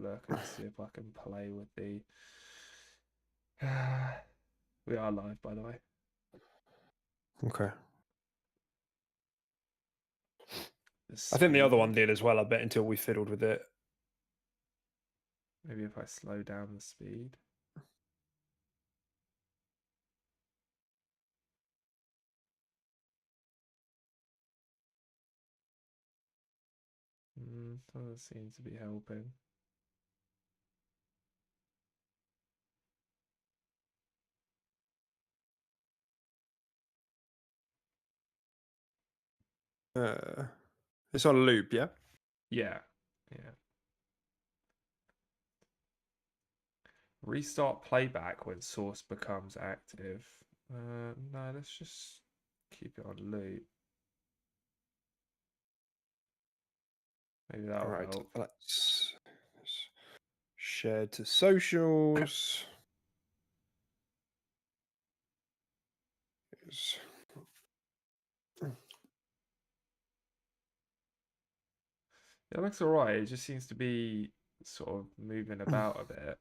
look and see if I can play with the. We are live, by the way. Okay. The I think the other speed. one did as well, I bet, until we fiddled with it. Maybe if I slow down the speed. Doesn't seem to be helping. It's on a loop, yeah? Yeah. Restart playback when source becomes active. No, let's just keep it on loop. Maybe that'll help. Let's share to socials. It looks alright. It just seems to be sort of moving about a bit.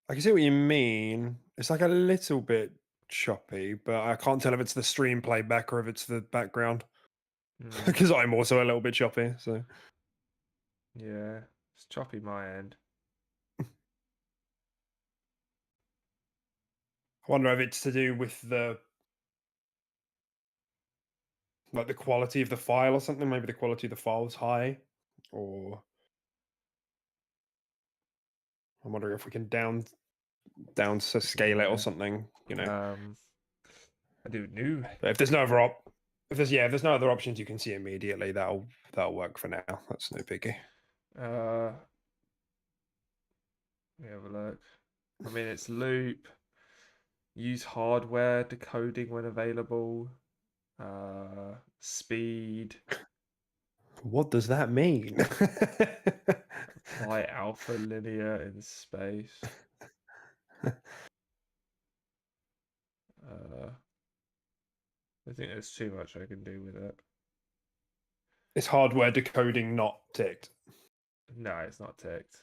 I can see what you mean. It's like a little bit choppy, but I can't tell if it's the stream playback or if it's the background. Because I'm also a little bit choppy, so. Yeah, it's choppy my end. I wonder if it's to do with the quality of the file or something. Maybe the quality of the file is high, or I'm wondering if we can down to scale it or something. You know, I do new. but if there's no other if there's no other options you can see immediately, that'll work for now. That's no biggie. Let me have a look. I mean, it's loop. Use hardware decoding when available. Speed. What does that mean? Apply alpha linear in space. I think there's too much I can do with it. Is hardware decoding not ticked? No, it's not ticked.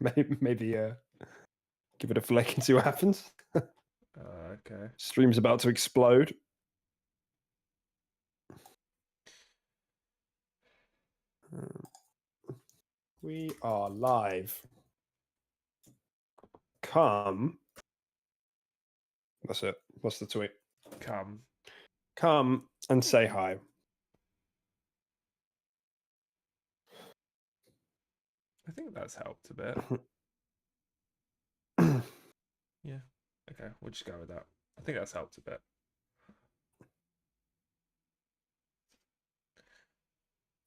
Maybe give it a flick and see what happens. Okay. Stream's about to explode. We are live. Come. That's it. What's the tweet? Come and say hi. I think that's helped a bit. Yeah. Okay, we'll just go with that. I think that's helped a bit.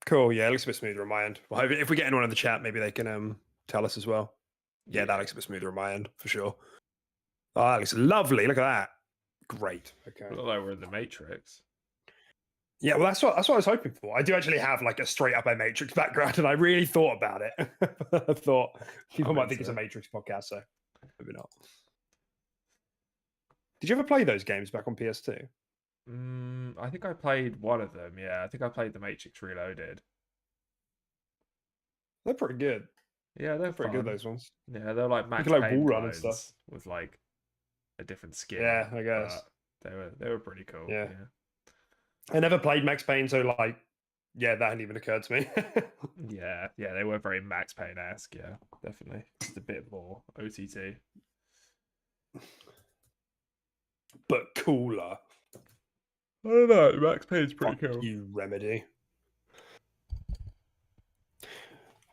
Cool. Yeah, it looks a bit smoother on my end. Well, if we get anyone in the chat, maybe they can tell us as well. Yeah, that looks a bit smoother on my end for sure. Oh, that looks lovely. Look at that. Great. Okay. Look like we're in the Matrix. Yeah, well, that's what I was hoping for. I do actually have like a straight up a Matrix background, and I really thought about it. I thought people might think it's a Matrix podcast, so maybe not. Did you ever play those games back on PS2? I think I played one of them. Yeah, I think I played the Matrix Reloaded. They're pretty good. Yeah, they're pretty good. Those ones. Yeah, they're like Max like Payne Wall Run and stuff with like a different skin. Yeah, I guess they were pretty cool. Yeah. I never played Max Payne, so like, yeah, that hadn't even occurred to me. yeah, they were very Max Payne-esque. Yeah, definitely. Just a bit more OTT, but cooler. I don't know. Max Payne's pretty cool. You Remedy.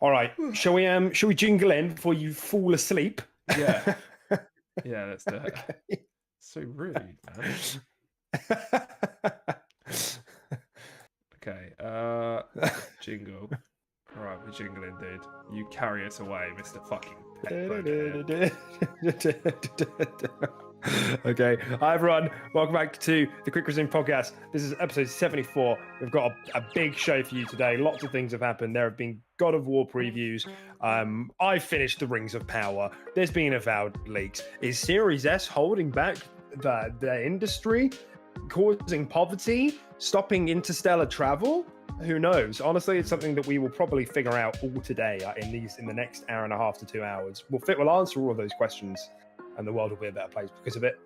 All right, shall we jingle in before you fall asleep? Yeah, yeah, let's do it. Okay. So rude, man. Okay, jingle. All right, we're jingling, dude. You carry us away, Mr. Fucking Okay, hi everyone. Welcome back to the Quick Resume podcast. This is episode 74. We've got a big show for you today. Lots of things have happened. There have been God of War previews. I finished the Rings of Power. There's been Avowed leaks. Is Series S holding back the industry, causing poverty, stopping interstellar travel. Who knows? Honestly, it's something that we will probably figure out all today in the next hour and a half to 2 hours. We'll answer all of those questions, and the world will be a better place because of it.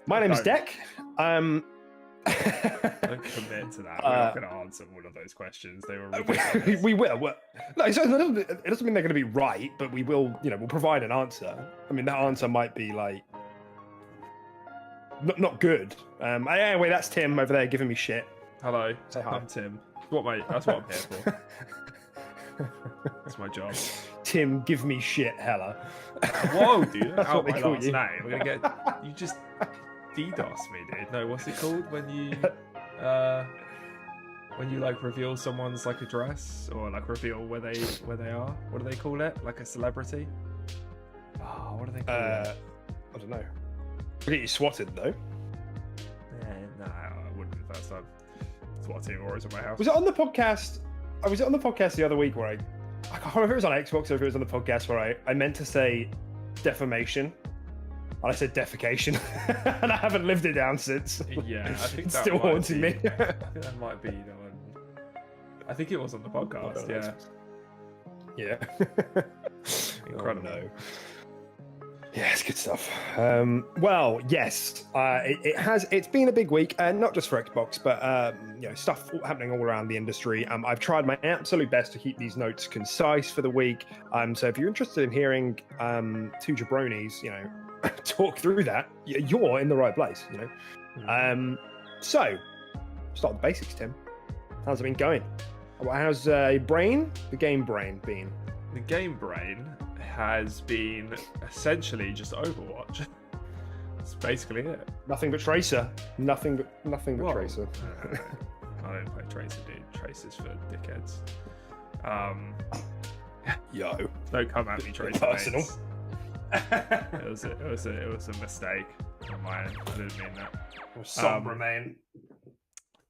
My name is Deck. Don't commit to that. We're not going to answer all of those questions. They were ridiculous. We will. No, it doesn't mean they're going to be right, but we will. We'll provide an answer. I mean, that answer might be like not good. Anyway, that's Tim over there giving me shit. Hello, Say hi. I'm Tim. That's what I'm here for. That's my job. Tim, give me shit, hella. Whoa, dude! That's Out what my they call last you. name. We're gonna get you just DDoS me, dude. No, what's it called when you like reveal someone's like address or like reveal where they are? What do they call it? Like a celebrity? Oh, what do they call it? I don't know. We'll get you swatted though. Yeah, no, I wouldn't the first time. SWAT team always in my house. Was it on the podcast? Was it on the podcast the other week where I can't remember if it was on Xbox or if it was on the podcast where I meant to say defamation and I said defecation and I haven't lived it down since. Yeah, I think it's that still might haunting be, me. I think that might be the one. I think it was on the podcast. Yeah. Incredible. Oh, no. Yeah, it's good stuff. Well, yes, it's been a big week, and not just for Xbox, but stuff happening all around the industry. I've tried my absolute best to keep these notes concise for the week. So if you're interested in hearing two jabronis, talk through that, you're in the right place. So start with the basics, Tim. How's it been going? How's the game brain been? The game brain has been essentially just Overwatch. That's basically it. Nothing but Tracer. Nothing but Tracer. I don't play Tracer, dude. Tracer's for dickheads. Yo. Don't come at me, Tracer. Personal. It was a mistake on my end. I didn't mean that. Somber man.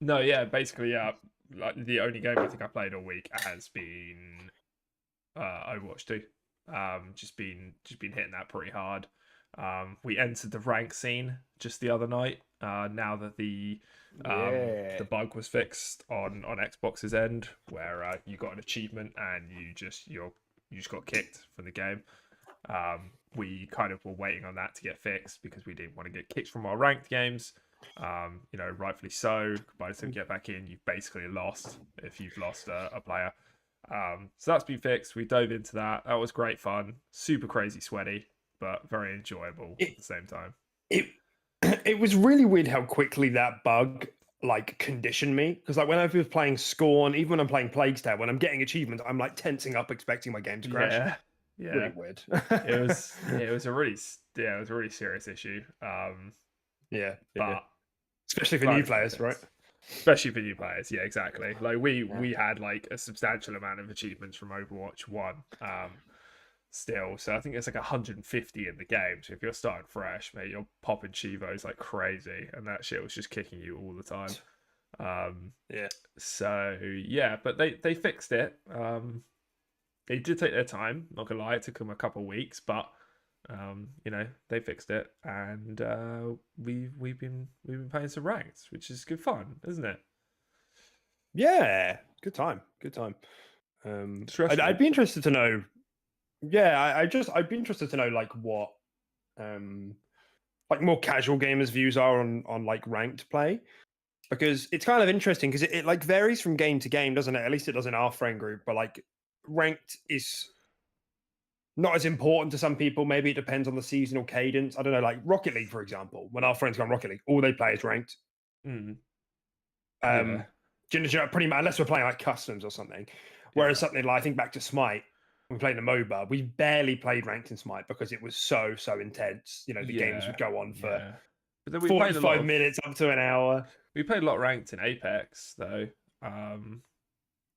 No, yeah, basically, yeah. Like the only game I think I played all week has been Overwatch 2. Just been hitting that pretty hard. We entered the rank scene just the other night. Now that the bug was fixed on Xbox's end, where you got an achievement and you just got kicked from the game. We kind of were waiting on that to get fixed because we didn't want to get kicked from our ranked games. Rightfully so. By the time you get back in, you've basically lost if you've lost a player. So that's been fixed. We dove into that. That was great fun. Super crazy sweaty, but very enjoyable at the same time. It was really weird how quickly that bug conditioned me, because when I was playing Scorn, even when I'm playing Plague's Tale, when I'm getting achievements, I'm tensing up, expecting my game to crash. Yeah, really weird. it was a really serious issue. But especially for new players, right? Especially for new players, yeah, exactly. We had a substantial amount of achievements from Overwatch 1 still, so I think it's 150 in the game. So if you're starting fresh, mate, you're popping Chivos like crazy, and that shit was just kicking you all the time. So yeah, but they fixed it. They did take their time, not gonna lie, it took them a couple of weeks, but they fixed it, and we've been playing some ranked, which is good fun, isn't it? Yeah, good time. I'd be interested to know. Yeah, I'd be interested to know what more casual gamers' views are on ranked play, because it's kind of interesting because it varies from game to game, doesn't it? At least it does in our friend group, but ranked is not as important to some people. Maybe it depends on the seasonal cadence. I don't know, Rocket League, for example. When our friends go on Rocket League, all they play is ranked. Yeah. Pretty much, unless we're playing customs or something. Whereas something I think back to Smite, when we played the MOBA, we barely played ranked in Smite because it was so intense. The games would go on for but then we 45 minutes up to an hour. We played a lot ranked in Apex, though.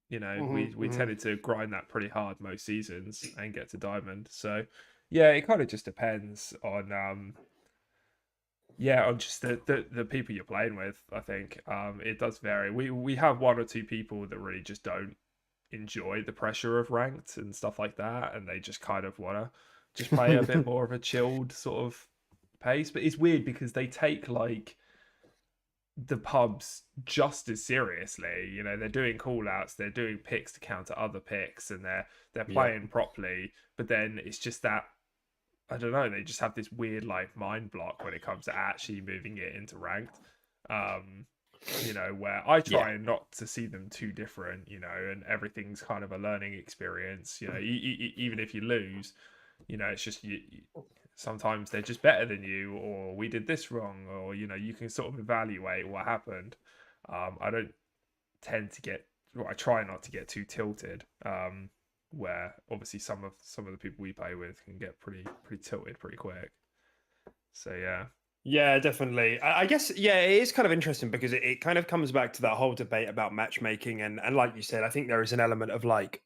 We tended to grind that pretty hard most seasons and get to Diamond. So, yeah, it kind of just depends on just the people you're playing with. I think it does vary. We have one or two people that really just don't enjoy the pressure of ranked and stuff like that, and they just kind of want to just play a bit more of a chilled sort of pace. But it's weird because they take like the pubs just as seriously. You know, they're doing call outs, they're doing picks to counter other picks, and they're playing properly. But then it's just that, I don't know, they just have this weird like mind block when it comes to actually moving it into ranked. You know, where I try not to see them too different, you know, and everything's kind of a learning experience. You know, even if you lose, you know, it's just sometimes they're just better than you, or we did this wrong, or you know, you can sort of evaluate what happened. I don't tend to get, well, I try not to get too tilted. Where obviously some of the people we play with can get pretty tilted pretty quick. So yeah. Yeah, definitely. I guess, yeah, it is kind of interesting because it kind of comes back to that whole debate about matchmaking. And like you said, I think there is an element of like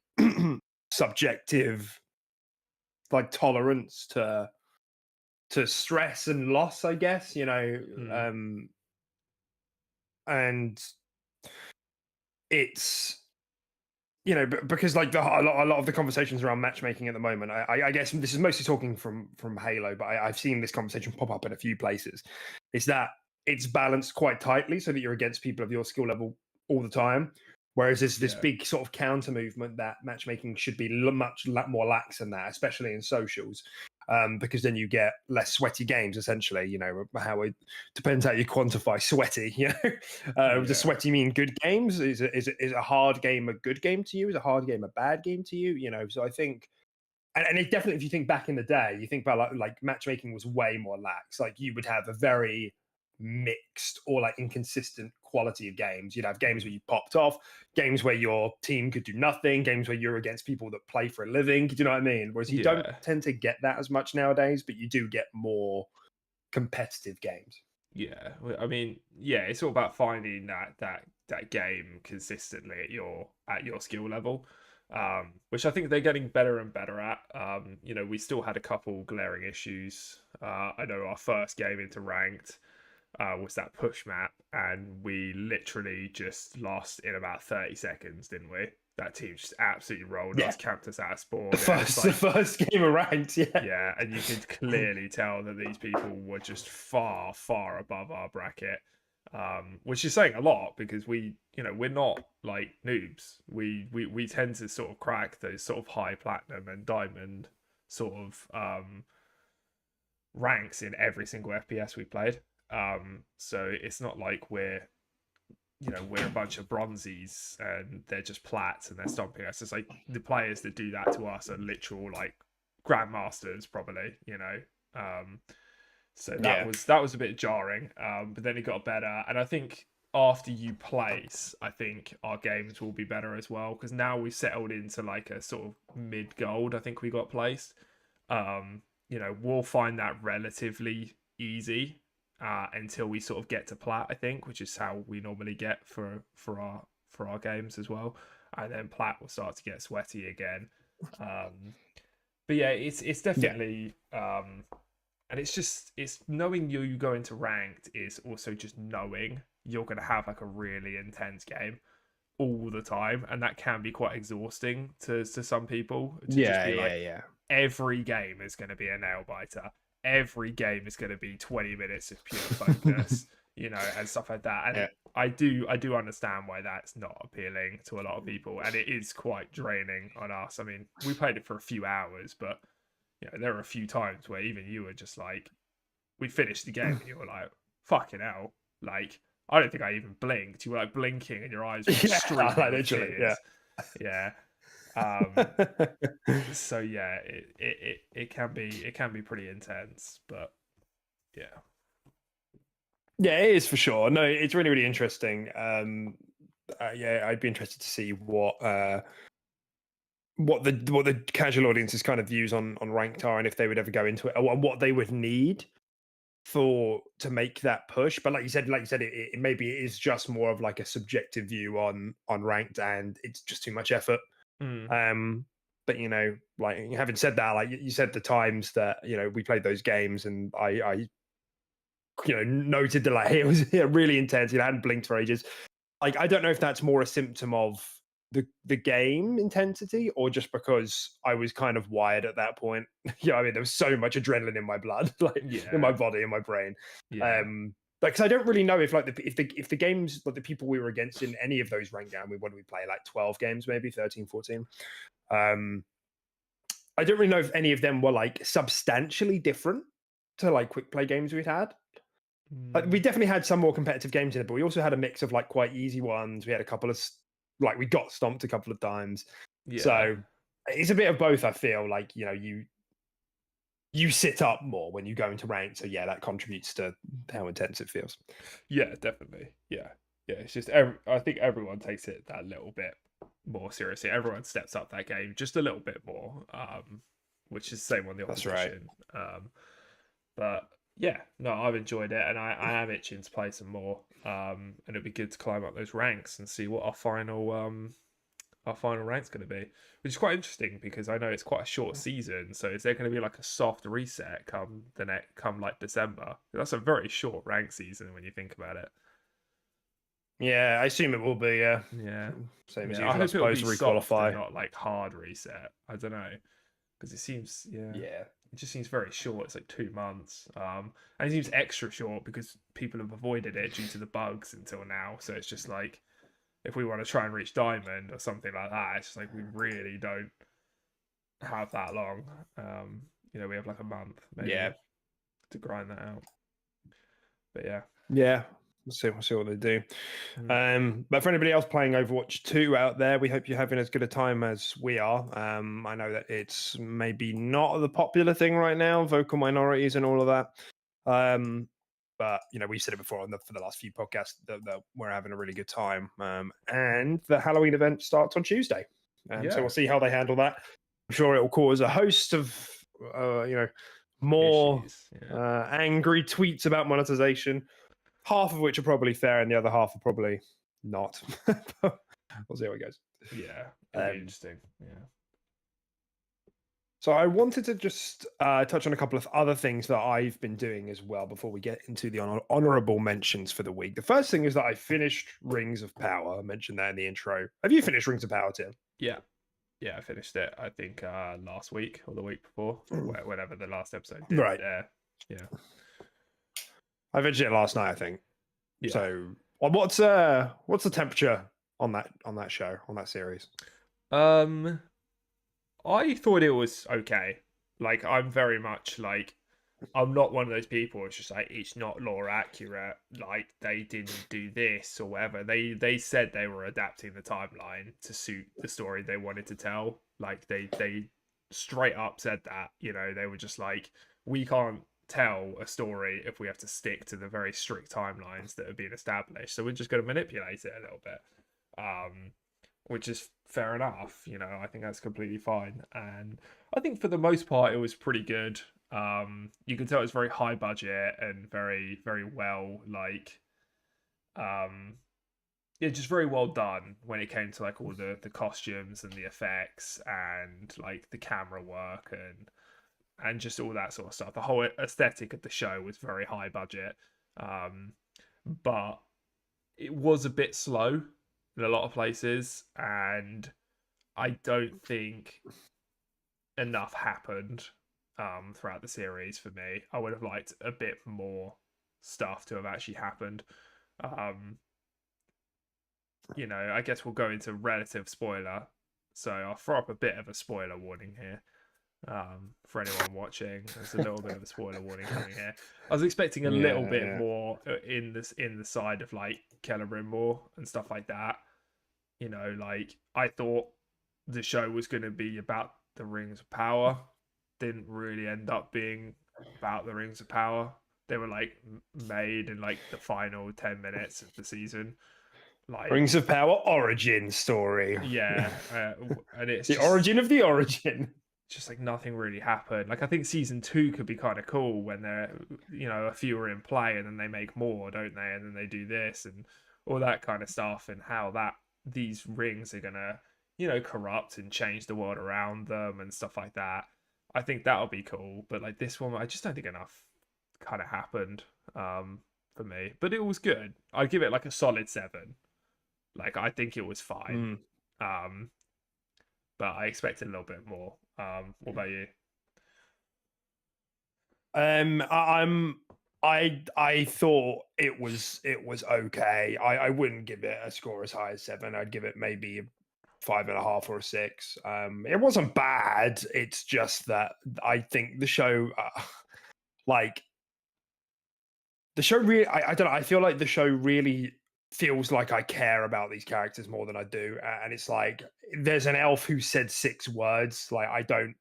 subjective, like tolerance to stress and loss, I guess, you know. And it's, you know, because like a lot of the conversations around matchmaking at the moment, I guess this is mostly talking from Halo, but I've seen this conversation pop up in a few places. Is that it's balanced quite tightly so that you're against people of your skill level all the time, whereas there's this big sort of counter movement that matchmaking should be much more lax than that, especially in socials. Because then you get less sweaty games, essentially. You know, how it depends how you quantify sweaty. You know, does sweaty mean good games? Is a hard game a good game to you? Is a hard game a bad game to you? You know, so I think, and it definitely, if you think back in the day, you think about like matchmaking was way more lax. Like you would have a very mixed or like inconsistent quality of games. You'd have games where you popped off, games where your team could do nothing, games where you're against people that play for a living. Do you know what I mean? Whereas you don't tend to get that as much nowadays, but you do get more competitive games. Yeah, I mean, yeah, it's all about finding that game consistently at your skill level, which I think they're getting better and better at. You know, we still had a couple glaring issues. I know our first game into ranked was that push map, and we literally just lost in about 30 seconds, didn't we? That team just absolutely rolled us, camped us out of spawn. The first game of ranked, yeah, and you could clearly tell that these people were just far above our bracket, which is saying a lot because we, you know, we're not like noobs. We tend to sort of crack those sort of high platinum and diamond sort of ranks in every single FPS we played. So it's not like we're a bunch of bronzies and they're just plats and they're stomping us. It's like the players that do that to us are literal like grandmasters, probably, you know. So that was a bit jarring. But then it got better, and I think after you place, I think our games will be better as well because now we've settled into like a sort of mid gold. I think we got placed. You know, we'll find that relatively easy until we sort of get to plat, I think, which is how we normally get for our games as well. And then plat will start to get sweaty again. But yeah, it's definitely and it's knowing you go into ranked is also just knowing you're going to have like a really intense game all the time, and that can be quite exhausting to some people. Every game is going to be a nail biter. Every game is going to be 20 minutes of pure focus, you know, and stuff like that. And I do understand why that's not appealing to a lot of people, and it is quite draining on us. I mean, we played it for a few hours, but you know, there were a few times where even you were just like, we finished the game and you were like, fucking hell, like I don't think I even blinked. You were like blinking and your eyes were streaming with tears. So yeah, it can be pretty intense, but yeah, it is for sure. No, it's really interesting. I'd be interested to see what the casual audience's kind of views on ranked are, and if they would ever go into it, or what they would need to make that push. But like you said, it maybe it is just more of like a subjective view on ranked, and it's just too much effort. But you know, like having said that, like you said, the times that you know we played those games, and I you know noted that like it was really intense. You know, I hadn't blinked for ages. Like I don't know if that's more a symptom of the game intensity, or just because I was kind of wired at that point. I mean, there was so much adrenaline in my blood, like in my body, in my brain. Yeah. Because I don't really know if like if the games, like the people we were against in any of those ranked down, what did we play, like 12 games, maybe 13, 14. I don't really know if any of them were like substantially different to like quick play games we'd had. Like, we definitely had some more competitive games in it, but we also had a mix of like quite easy ones. We had a couple of like, we got stomped a couple of times. Yeah. So it's a bit of both. I feel like, you know, you sit up more when you go into rank. So yeah, that contributes to how intense it feels. Yeah, definitely. Yeah. It's just I think everyone takes it that little bit more seriously. Everyone steps up that game just a little bit more, which is the same on the That's opposition. right. But yeah, no, I've enjoyed it, and I am itching to play some more. And it'd be good to climb up those ranks and see what our final rank's going to be, which is quite interesting because I know it's quite a short season. So is there going to be like a soft reset come like December? That's a very short rank season when you think about it. Yeah, I assume it will be. Yeah. Same as usual. I hope it'll be soft requalify. and not like hard reset. I don't know, because it seems it just seems very short. It's like 2 months, and it seems extra short because people have avoided it due to the bugs until now. So it's just like, if we want to try and reach diamond or something like that, it's just like we really don't have that long. We have like a month maybe to grind that out. But yeah, we'll see what they do. But for anybody else playing Overwatch 2 out there, we hope you're having as good a time as we are. I know that it's maybe not the popular thing right now, vocal minorities and all of that. But you know, we've said it before for the last few podcasts that we're having a really good time. And the Halloween event starts on Tuesday, so we'll see how they handle that. I'm sure it will cause a host of more angry tweets about monetization, half of which are probably fair and the other half are probably not. We'll see how it goes. Yeah, it'll be interesting. Yeah. So I wanted to just touch on a couple of other things that I've been doing as well before we get into the honorable mentions for the week. The first thing is that I finished Rings of Power. I mentioned that in the intro. Have you finished Rings of Power, Tim? Yeah, I finished it, I think, last week or the week before, whenever the last episode did. Right. Yeah. I finished it last night, I think. Yeah. So what's the temperature on that show, on that series? I thought it was okay. Like, I'm very much like, I'm not one of those people. It's just like, it's not lore accurate. Like, they didn't do this or whatever. They said they were adapting the timeline to suit the story they wanted to tell. Like, they straight up said that. You know, they were just like, we can't tell a story if we have to stick to the very strict timelines that have been established. So we're just going to manipulate it a little bit. Which is fair enough. You know, I think that's completely fine. And I think for the most part, it was pretty good. You can tell it's very high budget and very, very well, like, just very well done when it came to like all the costumes and the effects and like the camera work and just all that sort of stuff. The whole aesthetic of the show was very high budget, but it was a bit slow in a lot of places, and I don't think enough happened throughout the series for me. I would have liked a bit more stuff to have actually happened. I guess we'll go into relative spoiler, so I'll throw up a bit of a spoiler warning here. For anyone watching, there's a little bit of a spoiler warning coming here. I was expecting a little bit more in the side of like Celebrimbor and stuff like that. You know, like, I thought the show was going to be about the Rings of Power. Didn't really end up being about the Rings of Power. They were like made in like the final 10 minutes of the season. Like, Rings of Power origin story. Yeah, and it's the origin of the origin. Just like nothing really happened. Like, I think season 2 could be kind of cool when they're, a few are in play and then they make more, don't they? And then they do this and all that kind of stuff, and how these rings are gonna, corrupt and change the world around them and stuff like that. I think that'll be cool. But like this one, I just don't think enough kind of happened for me. But it was good. I'd give it like a solid 7. Like, I think it was fine. Um, but I expected a little bit more. What about you? I thought it was okay. I wouldn't give it a score as high as 7. I'd give it maybe a 5.5 or a 6. It wasn't bad. It's just that I think the show, like the show really, I don't know. I feel like the show really feels like I care about these characters more than I do. And it's like there's an elf who said 6 words. Like I don't.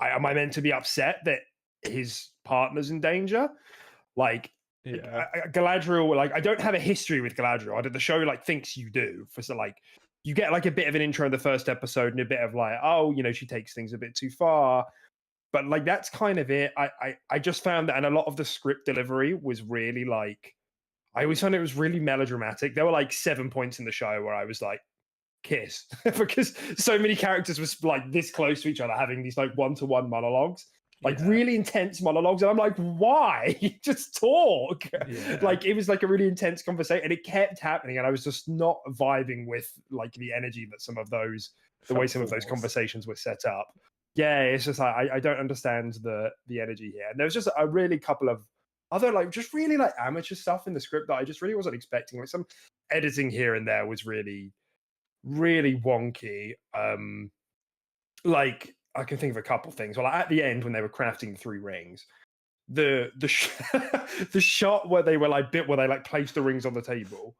Am I meant to be upset that his partner's in danger? Like Yeah, Galadriel, like I don't have a history with Galadriel. The show like thinks you do. For so like you get like a bit of an intro in the first episode and a bit of like, oh, you know, she takes things a bit too far. But like that's kind of it. I just found that, and a lot of the script delivery was really like I always found it was really melodramatic. There were like 7 points in the show where I was like, kiss, because so many characters was like this close to each other, having these like one-to-one monologues, like yeah, really intense monologues, and I'm like, why? Just talk. yeah. Like it was like a really intense conversation, and it kept happening, and I was just not vibing with like the energy that the way Felt some of those forced. conversations were set up. Yeah, it's just like I don't understand the energy here. And there was just a really couple of other like just really like amateur stuff in the script that I just really wasn't expecting. Like some editing here and there was really wonky. Like I can think of a couple things. Well, at the end when they were crafting the 3 rings, the shot where they were like where they like placed the rings on the table,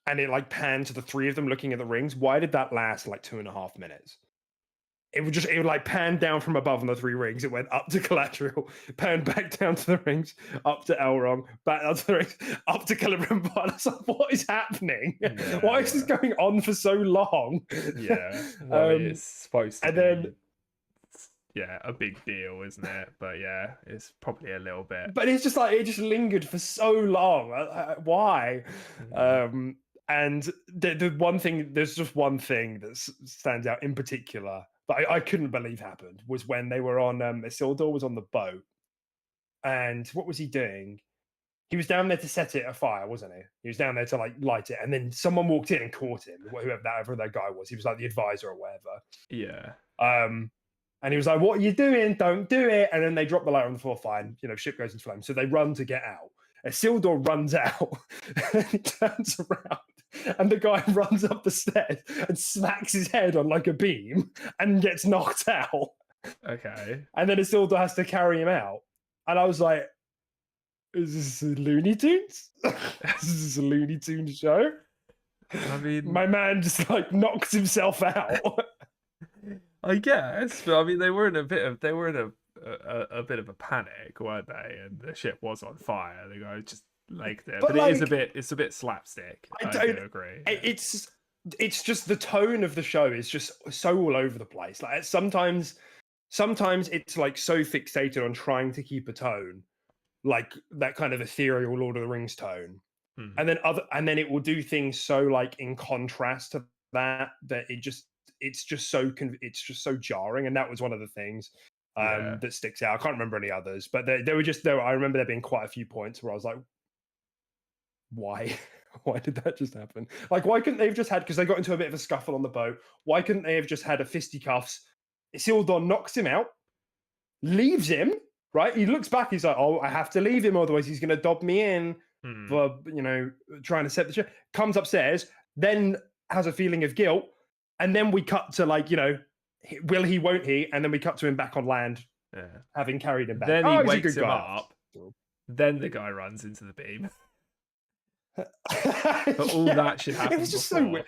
and it like panned to the 3 of them looking at the rings. Why did that last like 2.5 minutes? It would like pan down from above on the 3 rings. It went up to Galadriel, panned back down to the rings, up to Elrond, back up to the rings, up to Celebrimbor. I was like, what is happening? Yeah, Why is this yeah, going on for so long? yeah. Well, it's supposed to And then, be, yeah, a big deal, isn't it? But yeah, it's probably a little bit. but it's just like it just lingered for so long. Why? Mm, And the one thing, there's just one thing that stands out in particular that I couldn't believe happened was when they were on Isildur was on the boat, and what was he doing? He was down there to set it afire, wasn't he? He was down there to like light it, and then someone walked in and caught him. Whoever that guy was, he was like the advisor or whatever. yeah. And he was like, "What are you doing? Don't do it!" And then they drop the light on the floor. Fine, you know, ship goes into flames. So they run to get out. Isildur runs out, and he turns around, and the guy runs up the stairs and smacks his head on like a beam and gets knocked out. Okay. And then Isildur has to carry him out. And I was like, "Is this Looney Tunes? Is this a Looney Tunes show?" I mean, My man just like knocks himself out. I guess, but I mean, they were in a bit of a bit of a panic, weren't they? And the ship was on fire. The guy just legged it, But but like, it's a bit slapstick. I I don't. do agree. Yeah. It's just the tone of the show is just so all over the place. Like sometimes it's like so fixated on trying to keep a tone, like that kind of ethereal Lord of the Rings tone, Hmm. and then it will do things so like in contrast to that it's just so jarring. And that was one of the things Yeah. that sticks out. I can't remember any others, but there were just there. I remember there being quite a few points where I was like, why? Why did that just happen? Like, why couldn't they have just had, because they got into a bit of a scuffle on the boat, why couldn't they have just had a fisticuffs? Isildur knocks him out, leaves him, right? He looks back, he's like, oh, I have to leave him, otherwise he's going to dob me in Hmm. for, you know, trying to set the ship. Comes upstairs, then has a feeling of guilt, and then we cut to like, you know, will he, won't he? And then we cut to him back on land, Yeah. having carried him back. Then he Oh, he's a wakes good him guy. up. Then the guy runs into the beam. But all Yeah, that should happen it was just before. so weird.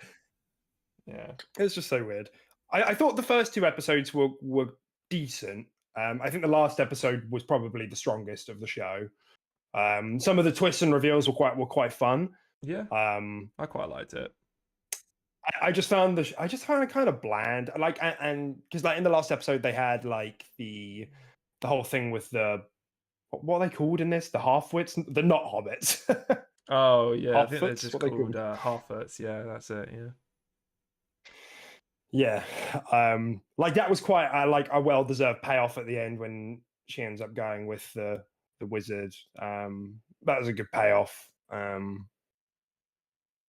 Yeah. It was just so weird. I thought the first 2 episodes were decent. I think the last episode was probably the strongest of the show. Some of the twists and reveals were quite fun. Yeah. Um, I quite liked it. I just found it kind of bland. Like, and because like in the last episode they had like the whole thing with the what are they called in this? The half-wits, the not hobbits. Oh yeah, I think they're Half-wits, just what they called called. half-wits. Yeah, that's it. Yeah. Yeah, like that was quite like a well-deserved payoff at the end when she ends up going with the wizard. That was a good payoff.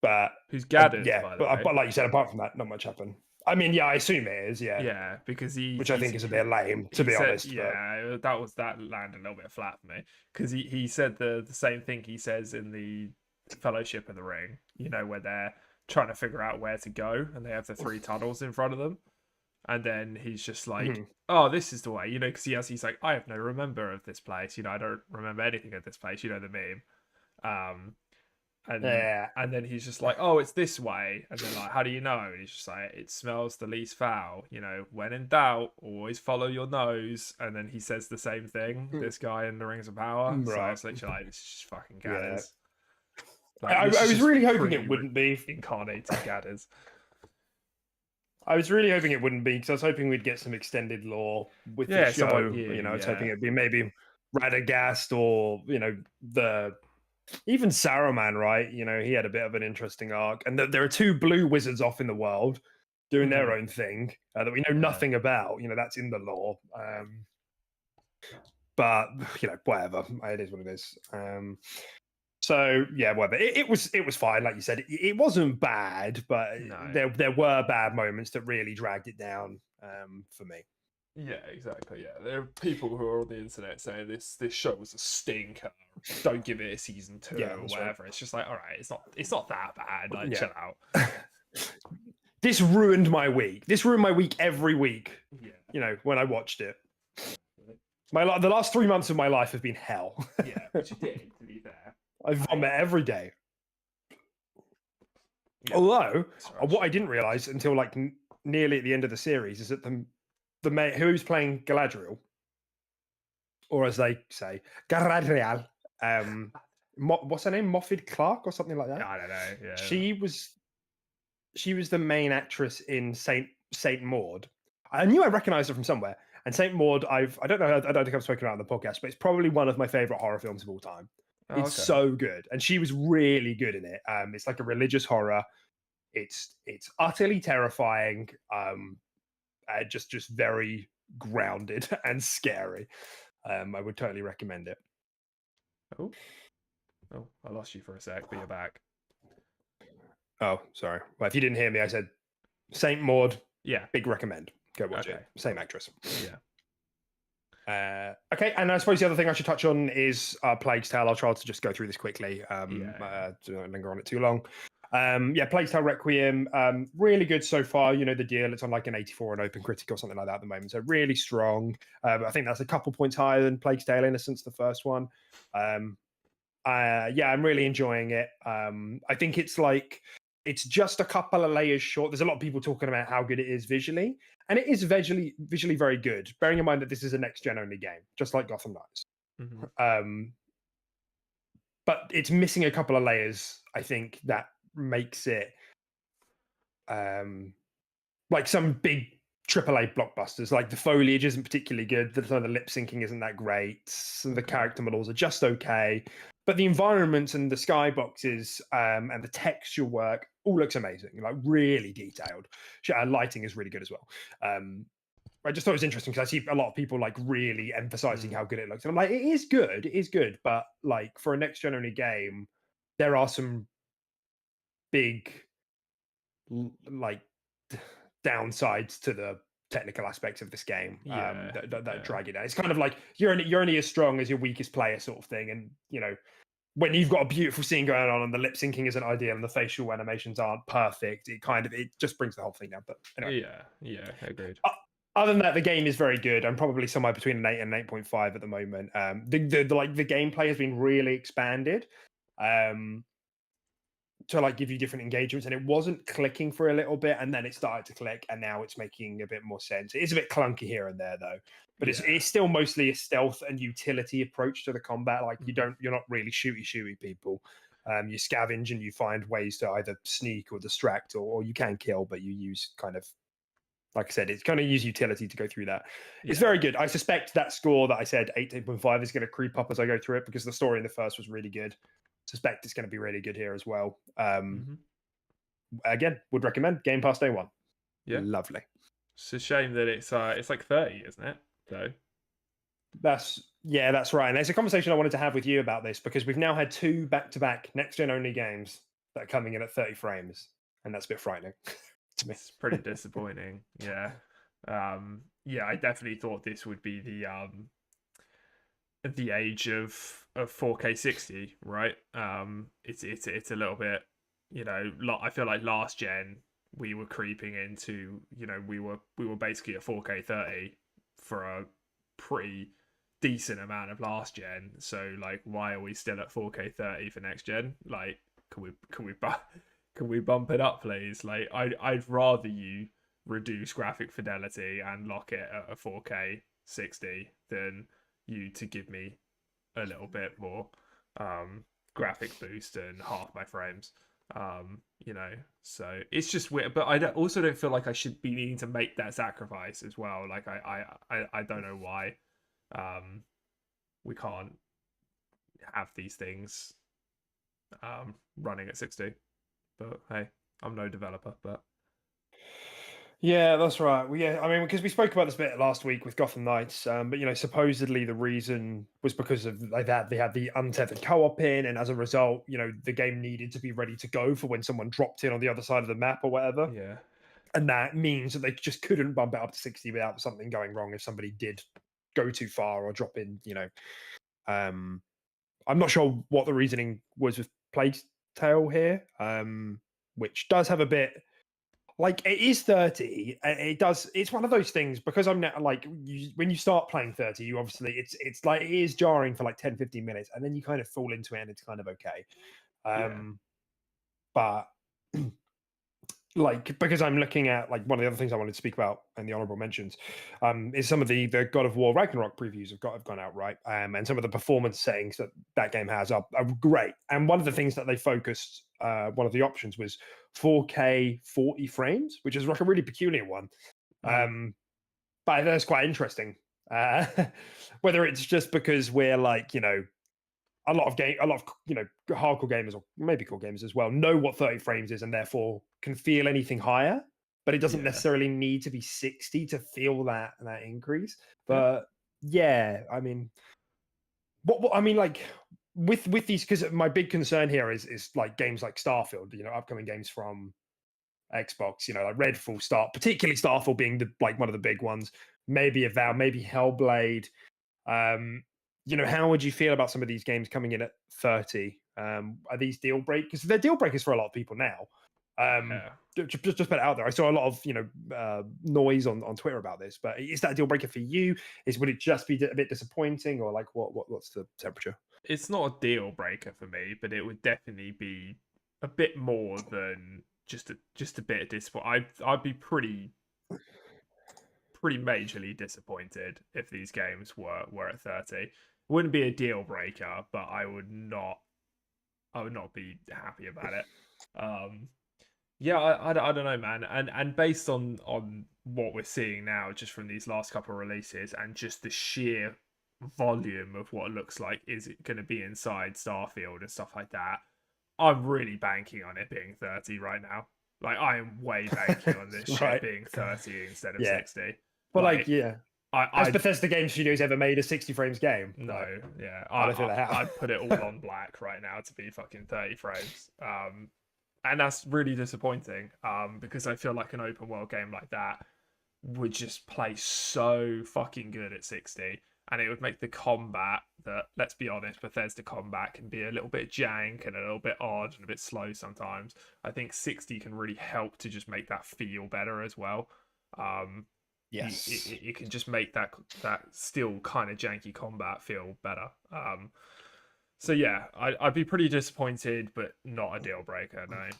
But Who's Gaddard, yeah, by the way. but like you said, apart from that, not much happened. I mean, yeah, I assume it is, yeah. Yeah, because Which I think is a bit lame, to he be said, honest. yeah, that landed a little bit flat for me because he said the same thing he says in the Fellowship of the Ring. You know, where they're trying to figure out where to go and they have the 3 tunnels in front of them, and then he's just like, "Oh, this is the way," you know, because he's like, "I have no remember of this place. You know, I don't remember anything of this place." You know the meme. And Yeah. and then he's just like, "Oh, it's this way." And then like, "How do you know?" And he's just like, "It smells the least foul. You know, when in doubt, always follow your nose." And then he says the same thing. This guy in the Rings of Power. So Right. it's literally like, this is just fucking Yeah. Gadders. I was really hoping it wouldn't be incarnated Gadders. I was really hoping it wouldn't be because I was hoping we'd get some extended lore with the show. You know, I was hoping it'd be maybe Radagast or even Saruman, right? You know, he had a bit of an interesting arc, and there are 2 blue wizards off in the world doing their own thing that we know nothing about. You know, that's in the lore. But you know, whatever. It is what it is. So yeah, whatever. It was fine, like you said. It wasn't bad, but there were bad moments that really dragged it down for me. Yeah, exactly. Yeah, there are people who are on the internet saying this show was a stinker. Don't give it a season 2 or whatever. Right. It's just like, all right, it's not that bad. Like, chill out. This ruined my week. This ruined my week every week. Yeah. You know, when I watched it. The last 3 months of my life have been hell. Yeah, which it did, to be fair. I vomit every day. Yeah. Although, what I didn't realize until like nearly at the end of the series is that the mate who's playing Galadriel, or as they say, Galadriel, what's her name? Moffat Clark or something like that? I don't know. Yeah. She was the main actress in Saint Maud. I knew I recognized her from somewhere. And Saint Maud, I don't think I've spoken about it on the podcast, but it's probably one of my favorite horror films of all time. It's so good, and she was really good in it. It's like a religious horror. It's utterly terrifying. Just very grounded and scary. I would totally recommend it. Oh, I lost you for a sec, but you're back. Oh, sorry. Well, if you didn't hear me, I said Saint Maud. Yeah, big recommend. Go watch it. Same actress. Yeah. Okay, and I suppose the other thing I should touch on is Plague's Tale. I'll try to just go through this quickly. Don't linger on it too long. Plague's Tale Requiem, really good so far. You know the deal. It's on like an 84 on Open Critic or something like that at the moment. So really strong. I think that's a couple points higher than Plague's Tale Innocence, the first one. I'm really enjoying it. I think it's just a couple of layers short. There's a lot of people talking about how good it is visually, and it is visually very good. Bearing in mind that this is a next gen only game, just like Gotham Knights. Mm-hmm. But it's missing a couple of layers. I think that makes it like some big AAA blockbusters. Like the foliage isn't particularly good. The lip syncing isn't that great. Some of the character models are just okay. But the environments and the skyboxes and the texture work all looks amazing, like really detailed. Lighting is really good as well. I just thought it was interesting because I see a lot of people like really emphasizing how good it looks. And I'm like, it is good. But like for a next gen only game, there are some big like downsides to the technical aspects of this game that drag it down. It's kind of like you're only as strong as your weakest player sort of thing. And you know, when you've got a beautiful scene going on and the lip syncing isn't ideal and the facial animations aren't perfect, it just brings the whole thing down. But anyway. Agreed. Other than that, the game is very good. I'm probably somewhere between an 8 and an 8.5 at the moment. The gameplay has been really expanded to like give you different engagements, and it wasn't clicking for a little bit, and then it started to click, and now it's making a bit more sense. It is a bit clunky here and there though, but it's still mostly a stealth and utility approach to the combat. Like you're not really shooty people. You scavenge and you find ways to either sneak or distract, or you can kill, but you use kind of, like I said, it's kind of use utility to go through that. It's very good. I suspect that score that I said 8.5 is going to creep up as I go through it because the story in the first was really good. Suspect it's going to be really good here as well. Again, would recommend Game Pass Day 1. Yeah, lovely. It's a shame that it's like 30, isn't it? So that's right. And there's a conversation I wanted to have with you about this because we've now had 2 back-to-back next gen only games that are coming in at 30 frames, and that's a bit frightening to me. It's pretty disappointing. Yeah. Yeah, I definitely thought this would be the age of 4K 60, right? It's a little bit, I feel like last gen we were creeping into, we were basically at 4K 30 for a pretty decent amount of last gen. So like, why are we still at 4K 30 for next gen? Like, can we bump it up, please? Like, I'd rather you reduce graphic fidelity and lock it at a 4K 60 than you to give me a little bit more graphic boost and half my frames. So it's just weird, but I also don't feel like I should be needing to make that sacrifice as well. Like I don't know why we can't have these things running at 60. But hey, I'm no developer, but yeah, that's right. Well, yeah, I mean, because we spoke about this bit last week with Gotham Knights, but supposedly the reason was because of they had the untethered co-op in, and as a result, the game needed to be ready to go for when someone dropped in on the other side of the map or whatever. yeah, And that means that they just couldn't bump it up to 60 without something going wrong if somebody did go too far or drop in. I'm not sure what the reasoning was with Plague Tale here, which does have a bit. Like, it is 30. It's one of those things, because I'm now like, when you start playing 30, you obviously it's like, it is jarring for like 10-15 minutes, and then you kind of fall into it and it's kind of okay. But like, because I'm looking at, like, one of the other things I wanted to speak about in the honorable mentions is some of the God of War Ragnarok previews have gone out, right? And some of the performance settings that game has are great. And one of the things that they focused, one of the options was 4K 40 frames, which is like a really peculiar one. But that's quite interesting. Whether it's just because we're like, a lot of hardcore gamers, or maybe core gamers as well, know what 30 frames is and therefore can feel anything higher, but it doesn't necessarily need to be 60 to feel that increase. But yeah, I mean, what I mean, like, with these, because my big concern here is like games like Starfield, upcoming games from Xbox, like Redfall, particularly Starfield being one of the big ones, maybe Avowed, maybe Hellblade. How would you feel about some of these games coming in at 30? Are these deal breakers? Because they're deal breakers for a lot of people now. Just put it out there. I saw a lot of noise on Twitter about this, but is that a deal breaker for you? Would it just be a bit disappointing, or like what's the temperature? It's not a deal breaker for me, but it would definitely be a bit more than just a bit of disappointment. I'd be pretty majorly disappointed if these games were at 30. It wouldn't be a deal breaker, but I would not be happy about it. I don't know, man. And based on what we're seeing now, just from these last couple of releases, and just the sheer volume of what it looks like is it going to be inside Starfield and stuff like that, I'm really banking on it being 30 right now. Like, I am way banking on this shit being 30 instead of 60. But has I Bethesda Game Studios ever made a 60 frames game? No, I don't think they have. I'd put it all on black right now to be fucking 30 frames. And that's really disappointing. Because I feel like an open world game like that would just play so fucking good at 60. And it would make the combat that, let's be honest, Bethesda combat can be a little bit jank and a little bit odd and a bit slow sometimes. I think 60 can really help to just make that feel better as well. Yes, it can just make that still kind of janky combat feel better. So yeah, I'd be pretty disappointed, but not a deal breaker, no.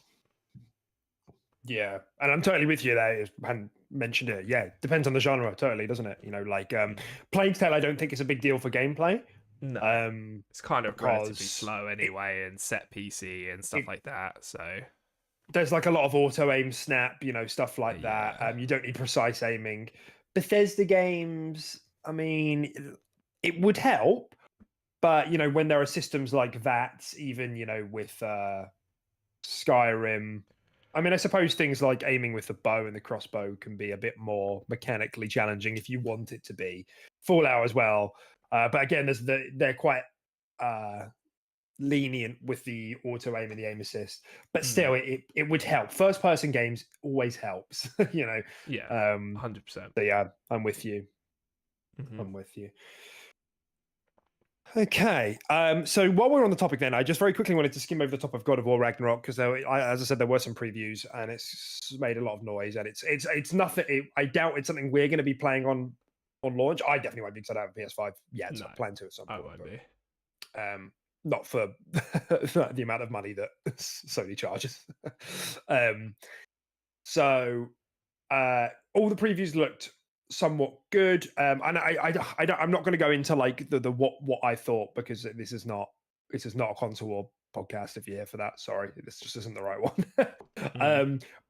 Yeah, and I'm totally with you there. I hadn't mentioned it. Yeah, depends on the genre, totally, doesn't it? Plague Tale, I don't think it's a big deal for gameplay. No, it's kind of relatively slow anyway, and set PC and stuff like that. So there's like a lot of auto aim snap, stuff like that. You don't need precise aiming. Bethesda games, I mean, it would help, but when there are systems like that, even with Skyrim, I mean, I suppose things like aiming with the bow and the crossbow can be a bit more mechanically challenging if you want it to be. Fallout as well, but again, they're quite lenient with the auto aim and the aim assist, but still, it would help. First person games always helps, you know. Yeah, 100%. So yeah, I'm with you. Mm-hmm. I'm with you. Okay, so while we're on the topic, then I just very quickly wanted to skim over the top of God of War Ragnarok because, as I said, there were some previews and it's made a lot of noise, and it's nothing. I doubt it's something we're going to be playing on launch. I definitely won't be because I don't have a PS5 yet, so I plan to at some point. I won't be. Not for the amount of money that Sony charges. So all the previews looked somewhat good, and I'm not going to go into like the what I thought because this is not a console war podcast. If you're here for that, sorry, this just isn't the right one.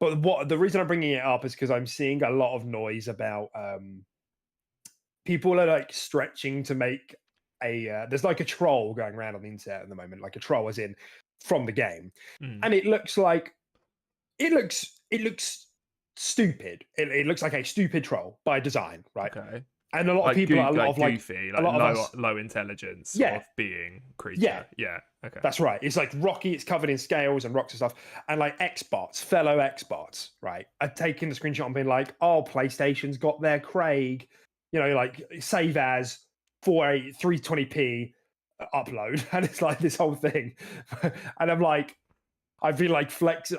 But the reason I'm bringing it up is because I'm seeing a lot of noise about people are like stretching to make there's like a troll going around on the internet at the moment, like a troll as in from the game, and it looks stupid. It looks like a stupid troll by design, right? Okay. And a lot of people are a lot of goofy, like a lot of low intelligence Yeah. of being creature. Yeah. Okay. That's right. It's like rocky, it's covered in scales and rocks and stuff. And like fellow Xbots, right, are taking the screenshot and being like, oh, PlayStation's got their Craig, you know, like save as 320p upload. And it's like this whole thing. And I'm like, I've been like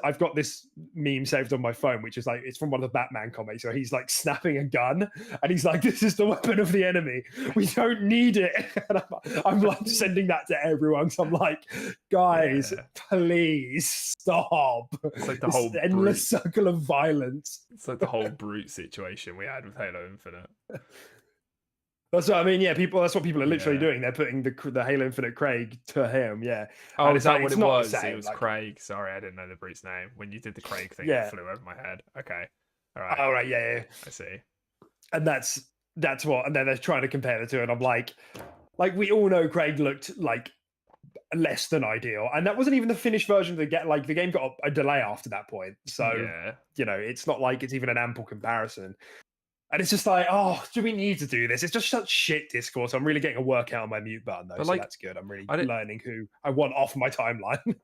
I've got this meme saved on my phone, which is like, it's from one of the Batman comics. So he's like snapping a gun and he's like, this is the weapon of the enemy. We don't need it. And I'm like sending that to everyone. So I'm like, guys, please stop. It's like the whole endless circle of violence. It's like the whole brute situation we had with Halo Infinite. That's what I mean. Yeah, that's what people are literally doing. They're putting the Halo Infinite Craig to him. Yeah. Oh, is that what it was? It was like... Craig. Sorry, I didn't know the brute's name. When you did the Craig thing, it flew over my head. Okay. All right. All right. Yeah. I see. And that's what. And then they're trying to compare the two, and I'm like we all know Craig looked like less than ideal, and that wasn't even the finished version of the game. Like the game got a delay after that point, so you know it's not like it's even an ample comparison. And it's just like, oh, do we need to do this? It's just such shit discourse. I'm really getting a workout on my mute button, though, so that's good. I'm really learning who I want off my timeline.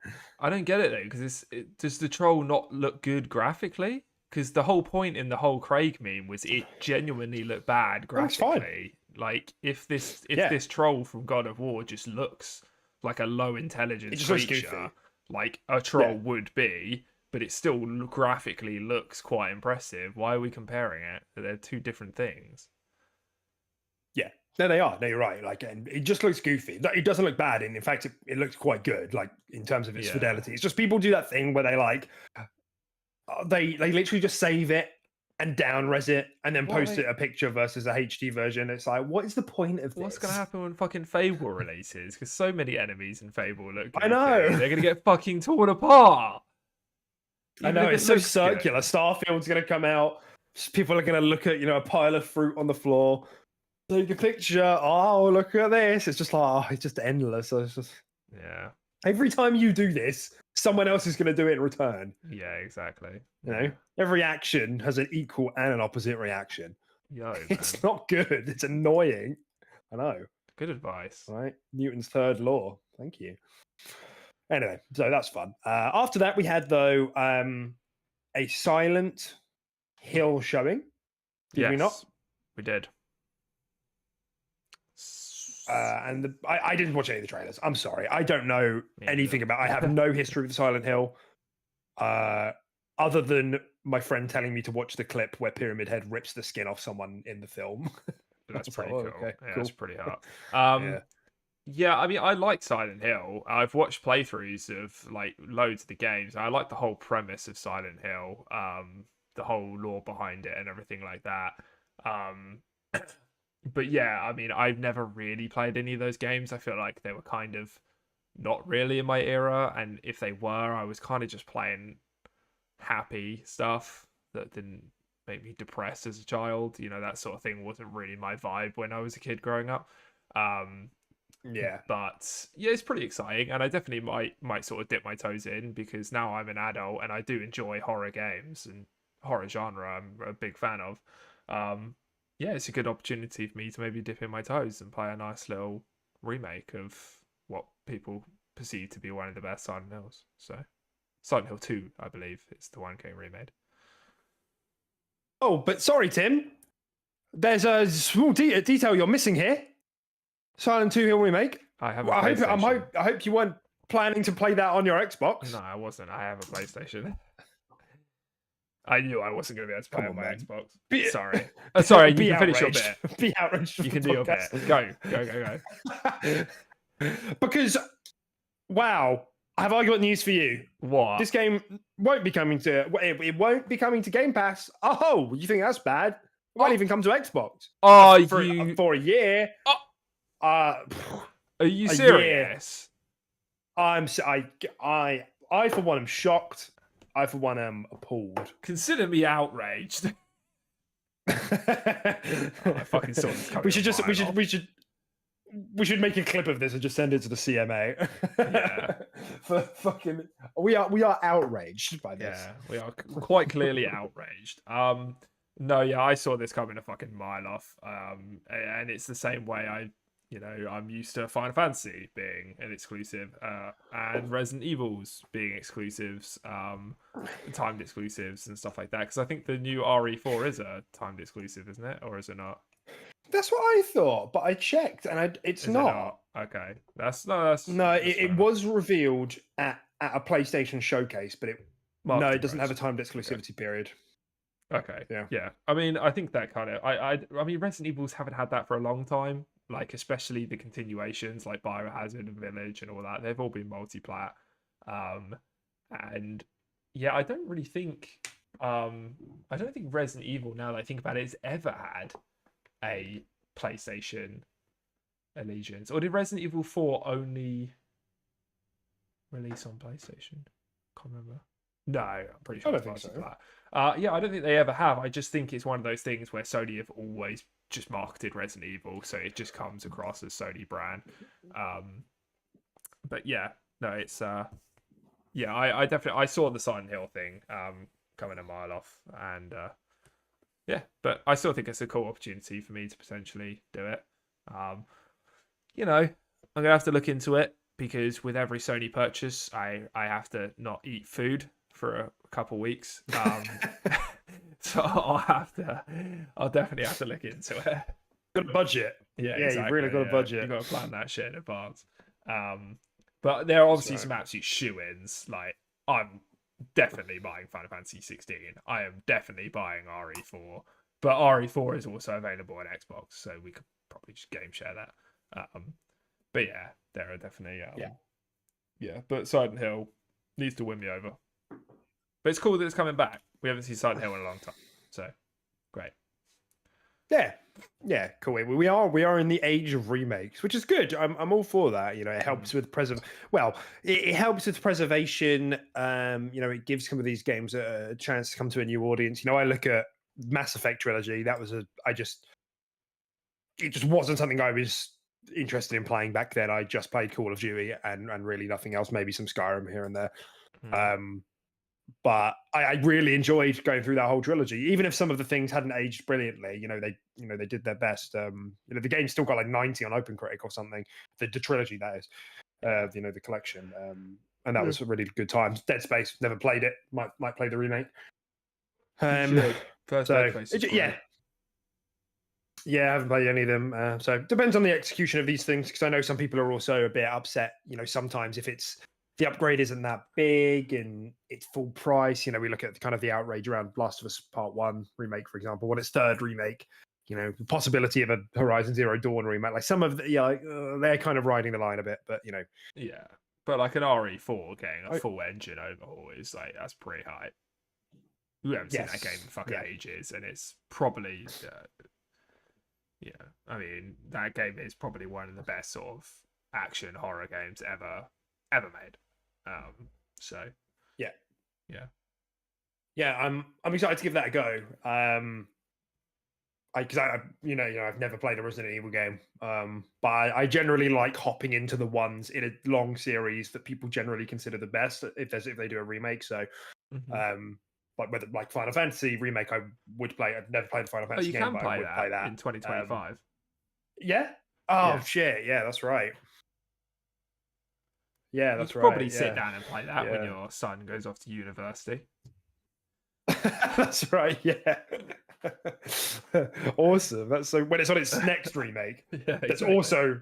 I don't get it, though, because does the troll not look good graphically? Because the whole point in the whole Craig meme was it genuinely looked bad graphically. Like, if this troll from God of War just looks like a low intelligence creature, like a troll would be, but it still graphically looks quite impressive. Why are we comparing it? They're two different things. Yeah, no, they are. No, you're right. Like, and it just looks goofy. It doesn't look bad, and in fact, it looks quite good. Like in terms of its fidelity, it's just people do that thing where they like they literally just save it and down-res it and then post it a picture versus a HD version. It's like, what is the point of this? What's going to happen when fucking Fable releases? Because so many enemies in Fable look goofy. I know. They're going to get fucking torn apart. I know, it's so circular. Starfield's going to come out. People are going to look at, a pile of fruit on the floor, take a picture. Oh, look at this. It's just like, it's just endless. So it's just... Yeah. Every time you do this, someone else is going to do it in return. Yeah, exactly. You know, every action has an equal and an opposite reaction. It's not good. It's annoying. I know. Good advice. Right? Newton's third law. Thank you. Anyway, so that's fun. After that, we had, though, a Silent Hill showing. Did we not? We did. And I didn't watch any of the trailers. I'm sorry. I don't know anything about. I have no history with Silent Hill, other than my friend telling me to watch the clip where Pyramid Head rips the skin off someone in the film. That's pretty cool. Okay, yeah, cool. That's pretty hard. Yeah, I mean, I like Silent Hill. I've watched playthroughs of like loads of the games. I like the whole premise of Silent Hill, the whole lore behind it, and everything like that. But yeah, I mean, I've never really played any of those games. I feel like they were kind of not really in my era, and if they were, I was kind of just playing happy stuff that didn't make me depressed as a child. That sort of thing wasn't really my vibe when I was a kid growing up. Yeah, but yeah, it's pretty exciting, and I definitely might sort of dip my toes in because now I'm an adult and I do enjoy horror games and horror genre. I'm a big fan of. Yeah, it's a good opportunity for me to maybe dip in my toes and play a nice little remake of what people perceived to be one of the best Silent Hills. So Silent Hill 2, I believe, is the one getting remade. Oh, but sorry, Tim. There's a small detail you're missing here. Silent Hill remake. I have a I PlayStation. hope you weren't planning to play that on your Xbox. No, I wasn't. I have a PlayStation. I knew I wasn't going to be able to play on my Xbox. Sorry. Sorry, you can finish your bit. Be outraged. You can do your bit. Go. Because, wow, have I got news for you? What? This game won't be coming to. It won't be coming to Game Pass. Oh, you think that's bad? It won't even come to Xbox. Oh, for a year. Are you serious? I for one am shocked. I for one am appalled. Consider me outraged. I fucking saw this coming. We should make a clip of this and just send it to the CMA. Yeah. For fucking we are outraged by this. Yeah, we are quite clearly outraged. No, yeah, I saw this coming a fucking mile off. And it's the same way I'm used to Final Fantasy being an exclusive, and Resident Evil's being exclusives, timed exclusives and stuff like that. Because I think the new RE4 is a timed exclusive, isn't it? Or is it not? That's what I thought, but I checked and it's not. Okay, it was revealed at a PlayStation showcase, but it doesn't have a timed exclusivity period. Okay, yeah. I mean, I think that kind of I mean, Resident Evils haven't had that for a long time. Like, especially the continuations like Biohazard and Village and all that, they've all been multi-plat. And yeah, I don't think Resident Evil, now that I think about it, has ever had a PlayStation allegiance. Or did Resident Evil 4 only release on PlayStation? Can't remember. No, I'm pretty sure. I don't think so. Yeah, I don't think they ever have. I just think it's one of those things where Sony have always just marketed Resident Evil, so it just comes across as Sony brand. But yeah, no, it's yeah, I definitely saw the Silent Hill thing coming a mile off, and yeah, but I still think it's a cool opportunity for me to potentially do it. I'm gonna have to look into it, because with every Sony purchase, I have to not eat food for a couple weeks. So I'll definitely have to look into it. Got a budget. Yeah, exactly. You really got a budget. You got to plan that shit in advance. But there are obviously some absolute shoo-ins. Like, I'm definitely buying Final Fantasy 16. I am definitely buying RE4. But RE4 is also available on Xbox, so we could probably just game share that. But yeah, there are definitely yeah. But Silent Hill needs to win me over. But it's cool that it's coming back. We haven't seen Silent Hill in a long time, so great. Yeah, cool. We are in the age of remakes, which is good. I'm all for that. It helps with it helps with preservation. It gives some of these games a chance to come to a new audience. I look at Mass Effect trilogy. That was it just wasn't something I was interested in playing back then. I just played Call of Duty and really nothing else. Maybe some Skyrim here and there. But I really enjoyed going through that whole trilogy, even if some of the things hadn't aged brilliantly. They did their best. The game still got like 90 on OpenCritic or something. The trilogy, that is, the collection, and that was a really good time. Dead Space, never played it. Might play the remake. First Dead Space, yeah, I haven't played any of them. So it depends on the execution of these things, because I know some people are also a bit upset. Sometimes if the upgrade isn't that big and it's full price, we look at kind of the outrage around Last of Us Part 1 remake, for example, when its third remake, the possibility of a Horizon Zero Dawn remake, like some of they're kind of riding the line a bit, but yeah, but like an RE4 getting a full engine overhaul is like, that's pretty high. We haven't seen that game in fucking ages, and it's probably I mean, that game is probably one of the best sort of action horror games ever made. So I'm excited to give that a go. Because I've never played a Resident Evil game, but I generally like hopping into the ones in a long series that people generally consider the best if they do a remake. So, like Final Fantasy remake, I would play. I've never played a Final Fantasy game, but I would play that in 2025. Yeah. Oh shit! Yeah, that's right. Yeah, You that's could right. probably sit Yeah. down and play that when Yeah. your son goes off to university. That's right. Yeah. Awesome. That's so when it's on its next remake. Yeah, That's exactly. also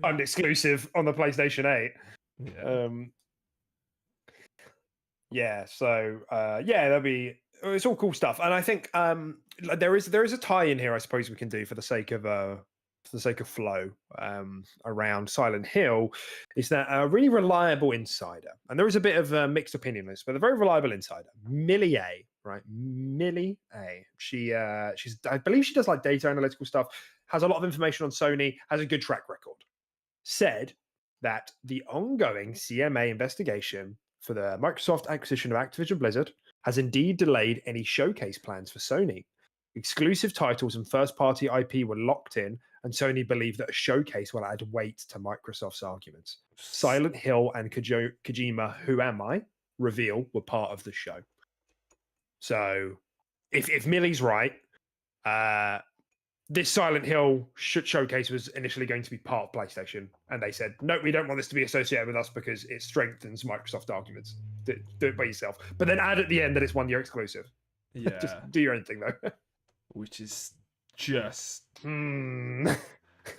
exclusive on the PlayStation 8. Yeah. Yeah, so yeah, that'll be it's all cool stuff. And I think like there is a tie in here I suppose we can do for the sake of flow around Silent Hill is that a really reliable insider, and there is a bit of a mixed opinion on this, but a very reliable insider, Millie A, right? Millie A. She's I believe she does like data analytical stuff, has a lot of information on Sony, has a good track record. Said that the ongoing CMA investigation for the Microsoft acquisition of Activision Blizzard has indeed delayed any showcase plans for Sony. Exclusive titles and first-party IP were locked in, and Sony believed that a showcase will add weight to Microsoft's arguments. Silent Hill and Kojima Who Am I reveal were part of the show. So, if Millie's right, this Silent Hill showcase was initially going to be part of PlayStation, and they said, no, we don't want this to be associated with us because it strengthens Microsoft arguments. Do it by yourself. But then add at the end that it's 1 year exclusive. Yeah. Just do your own thing, though. Which is just... I mean,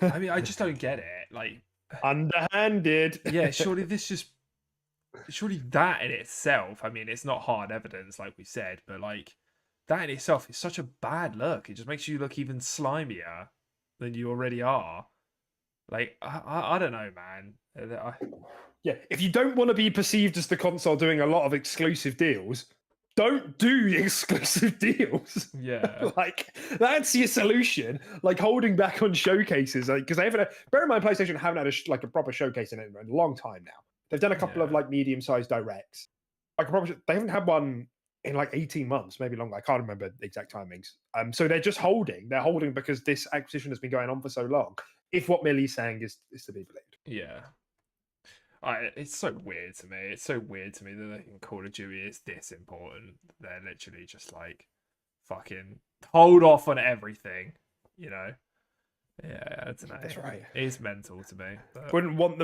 I just don't get it. Like... Underhanded. Yeah, surely that in itself, I mean, it's not hard evidence, like we said, but like... that in itself is such a bad look. It just makes you look even slimier than you already are. Like, I don't know, man. Yeah, if you don't want to be perceived as the console doing a lot of exclusive deals, don't do exclusive deals. Yeah. Like, that's your solution. Like, holding back on showcases. Like, because they haven't... bear in mind, PlayStation haven't had a proper showcase in a long time now. They've done a couple of, like, medium-sized directs. Like, they haven't had one in like 18 months, maybe longer. I can't remember the exact timings. So they're just holding. They're holding because this acquisition has been going on for so long. If what Millie's saying is to be believed. Yeah. It's so weird to me. It's so weird to me that they think Call of Duty is this important. They're literally just like, fucking hold off on everything, you know? Yeah, I don't know. That's right. It's mental to me. But... Wouldn't want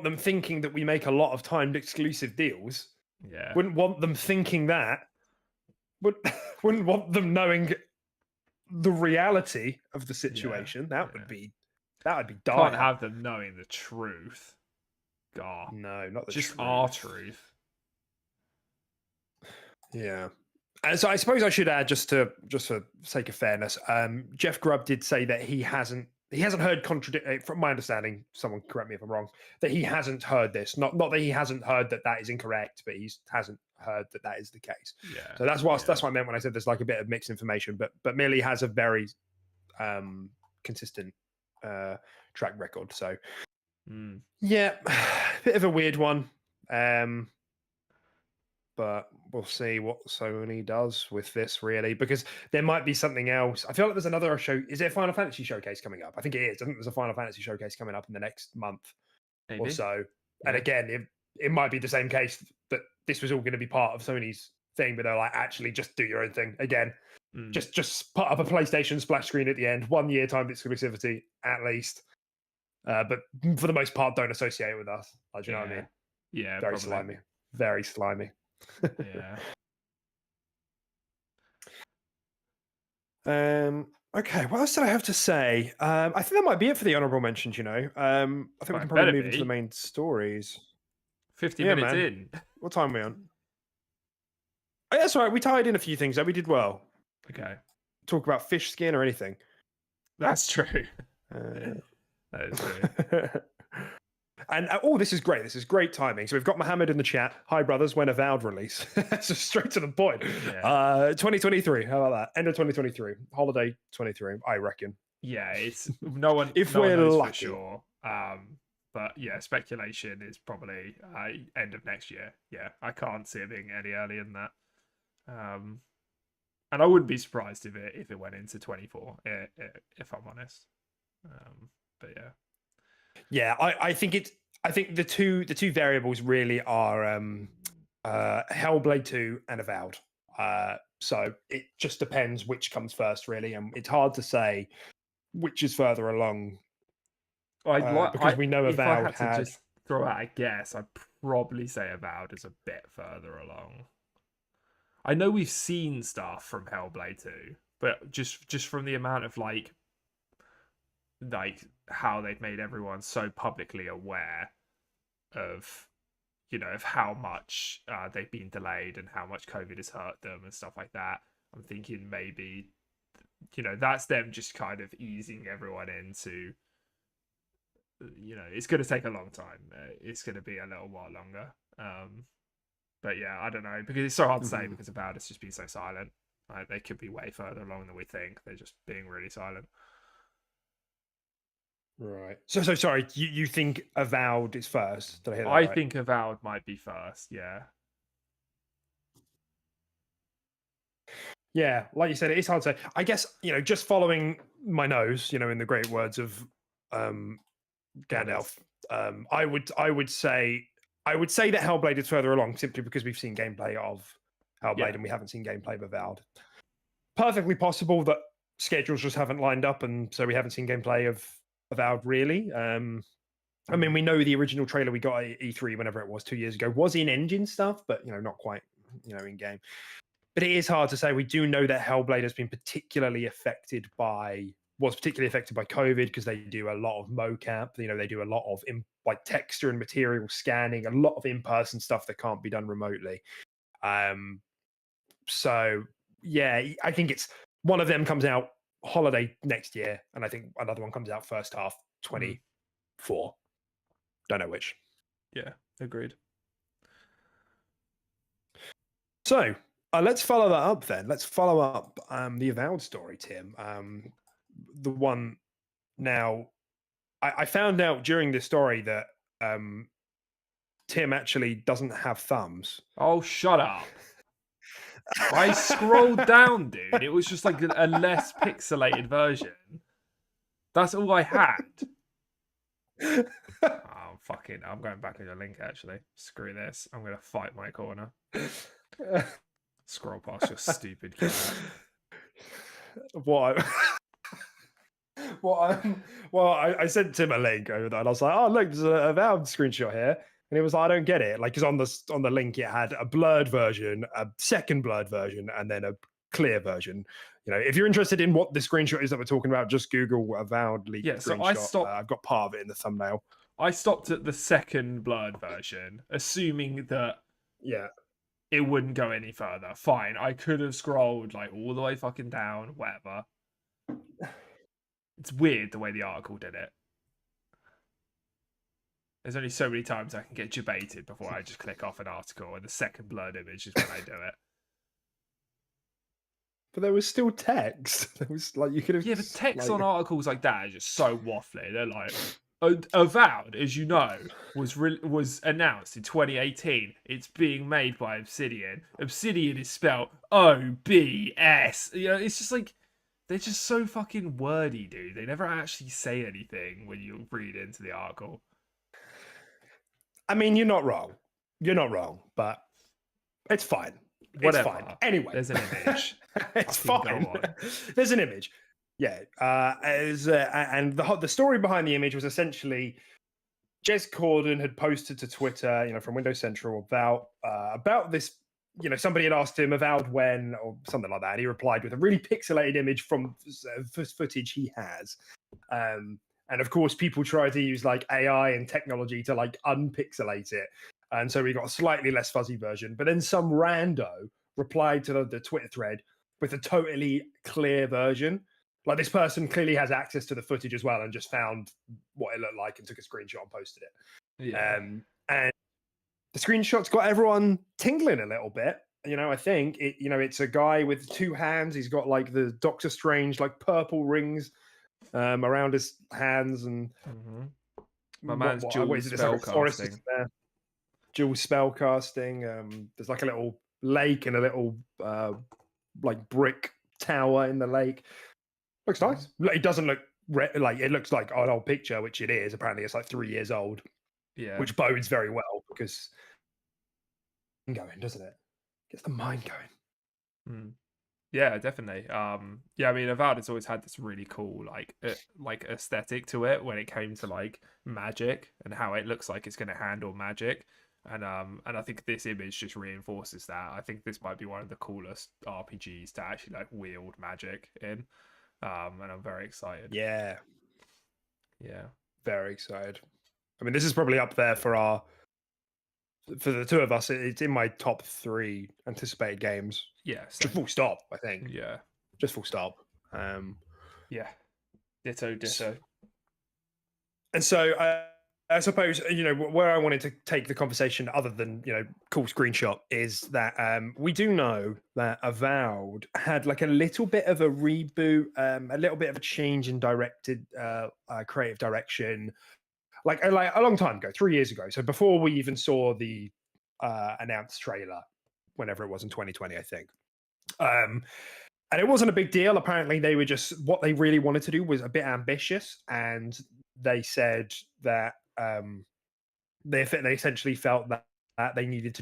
them thinking that we make a lot of timed exclusive deals. Yeah. Wouldn't want them thinking that. Wouldn't want them knowing the reality of the situation. That would be dire. Can't have them knowing the truth. God. No, not the just truth. our truth. Yeah. And so I suppose I should add, just for sake of fairness, Jeff Grubb did say that he hasn't heard from my understanding, someone correct me if I'm wrong, that he hasn't heard this. Not that he hasn't heard that is incorrect, but he hasn't heard that is the case. Yeah. So that's what I meant when I said there's like a bit of mixed information, but Millie has a very consistent track record. So yeah, bit of a weird one. But we'll see what Sony does with this, really, because there might be something else. I feel like there's another show. Is it a Final Fantasy showcase coming up? I think it is. I think there's a Final Fantasy showcase coming up in the next month or so. Yeah. And again, it might be the same case that this was all going to be part of Sony's thing, but they're like, actually, just do your own thing. Again, just put up a PlayStation splash screen at the end, 1 year timed exclusivity at least. But for the most part, don't associate it with us. Do you know what I mean? Yeah, very slimy. Very slimy. Yeah. Okay, what else did I have to say? I think that might be it for the honorable mentions, I think we can probably move into the main stories. 50 minutes in. What time are we on? Oh, that's all right. We tied in a few things. We did well. Okay. Talk about fish skin or anything. That's true. That is true. And this is great. This is great timing. So we've got Mohammed in the chat. Hi, brothers. When Avowed release? So straight to the point. Yeah. 2023. How about that? End of 2023. Holiday 23. I reckon. Yeah, it's no one. If no we're one knows lucky, for sure. But yeah, speculation is probably end of next year. Yeah, I can't see it being any earlier than that. And I wouldn't be surprised if it went into 24. If I'm honest. But yeah. Yeah, I think the two variables really are Hellblade 2 and Avowed. So it just depends which comes first, really, and it's hard to say which is further along. Because we know Avowed had. throw out a guess, I'd probably say Avowed is a bit further along. I know we've seen stuff from Hellblade 2, but just from the amount of like how they've made everyone so publicly aware of of how much they've been delayed and how much COVID has hurt them and stuff like that. I'm thinking maybe that's them just kind of easing everyone into it's going to take a long time. It's going to be a little while longer. But yeah, I don't know, because it's so hard to say because Avowed has just been so silent. They could be way further along than we think. They're just being really silent. Right. So sorry, you think Avowed is first? Did I hear that I right? think Avowed might be first, yeah. Yeah, like you said, it is hard to say. I guess, just following my nose, in the great words of Gandalf, I would say that Hellblade is further along simply because we've seen gameplay of Hellblade and we haven't seen gameplay of Avowed. Perfectly possible that schedules just haven't lined up, and so we haven't seen gameplay of Avowed really. I mean, we know the original trailer we got at E3, whenever it was 2 years ago, was in engine stuff, but not quite, in game. But it is hard to say. We do know that Hellblade has been particularly affected by COVID because they do a lot of mocap. They do a lot of texture and material scanning, a lot of in-person stuff that can't be done remotely. So yeah, I think it's one of them comes out holiday next year, and I think another one comes out first half 24. Don't know which. Yeah, agreed. So let's follow that up then. Let's follow up the Avowed story, Tim. The one now, I found out during this story that Tim actually doesn't have thumbs. Oh, shut up. I scrolled down, dude. It was just like a less pixelated version. That's all I had. Oh, fucking. I'm going back on your link, actually. Screw this. I'm going to fight my corner. Scroll past your stupid cat. I sent Tim a link over there, and I was like, "Oh, look, there's a Avowed screenshot here," and he was like, "I don't get it." Like, because on the link it had a blurred version, a second blurred version, and then a clear version. If you're interested in what the screenshot is that we're talking about, just Google Avowed leaked screenshot. So I've got part of it in the thumbnail. I stopped at the second blurred version, assuming that it wouldn't go any further. Fine, I could have scrolled like all the way fucking down, whatever. It's weird the way the article did it. There's only so many times I can get debated before I just click off an article, and the second blurred image is when I do it. But there was still text. There was like you could have. Yeah, but text on articles like that is just so waffly. They're like, Avowed, as you know, was announced in 2018. It's being made by Obsidian. Obsidian is spelled OBS. It's just like they're just so fucking wordy, dude. They never actually say anything when you read into the article. I mean, you're not wrong. You're not wrong, but it's fine. Whatever. It's fine. Anyway, there's an image. It's fine. There's an image. Yeah. And the story behind the image was essentially Jez Corden had posted to Twitter, from Windows Central about this. Somebody had asked him Avowed when or something like that. And he replied with a really pixelated image from footage he has. And of course, people try to use like AI and technology to like unpixelate it. And so we got a slightly less fuzzy version. But then some rando replied to the Twitter thread with a totally clear version. Like this person clearly has access to the footage as well and just found what it looked like and took a screenshot and posted it. Yeah. And the screenshot's got everyone tingling a little bit. I think it's a guy with two hands. He's got like the Doctor Strange like purple rings around his hands, and my man's dual spellcasting. Dual spellcasting. There's like a little lake and a little like brick tower in the lake. Looks nice. It doesn't look like it looks like an old picture, which it is. Apparently, it's like 3 years old. Yeah, which bodes very well because going, doesn't it? Gets the mind going. Yeah, definitely. Yeah, I mean, Avowed has always had this really cool like aesthetic to it when it came to like magic and how it looks like it's going to handle magic. And I think this image just reinforces that. I think this might be one of the coolest RPGs to actually like wield magic in. And I'm very excited. Yeah, Yeah. very excited. I mean, this is probably up there for the two of us. It's in my top 3 anticipated games. Yeah, Just same. full stop, I think. Yeah. Just full stop. Um, Yeah. Ditto, ditto. and so I suppose where I wanted to take the conversation, other than cool screenshot, is that we do know that Avowed had like a little bit of a reboot, a little bit of a change in creative direction, like a long time ago, 3 years ago. So before we even saw the announced trailer, whenever it was in 2020, I think. And it wasn't a big deal. Apparently, they were just what they really wanted to do was a bit ambitious, and they said that they essentially felt that they needed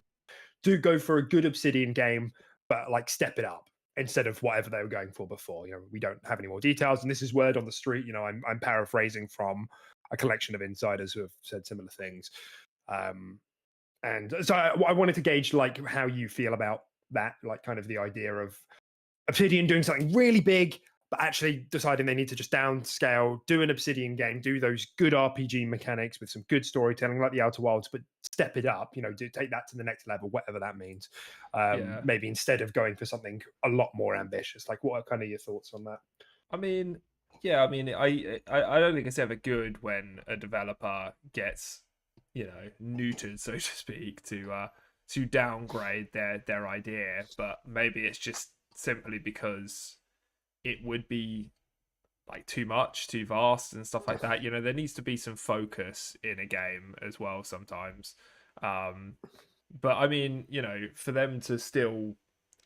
to go for a good Obsidian game, but like step it up instead of whatever they were going for before. We don't have any more details, and this is word on the street. I'm paraphrasing from a collection of insiders who have said similar things. And so I wanted to gauge like how you feel about that, like kind of the idea of Obsidian doing something really big, but actually deciding they need to just downscale, do an Obsidian game, do those good RPG mechanics with some good storytelling like the Outer Wilds, but step it up, take that to the next level, whatever that means. Yeah. Maybe instead of going for something a lot more ambitious. Like, what are kind of your thoughts on that? I mean, yeah, I mean, I don't think it's ever good when a developer gets, neutered, so to speak, to downgrade their idea, but maybe it's just simply because it would be like too much, too vast and stuff like that. There needs to be some focus in a game as well sometimes. But I mean, for them to still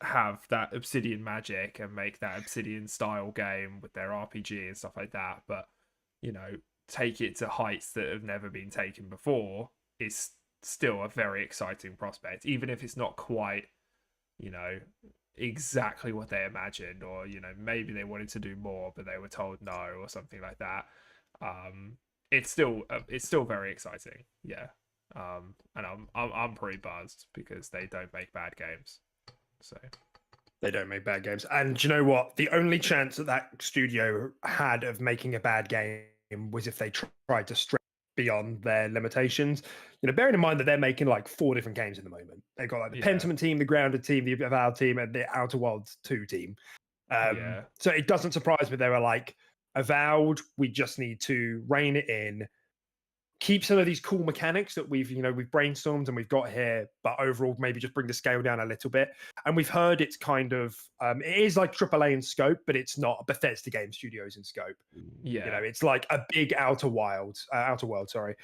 have that Obsidian magic and make that Obsidian style game with their RPG and stuff like that, but take it to heights that have never been taken before is still a very exciting prospect, even if it's not quite, exactly what they imagined, or maybe they wanted to do more but they were told no or something like that. It's still very exciting, yeah. And I'm pretty buzzed because they don't make bad games. So they don't make bad games. And you know what? The only chance that studio had of making a bad game was if they tried to stretch beyond their limitations. Bearing in mind that they're making like 4 different games at the moment. They've got like the Pentiment team, the Grounded team, the Avowed team, and the Outer Wilds 2 team. So it doesn't surprise me they were like, Avowed, we just need to rein it in, keep some of these cool mechanics that we've brainstormed and we've got here, but overall maybe just bring the scale down a little bit. And we've heard it's kind of it is like AAA in scope, but it's not Bethesda Game Studios in scope. yeah, It's like a big Outer World, sorry,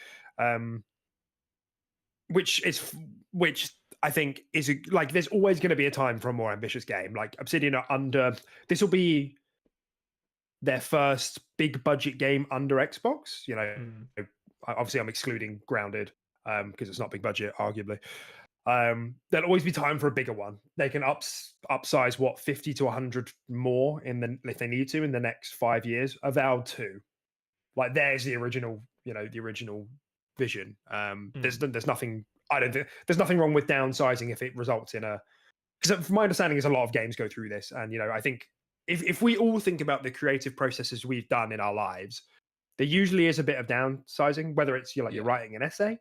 which I think is like there's always going to be a time for a more ambitious game. Like Obsidian are under, this will be their first big budget game under Xbox. Obviously I'm excluding Grounded because it's not big budget, arguably. There'll always be time for a bigger one. They can upsize 50 to 100 more if they need to in the next 5 years. Avowed 2, like there's the original, the original vision. There's nothing. I don't think there's nothing wrong with downsizing if it results in because from my understanding is a lot of games go through this, and I think if we all think about the creative processes we've done in our lives, there usually is a bit of downsizing, whether it's you're writing an essay,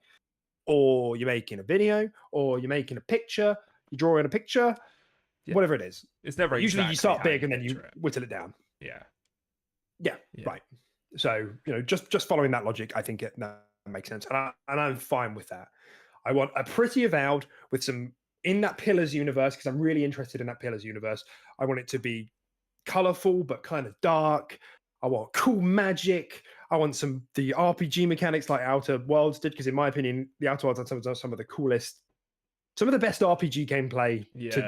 or you're making a video, or you're making a picture, you're drawing a picture, whatever it is. It's never usually exactly you start how big and then picture you it. whittle it down. Yeah, Right. So just following that logic, I think that makes sense, and I'm fine with that. I want a pretty Avowed with some in that Pillars universe, because I'm really interested in that Pillars universe. I want it to be colorful but kind of dark. I want cool magic. I want the RPG mechanics like Outer Worlds did, because in my opinion, the Outer Worlds are some of the coolest, some of the best RPG gameplay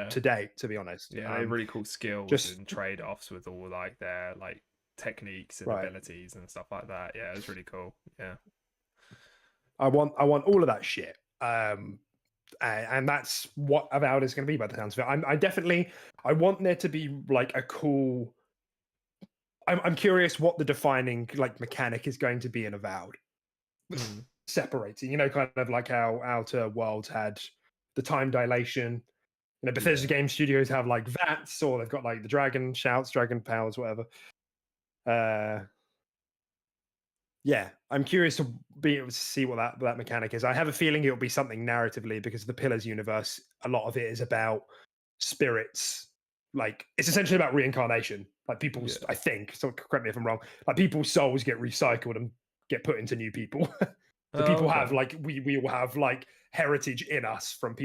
to date, to be honest. Yeah, they have really cool skills and trade-offs with all like their like techniques and abilities and stuff like that. Yeah, it's really cool. Yeah. I want all of that shit. And that's what Avowed is going to be by the sounds of it. I want there to be like a cool. I'm curious what the defining like mechanic is going to be in Avowed. Separating, kind of like how Outer Worlds had the time dilation. Bethesda Game Studios have like VATS, or they've got like the dragon shouts, dragon powers, whatever. Yeah, I'm curious to be able to see what that mechanic is. I have a feeling it'll be something narratively, because the Pillars universe, a lot of it is about spirits. Like, it's essentially about reincarnation. Like people's, I think, so correct me if I'm wrong, like people's souls get recycled and get put into new people. So people have like, we will have like heritage in us from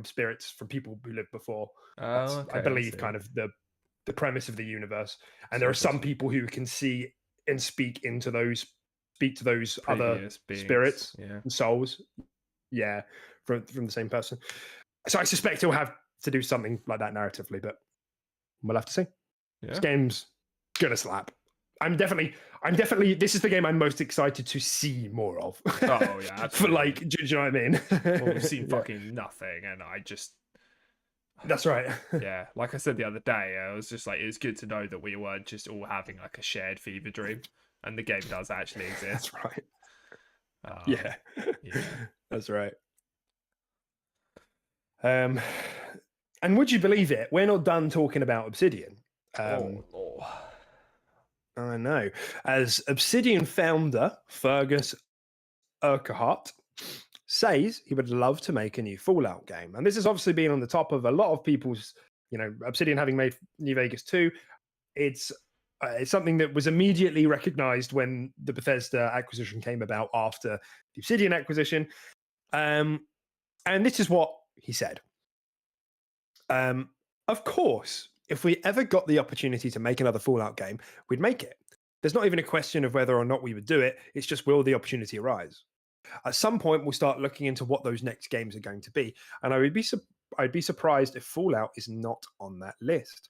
spirits, from people who lived before. I believe kind of the premise of the universe. And there are some people who can see and speak to those other beings, spirits and souls. Yeah, from the same person. So I suspect he'll have to do something like that narratively, but we'll have to see. Yeah. This game's gonna slap. I'm definitely. This is the game I'm most excited to see more of. Oh yeah, for like, do you know what I mean? Well, we've seen fucking nothing, and I just. That's right. Yeah, like I said the other day, I was just like, it's good to know that we weren't just all having like a shared fever dream, and the game does actually exist. That's right. Yeah, that's right. And would you believe it? We're not done talking about Obsidian. I know. As Obsidian founder Fergus Urquhart says he would love to make a new Fallout game. And this has obviously been on the top of a lot of people's, Obsidian having made New Vegas 2. It's something that was immediately recognized when the Bethesda acquisition came about after the Obsidian acquisition. And this is what he said. Of course, if we ever got the opportunity to make another Fallout game, we'd make it. There's not even a question of whether or not we would do it. It's just, will the opportunity arise? At some point, we'll start looking into what those next games are going to be. And I'd be surprised if Fallout is not on that list.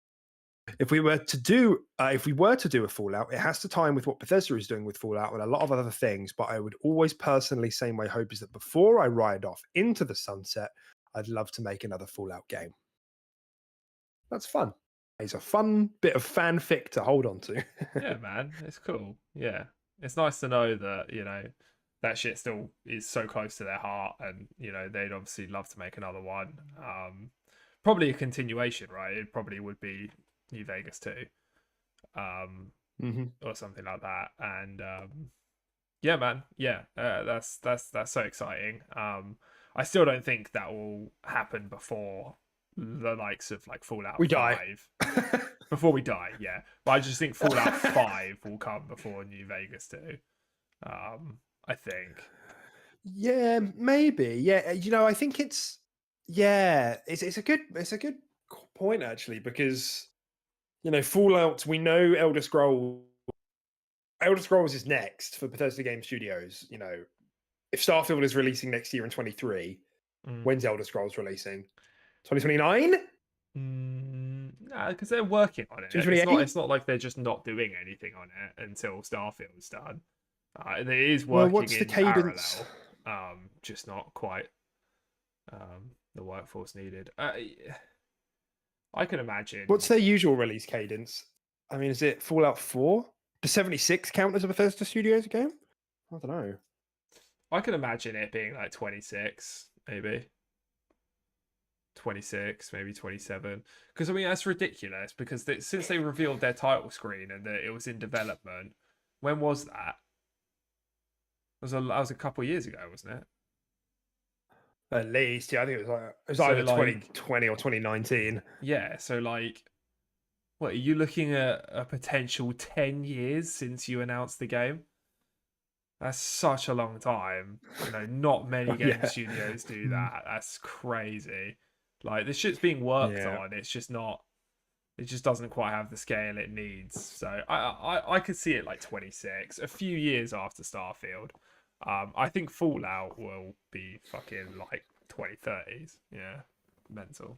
If we were to do a Fallout, it has to time with what Bethesda is doing with Fallout and a lot of other things. But I would always personally say my hope is that before I ride off into the sunset, I'd love to make another Fallout game. That's fun. It's a fun bit of fanfic to hold on to. Yeah, man, it's cool. Yeah, it's nice to know that that shit still is so close to their heart, and they'd obviously love to make another one. Probably a continuation, right? It probably would be New Vegas 2, or something like that. And yeah, man, yeah, that's so exciting. I still don't think that will happen before the likes of like Fallout 5. Before we die, yeah. But I just think Fallout 5 will come before New Vegas 2. I think. Yeah, maybe. Yeah, I think it's a good point actually, because Fallout, we know Elder Scrolls is next for Bethesda Game Studios. If Starfield is releasing next year in 2023, when's Elder Scrolls releasing? 2029? Nah, because they're working on it. It's not like they're just not doing anything on it until Starfield's done. It is working what's the cadence? Parallel, just not quite the workforce needed. I can imagine. What's their usual release cadence? I mean, is it Fallout 4? Does 76 count as a Bethesda Studios game? I don't know. I can imagine it being like 26, maybe. 26, maybe 27. Because, I mean, that's ridiculous. Because since they revealed their title screen and that it was in development, when was that? That was a couple of years ago, wasn't it? At least, yeah. I think it was either 2020 or 2019. Yeah, so like, what, are you looking at a potential 10 years since you announced the game? That's such a long time. Not many game studios do that. That's crazy. Like, this shit's being worked on. It's just not. It just doesn't quite have the scale it needs. So I could see it like 26, a few years after Starfield. I think Fallout will be fucking like 2030s. Yeah, mental.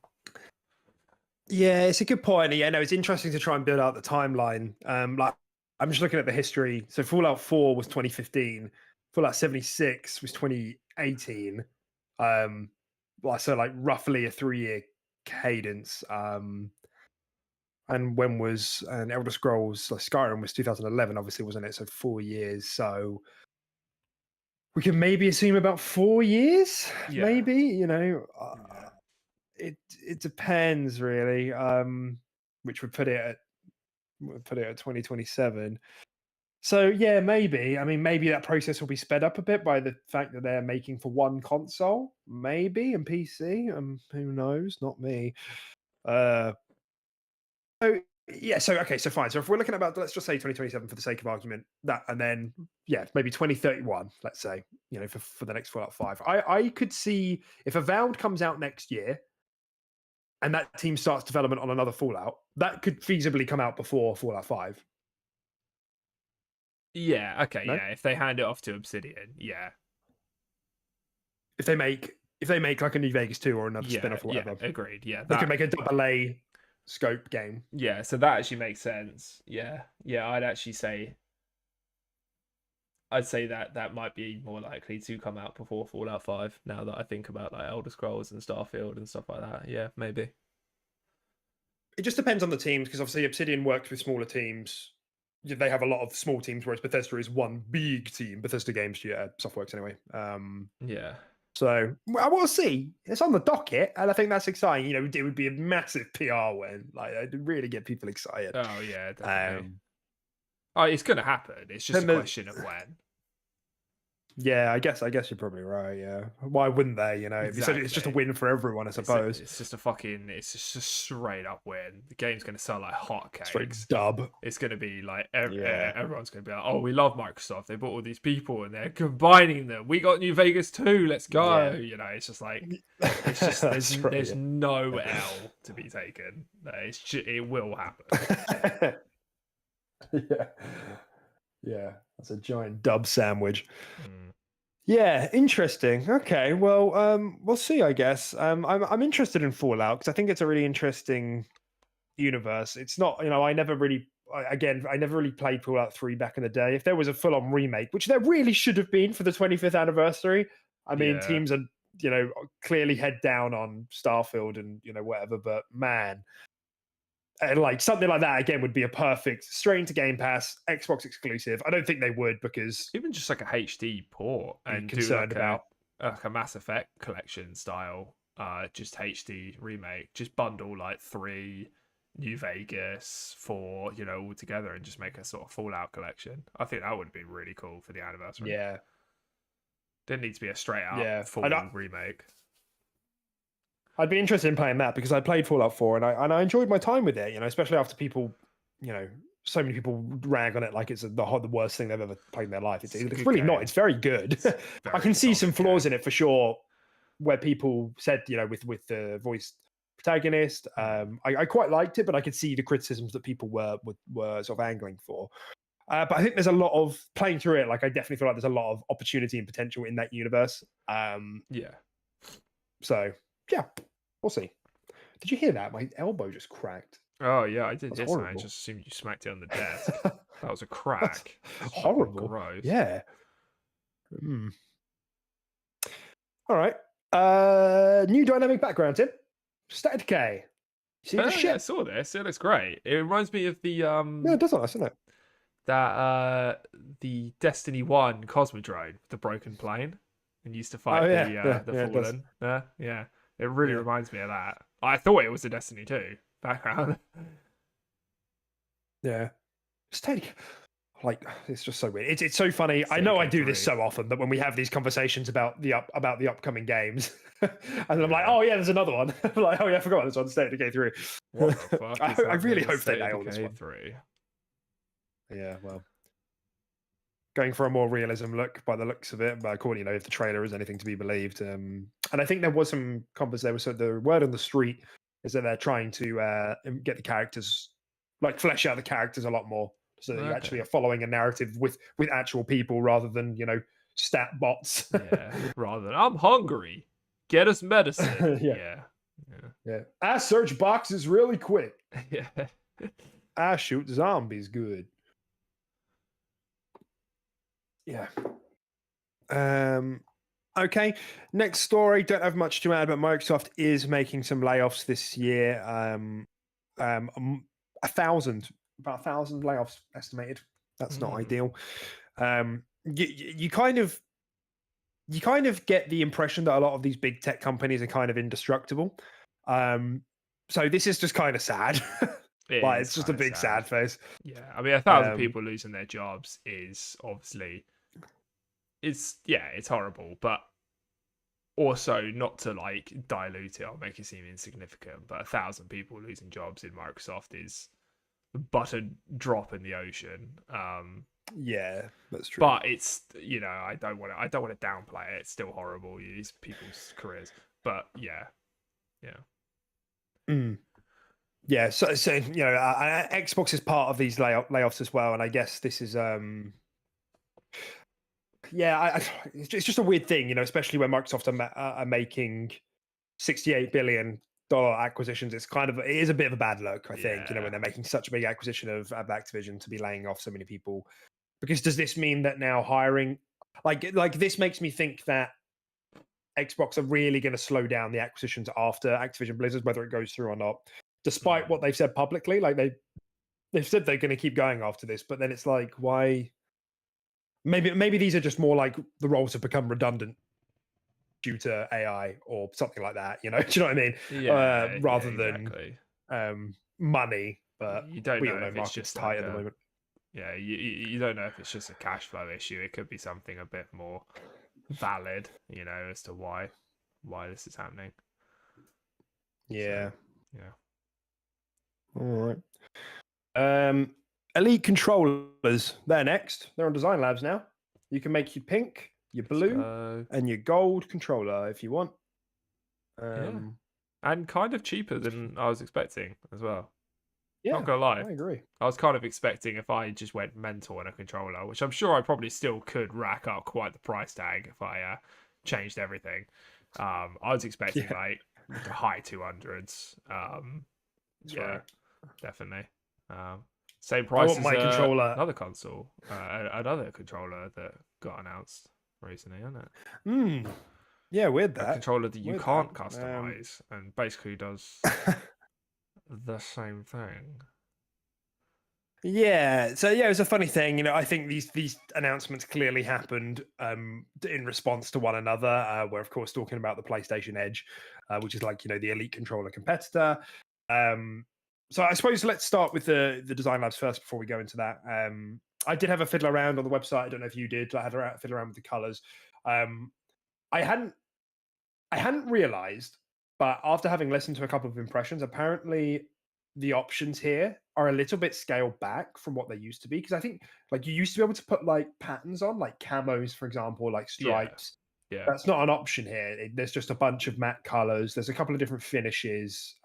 Yeah, it's a good point. Yeah, no, it's interesting to try and build out the timeline. Like, I'm just looking at the history. So Fallout 4 was 2015. Fallout 76 was 2018. Well, so like roughly a 3-year cadence. And when was and Elder Scrolls like Skyrim was 2011, obviously, wasn't it? So 4 years. So we can maybe assume about 4 years, Yeah. maybe. Yeah. It depends really. Which would put it at 2027. So yeah, maybe. I mean, maybe that process will be sped up a bit by the fact that they're making for one console, maybe, and PC. Who knows? Not me. Uh, so yeah, so okay, so fine. So if we're looking about, let's just say 2027 for the sake of argument, that, and then yeah, maybe 2031, let's say, for the next Fallout 5. I could see if Avowed comes out next year and that team starts development on another Fallout, that could feasibly come out before Fallout 5. Yeah. Okay. No? Yeah. If they hand it off to Obsidian, yeah. If they make like a New Vegas 2 or another Yeah. spin-off or Yeah. whatever. Agreed. Yeah. They could That. make a double A scope game. Yeah. So that actually makes sense. Yeah. Yeah. I'd say that might be more likely to come out before Fallout 5. Now that I think about like Elder Scrolls and Starfield and stuff like that. Yeah. Maybe. It just depends on the teams, because obviously Obsidian works with smaller teams. They have a lot of small teams, whereas Bethesda is one big team. Bethesda Games, yeah, Softworks anyway. Yeah. So we'll see. It's on the docket, and I think that's exciting. It would be a massive PR win. Like, it'd really get people excited. Oh yeah. Definitely. Um, Oh, it's gonna happen. It's just then a the- question of when. Yeah, I guess you're probably right. Yeah, why wouldn't they? It's just a Exactly. win for everyone, I suppose. It's just a straight up win. The game's going to sell like Straight hotcakes. dub. It's going to be like Yeah. everyone's going to be like, oh, we love Microsoft. They bought all these people and they're combining them. We got New Vegas 2. Let's go. Yeah. It's just like there's right, there's yeah. no L to be taken. It will happen. Yeah, that's a giant dub sandwich. Mm. Yeah, interesting. Okay, well, we'll see. I guess I'm interested in Fallout because I think it's a really interesting universe. It's not, I never really played Fallout 3 back in the day. If there was a full-on remake, which there really should have been for the 25th anniversary, I mean, Yeah. teams are clearly head down on Starfield and whatever, but man. And like something like that again would be a perfect straight into Game Pass, Xbox exclusive. I don't think they would, because Even just like a HD port and do concerned like about a Mass Effect collection style, just HD remake. Just bundle like 3 New Vegas, 4, all together, and just make a sort of Fallout collection. I think that would be really cool for the anniversary. yeah. Didn't need to be a straight up full remake. I'd be interested in playing that because I played Fallout 4 and I enjoyed my time with it, especially after people, so many people rag on it like it's the worst thing they've ever played in their life. It's really not. It's very good. I can see some flaws in it for sure, where people said, with the voice protagonist, I quite liked it, but I could see the criticisms that people were sort of angling for. But I think there's a lot of playing through it. Like, I definitely feel like there's a lot of opportunity and potential in that universe. Yeah. So yeah, we'll see. Did you hear that? My elbow just cracked. Oh yeah, I did. That's Yes, horrible. I just assumed you smacked it on the desk. That was a crack. Horrible. Gross. Yeah. All right. New dynamic background, Tim. State of Decay. See the ship? Yeah, I saw this. It looks great. It reminds me of the Yeah, it does look nice, doesn't it? the Destiny 1 Cosmodrome, the broken plane, and used to fight the Fallen. Yeah. It really reminds me of that. I thought it was a Destiny 2 background. Yeah. Like, it's just so weird. It's so funny. I know I do this so often that when we have these conversations about the upcoming games, and I'm like, oh yeah, there's another one. I'm like, oh yeah, I forgot this one. State of Decay 3. What the fuck? I really hope they State of nail this Decay one. 3. Yeah, well, going for a more realism look by the looks of it, but according, if the trailer is anything to be believed. And I think there was some the word on the street is that they're trying to get the characters, like flesh out the characters a lot more, so that you actually are following a narrative with actual people rather than stat bots. Rather than I'm hungry, get us medicine. Yeah. I search boxes really quick. Yeah. I shoot zombies good. Yeah. Okay, next story. Don't have much to add, but Microsoft is making some layoffs this year. 1,000, about 1,000 layoffs estimated. That's not ideal. You kind of get the impression that a lot of these big tech companies are kind of indestructible. So this is just kind of sad. It Like is it's just a kind of big sad face. Yeah, I mean, 1,000 Um, people losing their jobs is obviously it's horrible, but also not to like dilute it or make it seem insignificant. But 1,000 people losing jobs in Microsoft is but a drop in the ocean. yeah, that's true. But it's I don't want to downplay it. It's still horrible. These people's careers, but yeah. Mm. Yeah, so Xbox is part of these layoffs as well, and I guess this is it's just a weird thing, especially when Microsoft are making $68 billion acquisitions. It is a bit of a bad look, I think, when they're making such a big acquisition of Activision to be laying off so many people. Because does this mean that now hiring, like this makes me think that Xbox are really going to slow down the acquisitions after Activision Blizzard, whether it goes through or not, despite what they've said publicly. Like they've said they're going to keep going after this, but then it's like, why? Maybe these are just more like the roles have become redundant due to AI or something like that. Do you know what I mean? Yeah, Rather exactly. than money. But You don't we know all know if it's market's just tight like at the moment. Yeah, you don't know if it's just a cash flow issue. It could be something a bit more valid, as to why this is happening. Yeah. So, yeah. All right. Elite controllers. They're next. They're on Design Labs now. You can make your pink, your blue, and your gold controller if you want. Yeah. And kind of cheaper than I was expecting as well. Yeah, not gonna lie, I agree. I was kind of expecting if I just went mental on a controller, which I'm sure I probably still could rack up quite the price tag if I changed everything. I was expecting like the high 200s. Yeah, definitely. Same price as my controller. another console, another controller that got announced recently, isn't it? Yeah, weird A that. controller that you can't customize and basically does the same thing. Yeah, so it was a funny thing. I think these announcements clearly happened in response to one another. We're of course talking about the PlayStation Edge, which is like the Elite controller competitor. So I suppose let's start with the Design Labs first before we go into that. I did have a fiddle around on the website. I don't know if you did. I had a fiddle around with the colors. I hadn't realized, but after having listened to a couple of impressions, apparently the options here are a little bit scaled back from what they used to be. Because I think like you used to be able to put like patterns on, like camos, for example, like stripes. Yeah. That's not an option here. There's just a bunch of matte colors. There's a couple of different finishes.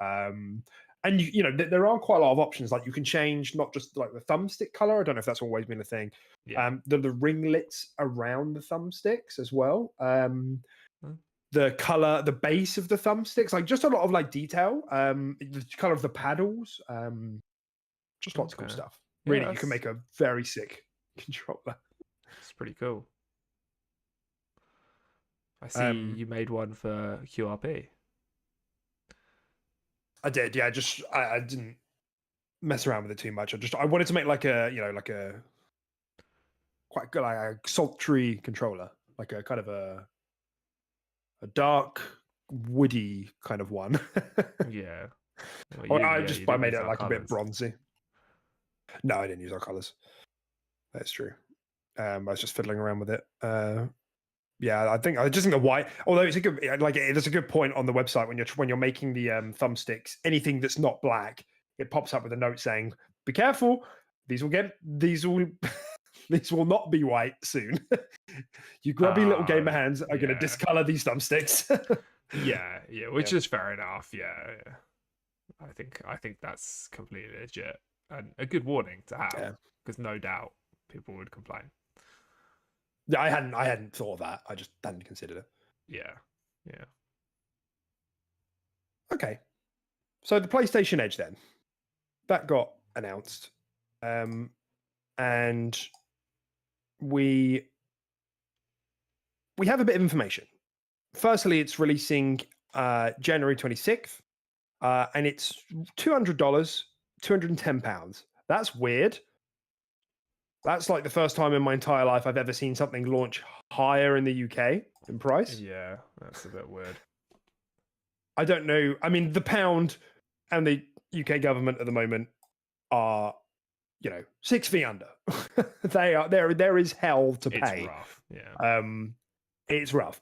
And there are quite a lot of options. Like you can change not just like the thumbstick color. I don't know if that's always been a thing. Yeah. The ringlets around the thumbsticks as well. The color, the base of the thumbsticks, like just a lot of like detail. The color of the paddles, just lots of cool stuff. Really, you can make a very sick controller. It's pretty cool. I see you made one for QRP. I did, yeah. I didn't mess around with it too much. I wanted to make like a quite good, like a sultry controller, like a kind of a dark woody kind of one. Yeah. Well, I made it like a bit bronzy. No, I didn't use our colors. That's true. I was just fiddling around with it. Yeah, I just think the white. Although it's a good, it's a good point on the website when you're making the thumbsticks. Anything that's not black, it pops up with a note saying, "Be careful. These will these will not be white soon. You grubby little gamer hands are going to discolor these thumbsticks." yeah, which is fair enough. Yeah. I think that's completely legit and a good warning to have because no doubt people would complain. Yeah, I hadn't thought of that. I just hadn't considered it. Yeah. Okay, so the PlayStation Edge then that got announced, and we have a bit of information. firstly, it's releasing January 26th, and it's $200, £210. That's weird. That's like the first time in my entire life I've ever seen something launch higher in the UK in price. Yeah, that's a bit weird. I don't know. I mean, the pound and the UK government at the moment are, 6 feet under. They are there. There is hell to pay. It's rough. Yeah. It's rough.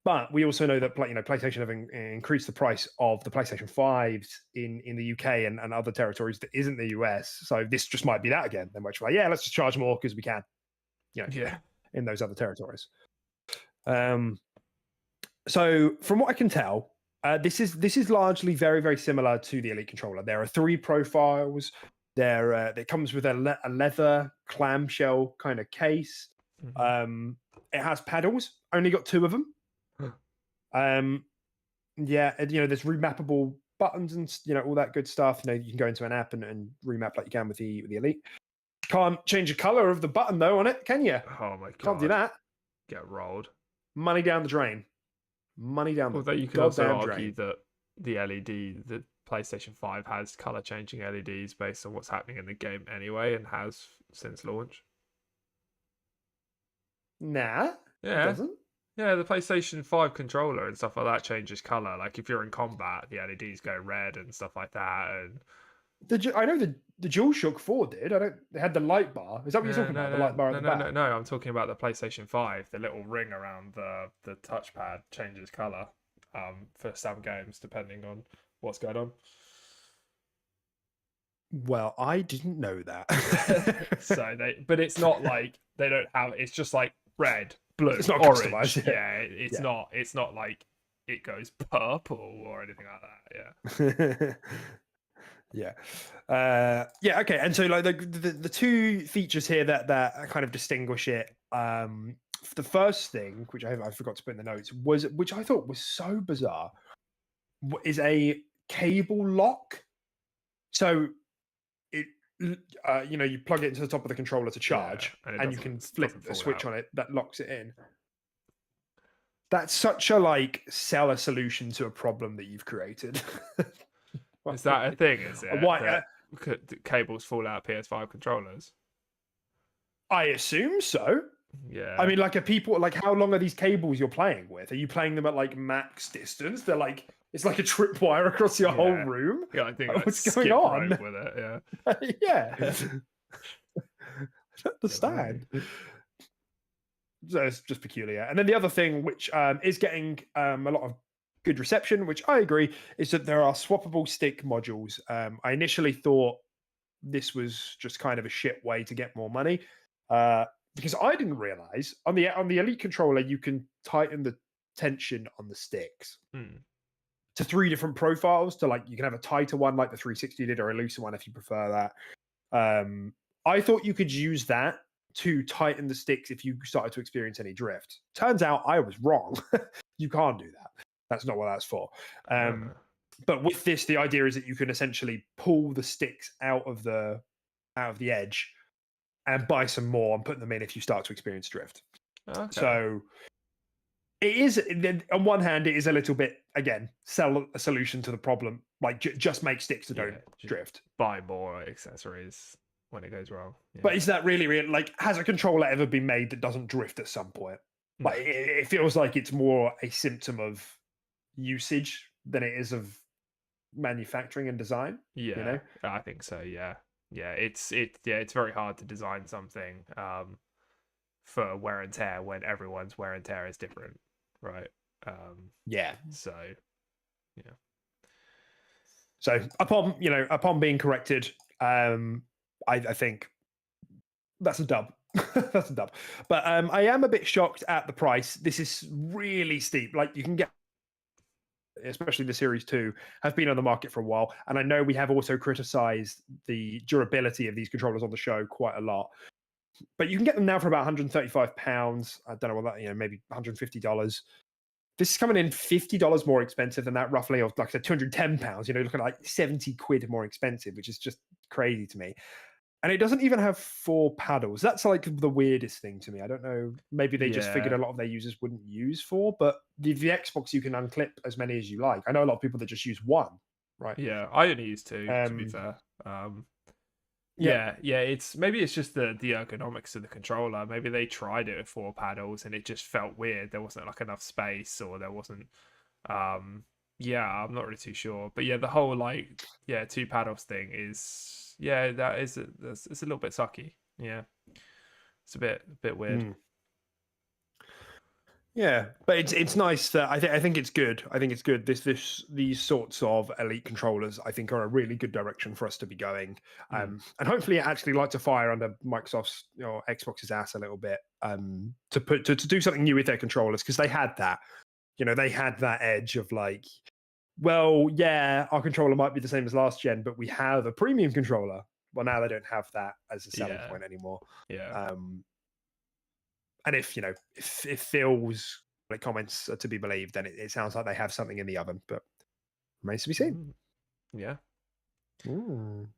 But we also know that PlayStation have increased the price of the PlayStation 5s in the UK and other territories that isn't the US. So this just might be that again. They're much like, yeah, let's just charge more because we can. Yeah. In those other territories. So from what I can tell, this is largely very, very similar to the Elite controller. There are 3 profiles. It comes with a leather clamshell kind of case. Mm-hmm. It has paddles. Only got 2 of them. There's remappable buttons and all that good stuff. You can go into an app and remap like you can with the Elite. Can't change the color of the button though on it, can you? Oh my god! Can't do that. Get rolled. Money down the drain. Money down the Although you could also goddamn argue drain. that the PlayStation 5 has color changing LEDs based on what's happening in the game anyway, and has since launch. Nah, Yeah. it doesn't. Yeah, the PlayStation 5 controller and stuff like that changes color. Like if you're in combat, the LEDs go red and stuff like that. And I know the DualShock 4 did. They had the light bar. Is that what you're talking about? The light bar at the back? No. I'm talking about the PlayStation 5. The little ring around the touchpad changes color for some games depending on what's going on. Well, I didn't know that. But it's not like they don't have. It's just like red, blue, it's not orange. customized. Yeah, it's not. It's not like it goes purple or anything like that. Yeah. Okay. And so like the 2 features here that kind of distinguish it. The first thing, which I forgot to put in the notes, which I thought was so bizarre, is a cable lock. So it you plug it into the top of the controller to charge, and you can flip the switch on it that locks it in. That's such a seller solution to a problem that you've created. Is that a thing? Is it? Why cables fall out of PS5 controllers? I assume so. Yeah. I mean, how long are these cables you're playing with? Are you playing them at max distance? They're it's like a tripwire across your whole room. Yeah, I think what's going on with it. Yeah. Yeah. I don't understand. So it's just peculiar. And then the other thing, which is getting a lot of good reception, which I agree, is that there are swappable stick modules. I initially thought this was just kind of a shit way to get more money, because I didn't realize on the Elite controller you can tighten the tension on the sticks to 3 different profiles. To you can have a tighter one like the 360 did, or a looser one if you prefer that. I thought you could use that to tighten the sticks if you started to experience any drift. Turns out I was wrong. You can't do that. That's not what that's for. But with this, the idea is that you can essentially pull the sticks out of the edge and buy some more and put them in if you start to experience drift. Okay. So it is, on one hand, it is a little bit, again, sell a solution to the problem. Just make sticks that don't drift. Buy more accessories when it goes wrong. Yeah. But is that really real? Has a controller ever been made that doesn't drift at some point? It feels like it's more a symptom of usage than it is of manufacturing and design. Yeah, I think so. Yeah. It's very hard to design something for wear and tear when everyone's wear and tear is different, right? So upon being corrected, I think that's a dub. That's a dub. But I am a bit shocked at the price. This is really steep. You can get, especially the Series 2, have been on the market for a while. And I know we have also criticized the durability of these controllers on the show quite a lot. But you can get them now for about £135. I don't know what that, maybe $150. This is coming in $50 more expensive than that, roughly, or like I said, £210. Looking at £70 more expensive, which is just crazy to me. And it doesn't even have 4 paddles. That's like the weirdest thing to me. I don't know. Maybe they just figured Yeah. a lot of their users wouldn't use 4, but the Xbox you can unclip as many as you like. I know a lot of people that just use 1, right? Yeah, I only use 2, to be Um, fair. yeah, Yeah, it's just the ergonomics of the controller. Maybe they tried it with 4 paddles and it just felt weird. There wasn't like enough space, or there wasn't. Yeah, I'm not really too sure. But yeah, the whole like 2 paddles thing is it's a little bit sucky. Yeah, it's a bit weird. mm, yeah. But it's nice that I think it's good. I think it's good. These sorts of elite controllers I think are a really good direction for us to be going. Mm. And hopefully it actually lights a fire under Microsoft's or Xbox's ass a little bit. To do something new with their controllers, because they had that. They had that edge of like, well, yeah, our controller might be the same as last gen, but we have a premium controller. Well, now they don't have that as a selling Yeah, point anymore. yeah. And if Phil's comments are to be believed, then it sounds like they have something in the oven, but remains to be seen. Yeah. Mm.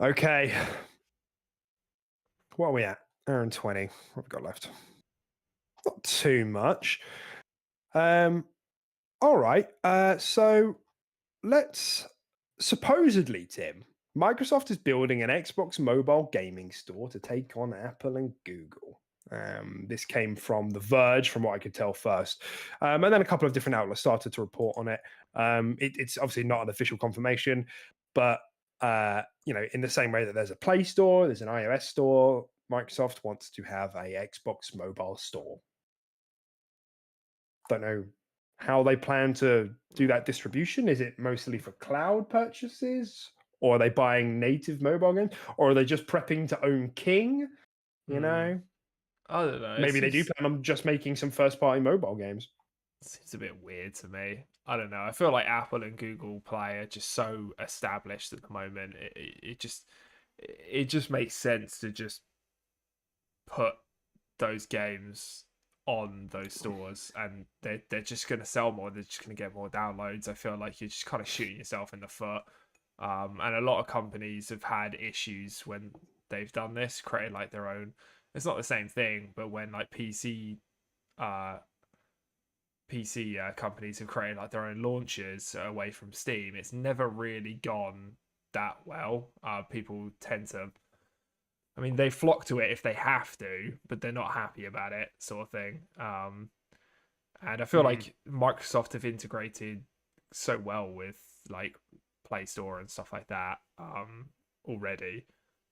Okay. What are we at? Hour and 20. What have we got left? Not too much. All right. So let's supposedly, Tim, Microsoft is building an Xbox mobile gaming store to take on Apple and Google. This came from The Verge, from what I could tell first. And then a couple of different outlets started to report on it. It's obviously not an official confirmation, but in the same way that there's a Play Store, there's an iOS store, Microsoft wants to have a Xbox mobile store. Don't know how they plan to do that distribution. Is it mostly for cloud purchases, or are they buying native mobile games, or are they just prepping to own King? You know, I don't know. maybe they do plan on just making some first-party mobile games. Seems a bit weird to me. I don't know. I feel like Apple and Google Play are just so established at the moment. It just makes sense to just put those games on those stores, and they're just going to sell more. They're just going to get more downloads. I feel like you're just kind of shooting yourself in the foot. And a lot of companies have had issues when they've done this, created like their own. It's not the same thing, but when like PC companies have created like their own launchers away from Steam, it's never really gone that well. People tend to, I mean, they flock to it if they have to, but they're not happy about it, sort of thing. And I feel like Microsoft have integrated so well with like Play Store and stuff like that already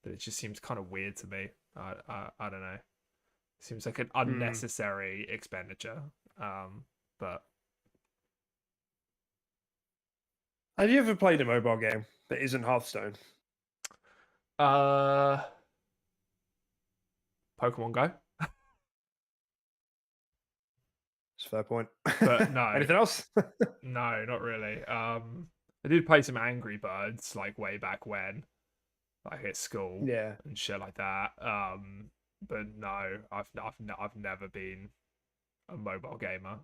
that it just seems kind of weird to me. I don't know. It seems like an unnecessary expenditure. But Have you ever played a mobile game that isn't Hearthstone? Pokemon Go. It's a fair point. But no. Anything else? No, not really. I did play some Angry Birds like way back when, like at school Yeah. and shit like that. But no, I've never been a mobile gamer.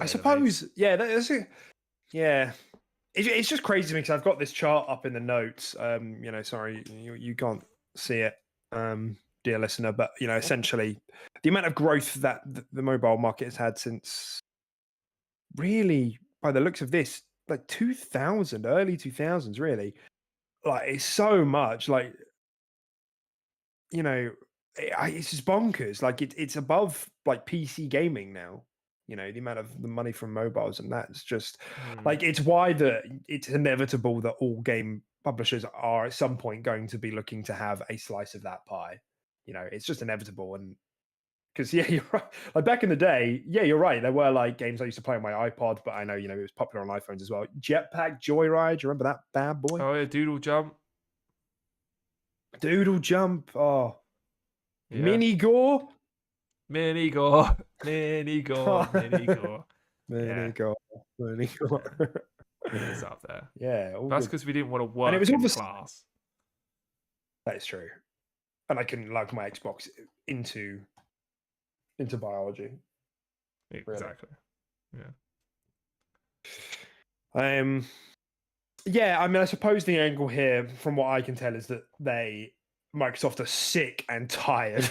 I suppose, yeah, yeah. It's just crazy to me because I've got this chart up in the notes. Sorry, you can't see it, dear listener, but essentially the amount of growth that the mobile market has had since, really, by the looks of this, like 2000, early 2000s, really, like it's so much. Like, it's just bonkers. Like it's above like PC gaming now. The amount of the money from mobiles, and that's just like, it's why it's inevitable that all game publishers are at some point going to be looking to have a slice of that pie. It's just inevitable. And because you're right. Like back in the day, you're right. There were like games I used to play on my iPod, but I know it was popular on iPhones as well. Jetpack Joyride, do you remember that bad boy? Oh yeah, Doodle Jump. Doodle Jump. Oh, Yeah. Mini Gore. Mini Gore. Mini Gore. Mini Gore. Mini Gore. Mini Gore. It's up there. Yeah, that's because we didn't want to work and it was in all class. That is true. And I couldn't lug my Xbox into biology. Exactly. Really. Yeah, I mean, I suppose the angle here, from what I can tell, is that Microsoft are sick and tired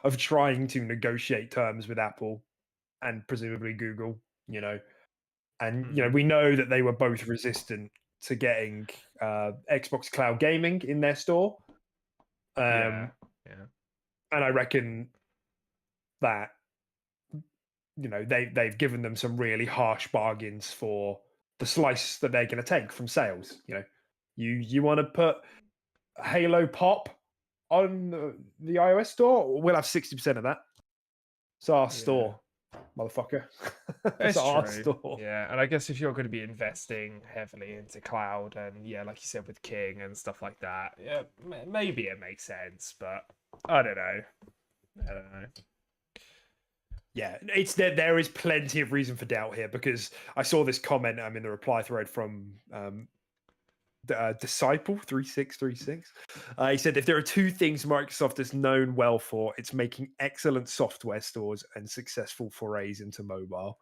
of trying to negotiate terms with Apple and presumably Google, you know. And we know that they were both resistant to getting Xbox Cloud Gaming in their store. Yeah. And I reckon that they've given them some really harsh bargains for the slice that they're going to take from sales. You want to put Halo Pop on the iOS store? We'll have 60% of that. It's our store, motherfucker. It's our true. store. Yeah, and I guess if you're going to be investing heavily into cloud and like you said with King and stuff like that, yeah, maybe it makes sense, but I don't know. Yeah, it's there is plenty of reason for doubt here, because I saw this comment in the reply thread from Disciple 3636. He said, if there are two things Microsoft is known well for, it's making excellent software stores and successful forays into mobile.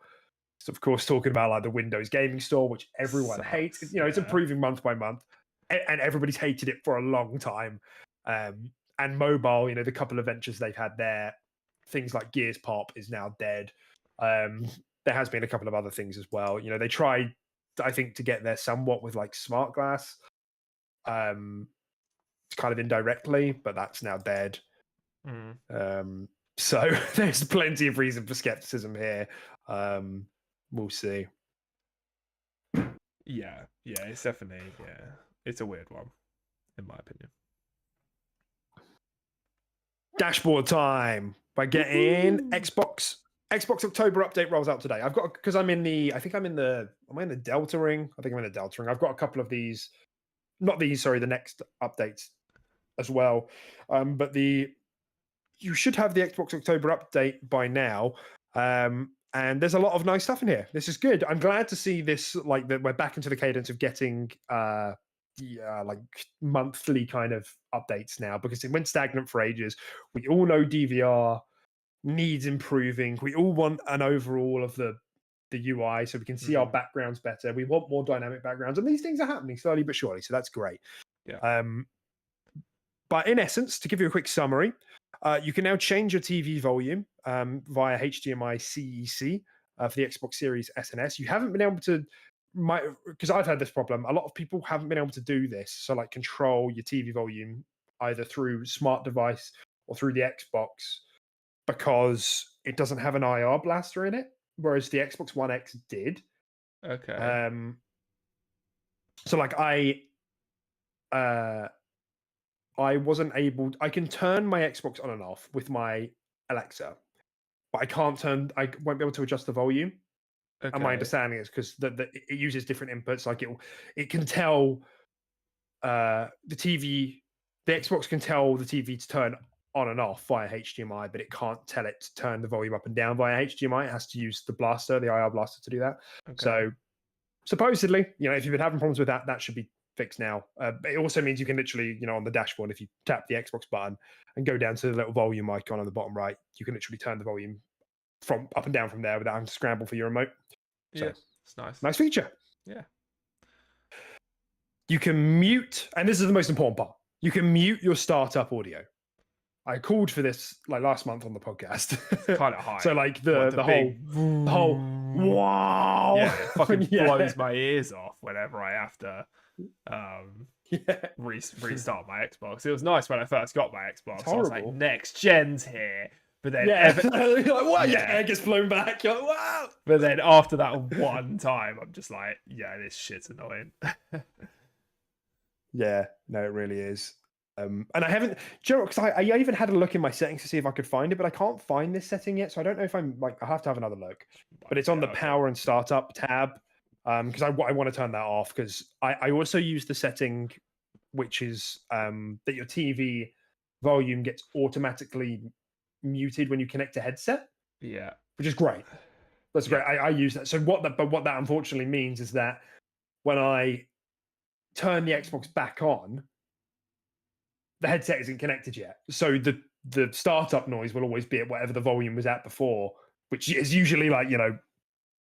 So, of course, talking about like the Windows gaming store, which everyone hates. It's improving month by month, and everybody's hated it for a long time. And mobile, the couple of ventures they've had there, things like Gears Pop is now dead. There has been a couple of other things as well. They tried, I think, to get there somewhat with like Smart Glass, kind of indirectly, but that's now dead. So there's plenty of reason for skepticism here. We'll see. Yeah, it's definitely it's a weird one, in my opinion. Dashboard time by getting Xbox October update rolls out today. I've got, because am I in the Delta ring? I think I'm in the Delta ring. I've got a couple of these, not these, sorry, the next updates as well. But you should have the Xbox October update by now. And there's a lot of nice stuff in here. This is good. I'm glad to see this, like, that we're back into the cadence of getting like monthly kind of updates now, because it went stagnant for ages. We all know DVR needs improving. We all want an overhaul of the UI so we can see our backgrounds better. We want more dynamic backgrounds, and these things are happening slowly but surely, so that's great. But in essence, to give you a quick summary, you can now change your TV volume via HDMI CEC for the Xbox Series S and S. You haven't been able to, because I've had this problem, a lot of people haven't been able to do this. So like control your TV volume either through smart device or through the Xbox, because it doesn't have an IR blaster in it, whereas the Xbox One X did. Okay. So like I wasn't able. I can turn my Xbox on and off with my Alexa, but I won't be able to adjust the volume. Okay. And my understanding is because it uses different inputs. Like it can tell the Xbox can tell the TV to turn on and off via HDMI, but it can't tell it to turn the volume up and down via HDMI. It has to use the blaster, the IR blaster, to do that. Okay. So supposedly, if you've been having problems with that, that should be fixed now. It also means you can literally, on the dashboard, if you tap the Xbox button and go down to the little volume icon on the bottom right, you can literally turn the volume from up and down from there without having to scramble for your remote. So, yeah, it's nice. Nice feature. Yeah. You can mute, and this is the most important part, you can mute your startup audio. I called for this like last month on the podcast. Kind of high. So like the whole wow. Yeah, it fucking blows my ears off whenever I have to restart my Xbox. It was nice when I first got my Xbox. I was like, next gen's here. But then you're like, what? Your hair gets blown back. You're like, wow. But then after that one time, I'm just like, yeah, this shit's annoying. Yeah, no, it really is. And I haven't, because I even had a look in my settings to see if I could find it, but I can't find this setting yet. So I don't know if I'm like, I have to have another look. But it's on the power and startup tab, because I want to turn that off, because I also use the setting which is that your TV volume gets automatically muted when you connect a headset. Yeah, which is great. That's great. I use that. So what that unfortunately means is that when I turn the Xbox back on, the headset isn't connected yet. So the startup noise will always be at whatever the volume was at before, which is usually like,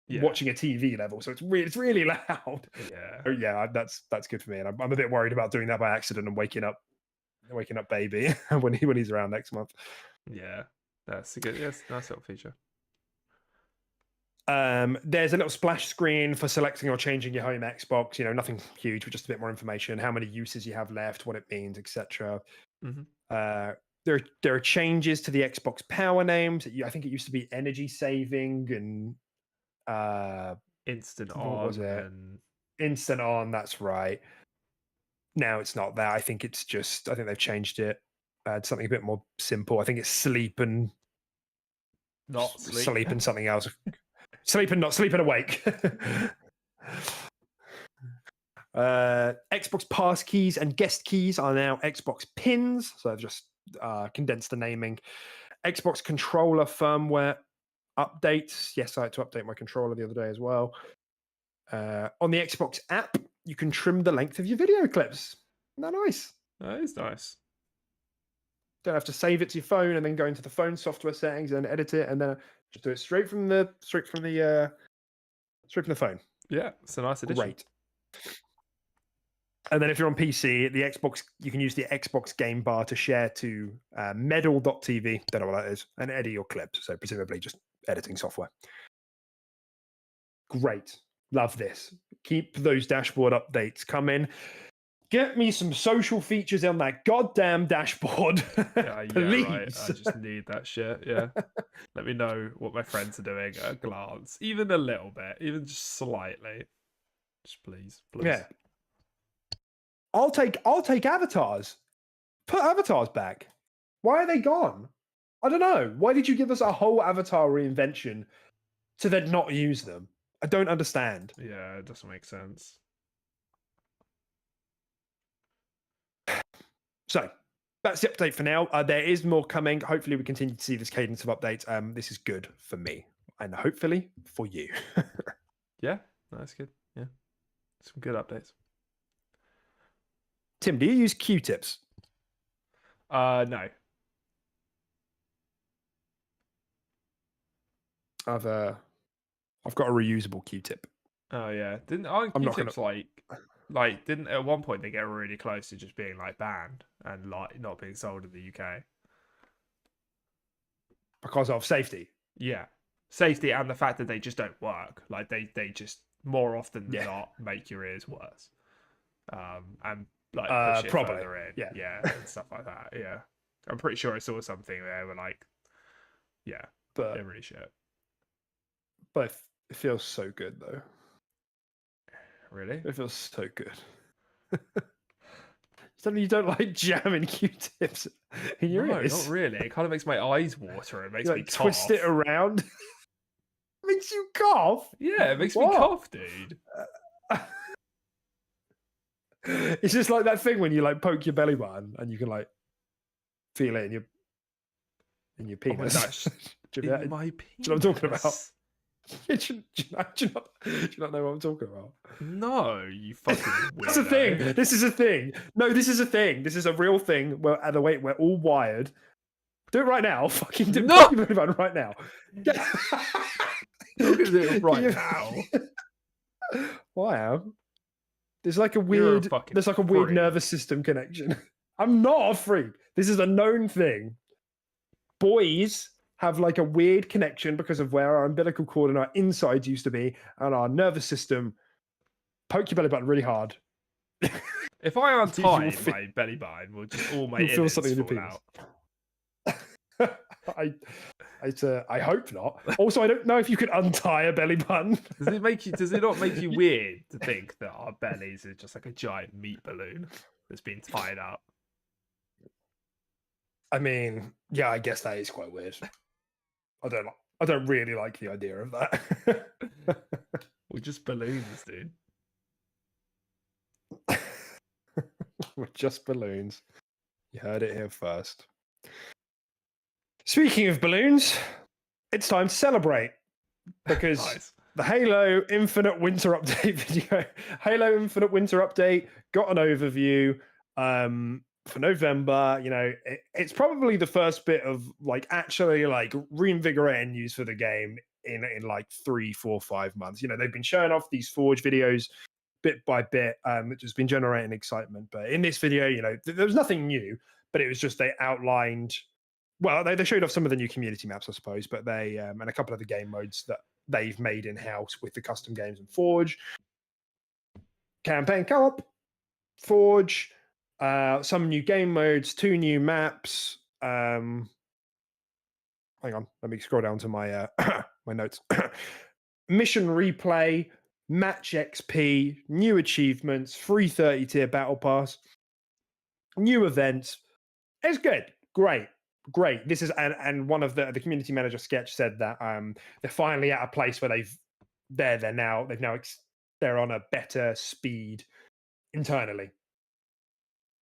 Yeah. watching a TV level, so it's really loud. Yeah. Oh, yeah, that's good for me, and I'm a bit worried about doing that by accident and waking up baby when he's around next month. Yeah. That's a good. Yes, nice little feature. There's a little splash screen for selecting or changing your home Xbox. Nothing huge, but just a bit more information, how many uses you have left, what it means, etc. Mm-hmm. There are changes to the Xbox power names. I think it used to be energy saving and Instant what on was it? and Instant on. That's right. Now it's not that. I think they've changed it. Something a bit more simple. I think it's sleep and not sleep. and something else. Sleep and awake. Xbox pass keys and guest keys are now Xbox pins. So I've just condensed the naming. Xbox controller firmware updates. Yes, I had to update my controller the other day as well. On the Xbox app, you can trim the length of your video clips. Isn't that nice? That is nice. Don't have to save it to your phone and then go into the phone software settings and edit it, and then just do it straight from the phone. Yeah, it's a nice addition. Great. And then if you're on PC, the Xbox, you can use the Xbox game bar to share to medal.tv, don't know what that is, and edit your clips. So presumably just editing software. Great. Love this. Keep those dashboard updates coming. Get me some social features on that goddamn dashboard. Yeah, Please. right. I just need that shit. Yeah. Let me know what my friends are doing at a glance. Even a little bit. Even just slightly. Just please. Yeah. I'll take avatars. Put avatars back. Why are they gone? I don't know. Why did you give us a whole avatar reinvention to then not use them? I don't understand. Yeah, it doesn't make sense. So that's the update for now. There is more coming. Hopefully we continue to see this cadence of updates. This is good for me and hopefully for you. Yeah, that's good. Yeah. Some good updates. Tim, do you use Q-tips? No. I've got a reusable Q-tip. Oh yeah. Aren't Q-tips didn't at one point they get really close to just being like banned and like not being sold in the UK? Because of safety. Yeah. Safety and the fact that they just don't work. Like they just more often than not make your ears worse. And like push it further in. Yeah, and stuff like that. Yeah. I'm pretty sure I saw something there where like but they're really shit. But it feels so good though. Really? It feels so good. Suddenly you don't like jamming Q-tips in your ears. No, not really. It kind of makes my eyes water. It makes me cough. Twist it around. Makes you cough? Yeah, it makes me cough, dude. It's just like that thing when you like poke your belly button and you can like feel it in your penis. In my penis. Do you know what I'm talking about? do you not know what I'm talking about? No, you fucking weirdo. That's a thing. This is a thing. No, this is a thing. This is a real thing. Where the way we're all wired. Do it right now. Fucking do it right now. You're gonna do it right now. Well, I am. There's like a weird nervous system connection. I'm not a freak. This is a known thing. Boys have like a weird connection because of where our umbilical cord and our insides used to be, and our nervous system. Poke your belly button really hard. If I untie my belly button, will just all my innards fall out. I hope not. Also, I don't know if you could untie a belly button. Does it not make you weird to think that our bellies are just like a giant meat balloon that's been tied up? I mean, yeah, I guess that is quite weird. I don't really like the idea of that. We're just balloons, dude. We're just balloons. You heard it here first. Speaking of balloons, it's time to celebrate because the Halo Infinite Winter Update video, Halo Infinite Winter Update, got an overview for November. You know, it's probably the first bit of like actually like reinvigorating news for the game in like 3, 4, 5 months. They've been showing off these Forge videos bit by bit, which has been generating excitement. But in this video, there was nothing new, but it was just they outlined. Well, they showed off some of the new community maps, I suppose, but they and a couple of the game modes that they've made in house with the custom games and Forge, campaign co-op, Forge, some new game modes, 2 new maps. Hang on, let me scroll down to my my notes. Mission replay, match XP, new achievements, free 30 tier battle pass, new events. It's good, great. This is and one of the community manager sketch said that they're finally at a place where they're on a better speed internally.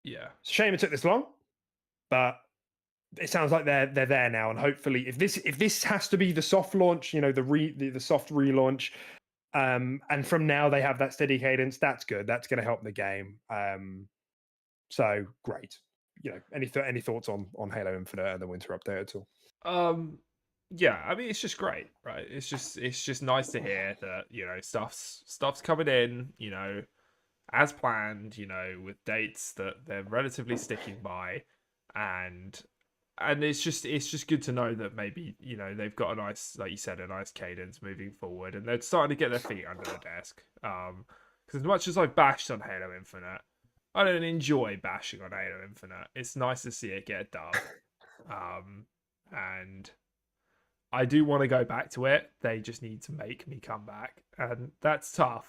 Yeah, It's a shame it took this long, but it sounds like they're there now, and hopefully, if this has to be the soft launch, the soft relaunch, and from now they have that steady cadence, that's good. That's going to help the game. So great. Any thoughts on Halo Infinite and the Winter update at all? Yeah, I mean, it's just great, right? It's just nice to hear that stuff's coming in, as planned, with dates that they're relatively sticking by, and it's just good to know that maybe they've got a nice, like you said, a nice cadence moving forward, and they're starting to get their feet under the desk. Because as much as I've bashed on Halo Infinite, I don't enjoy bashing on Halo Infinite. It's nice to see it get a dub. And I do want to go back to it. They just need to make me come back. And that's tough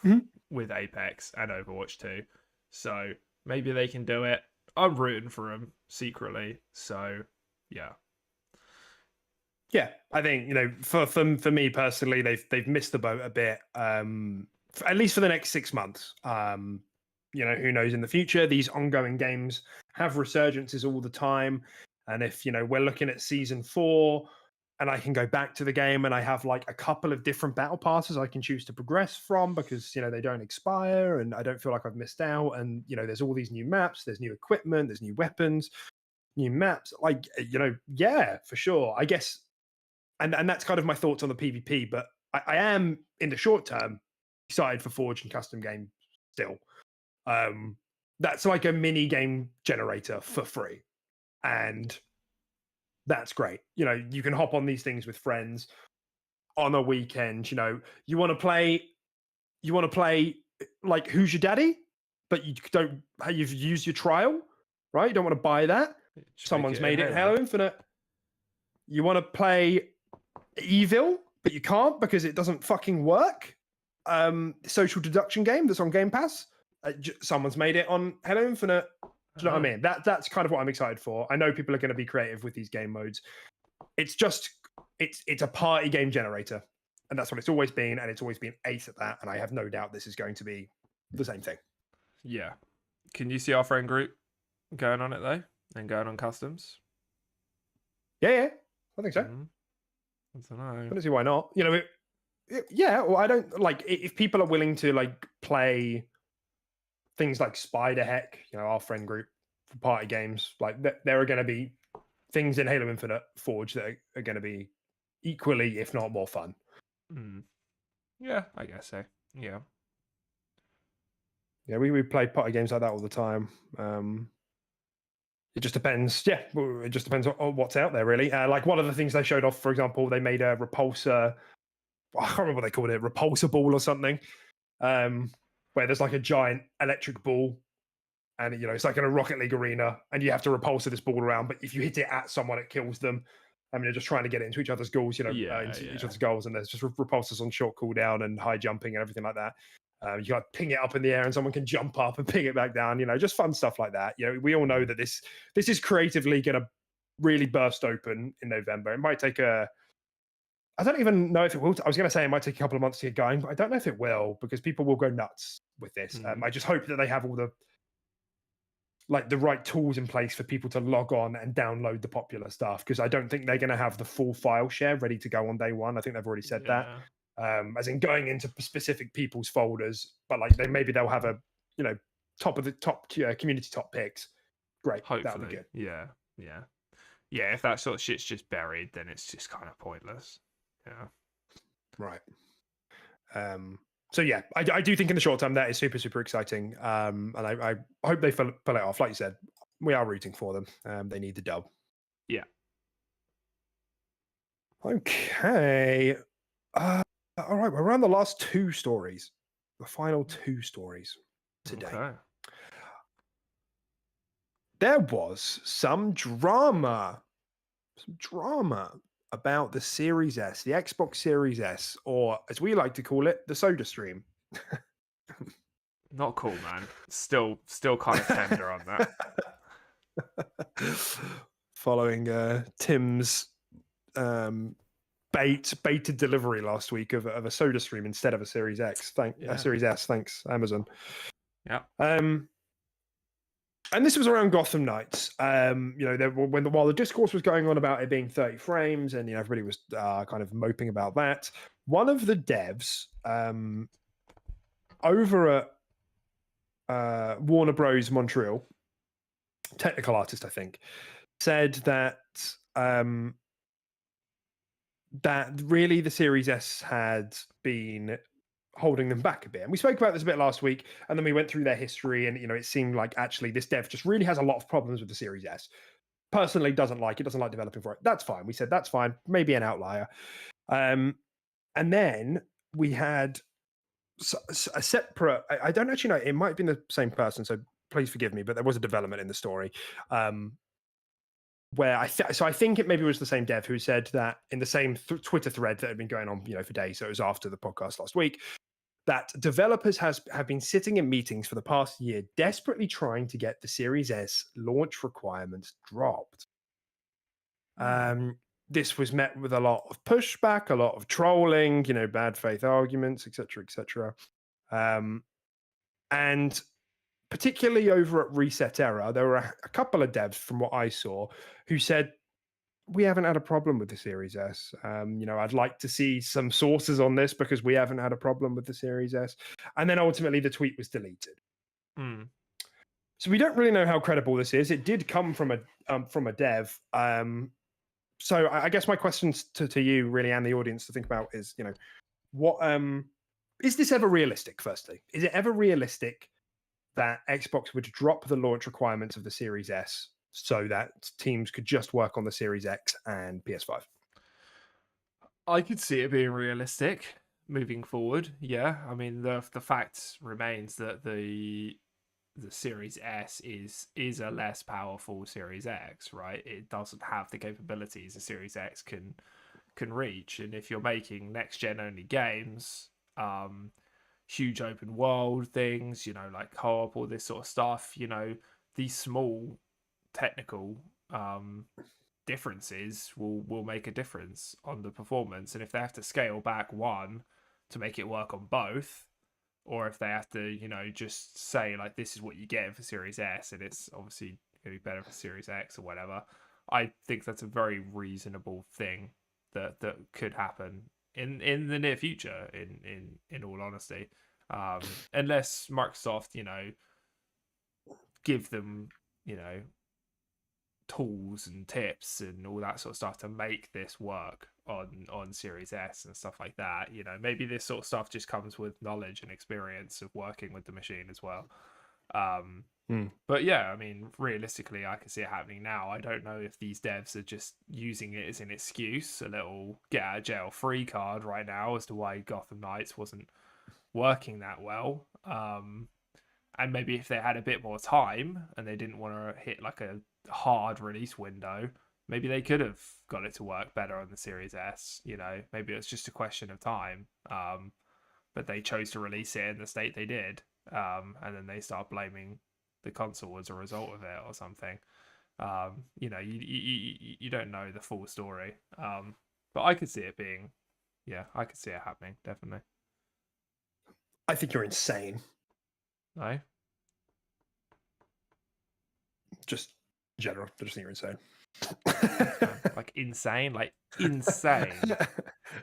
with Apex and Overwatch 2. So maybe they can do it. I'm rooting for them secretly. So, yeah. Yeah, I think, for me personally, they've missed the boat a bit, at least for the next 6 months. Who knows in the future? These ongoing games have resurgences all the time. And if, we're looking at season 4 and I can go back to the game and I have like a couple of different battle passes I can choose to progress from because, they don't expire and I don't feel like I've missed out. And, there's all these new maps, there's new equipment, there's new weapons, new maps. Like, yeah, for sure. I guess, and that's kind of my thoughts on the PvP, but I am in the short term excited for Forge and custom game still. That's like a mini game generator for free, and that's great. You can hop on these things with friends on a weekend. You want to play like Who's Your Daddy, but you've used your trial, right? You don't want to buy that. Someone's made it in Halo Infinite. You want to play Evil, but you can't because it doesn't fucking work. Social deduction game that's on Game Pass. Someone's made it on Halo Infinite. Do you know what I mean? That's kind of what I'm excited for. I know people are going to be creative with these game modes. It's a party game generator, and that's what it's always been, and it's always been ace at that. And I have no doubt this is going to be the same thing. Yeah. Can you see our friend group going on it though, and going on customs? Yeah, I think so. I don't know. I don't see why not. Yeah. Well, I don't like if people are willing to like play things like Spider Heck, our friend group for party games. Like there are going to be things in Halo Infinite Forge that are going to be equally, if not more fun. Yeah, I guess so. Yeah. Yeah, we play party games like that all the time. It just depends. Yeah, it just depends on what's out there, really. Like one of the things they showed off, for example, they made a repulsor. I can't remember what they called it, repulsor ball or something. Where there's like a giant electric ball, and it's like in a Rocket League arena, and you have to repulsor this ball around. But if you hit it at someone, it kills them. I mean, they're just trying to get it into each other's goals, each other's goals, and there's just repulsors on short cooldown and high jumping and everything like that. You got to ping it up in the air, and someone can jump up and ping it back down. Just fun stuff like that. We all know that this is creatively going to really burst open in November. It might take I don't even know if it will. I was going to say it might take a couple of months to get going, but I don't know if it will because people will go nuts with this. I just hope that they have all the right tools in place for people to log on and download the popular stuff, because I don't think they're going to have the full file share ready to go on day one. I think they've already said that, as in going into specific people's folders, but they'll have a top community top picks. Great, hopefully. That'll be good. Yeah. If that sort of shit's just buried, then it's just kind of pointless. Yeah. Right. So yeah, I do think in the short term that is super, super exciting. And I hope they pull it off. Like you said, we are rooting for them. They need the dub. Yeah. Okay. All right, we're on the last two stories. The final two stories today. Okay. There was some drama about the Series S, the Xbox Series S, or as we like to call it, the Soda Stream. Not cool, man. Still kind of tender on that. Following Tim's baited delivery last week of a Soda Stream instead of a Series X. Series S. Thanks, Amazon. Yeah. And this was around Gotham Knights. While the discourse was going on about it being 30 frames, and everybody was kind of moping about that. One of the devs over at Warner Bros. Montreal, technical artist, I think, said that that really the Series S had been holding them back a bit. And we spoke about this a bit last week, and then we went through their history, and it seemed like actually this dev just really has a lot of problems with the Series S. Personally, doesn't like developing for it. That's fine. We said that's fine, maybe an outlier. And then we had a separate, I don't actually know, it might have been the same person, so please forgive me, but there was a development in the story where I think it maybe was the same dev who said that in the same Twitter thread that had been going on for days, so it was after the podcast last week, that developers have been sitting in meetings for the past year desperately trying to get the Series S launch requirements dropped. This was met with a lot of pushback, a lot of trolling, bad faith arguments, etc. And particularly over at Reset Era, there were a couple of devs from what I saw who said, we haven't had a problem with the Series S. I'd like to see some sources on this because we haven't had a problem with the Series S. And then ultimately the tweet was deleted. So we don't really know how credible this is. It did come from a dev. So I guess my questions to you really and the audience to think about is, what is this ever realistic? Firstly, is it ever realistic that Xbox would drop the launch requirements of the Series S so that teams could just work on the Series X and PS5? I could see it being realistic moving forward. Yeah, I mean the fact remains that the Series S is a less powerful Series X, right? It doesn't have the capabilities a Series X can reach, and if you're making next gen only games, huge open world things, like co-op, all this sort of stuff, these small technical differences will make a difference on the performance. And if they have to scale back one to make it work on both, or if they have to, just say like this is what you get for Series S and it's obviously going to be better for Series X or whatever, I think that's a very reasonable thing that could happen in the near future. In all honesty, unless Microsoft, give them, tools and tips and all that sort of stuff to make this work on Series S and stuff like that. Maybe this sort of stuff just comes with knowledge and experience of working with the machine as well. But yeah, I mean, realistically, I can see it happening now. I don't know if these devs are just using it as an excuse, a little get out of jail free card right now as to why Gotham Knights wasn't working that well. And maybe if they had a bit more time and they didn't want to hit like a hard release window, maybe they could have got it to work better on the Series S. Maybe it's just a question of time. But they chose to release it in the state they did, and then they start blaming the console as a result of it or something. You don't know the full story. But I could see it being, I could see it happening, definitely. I think you're insane. No? Just in general, I just think you're insane. Like insane? Like insane?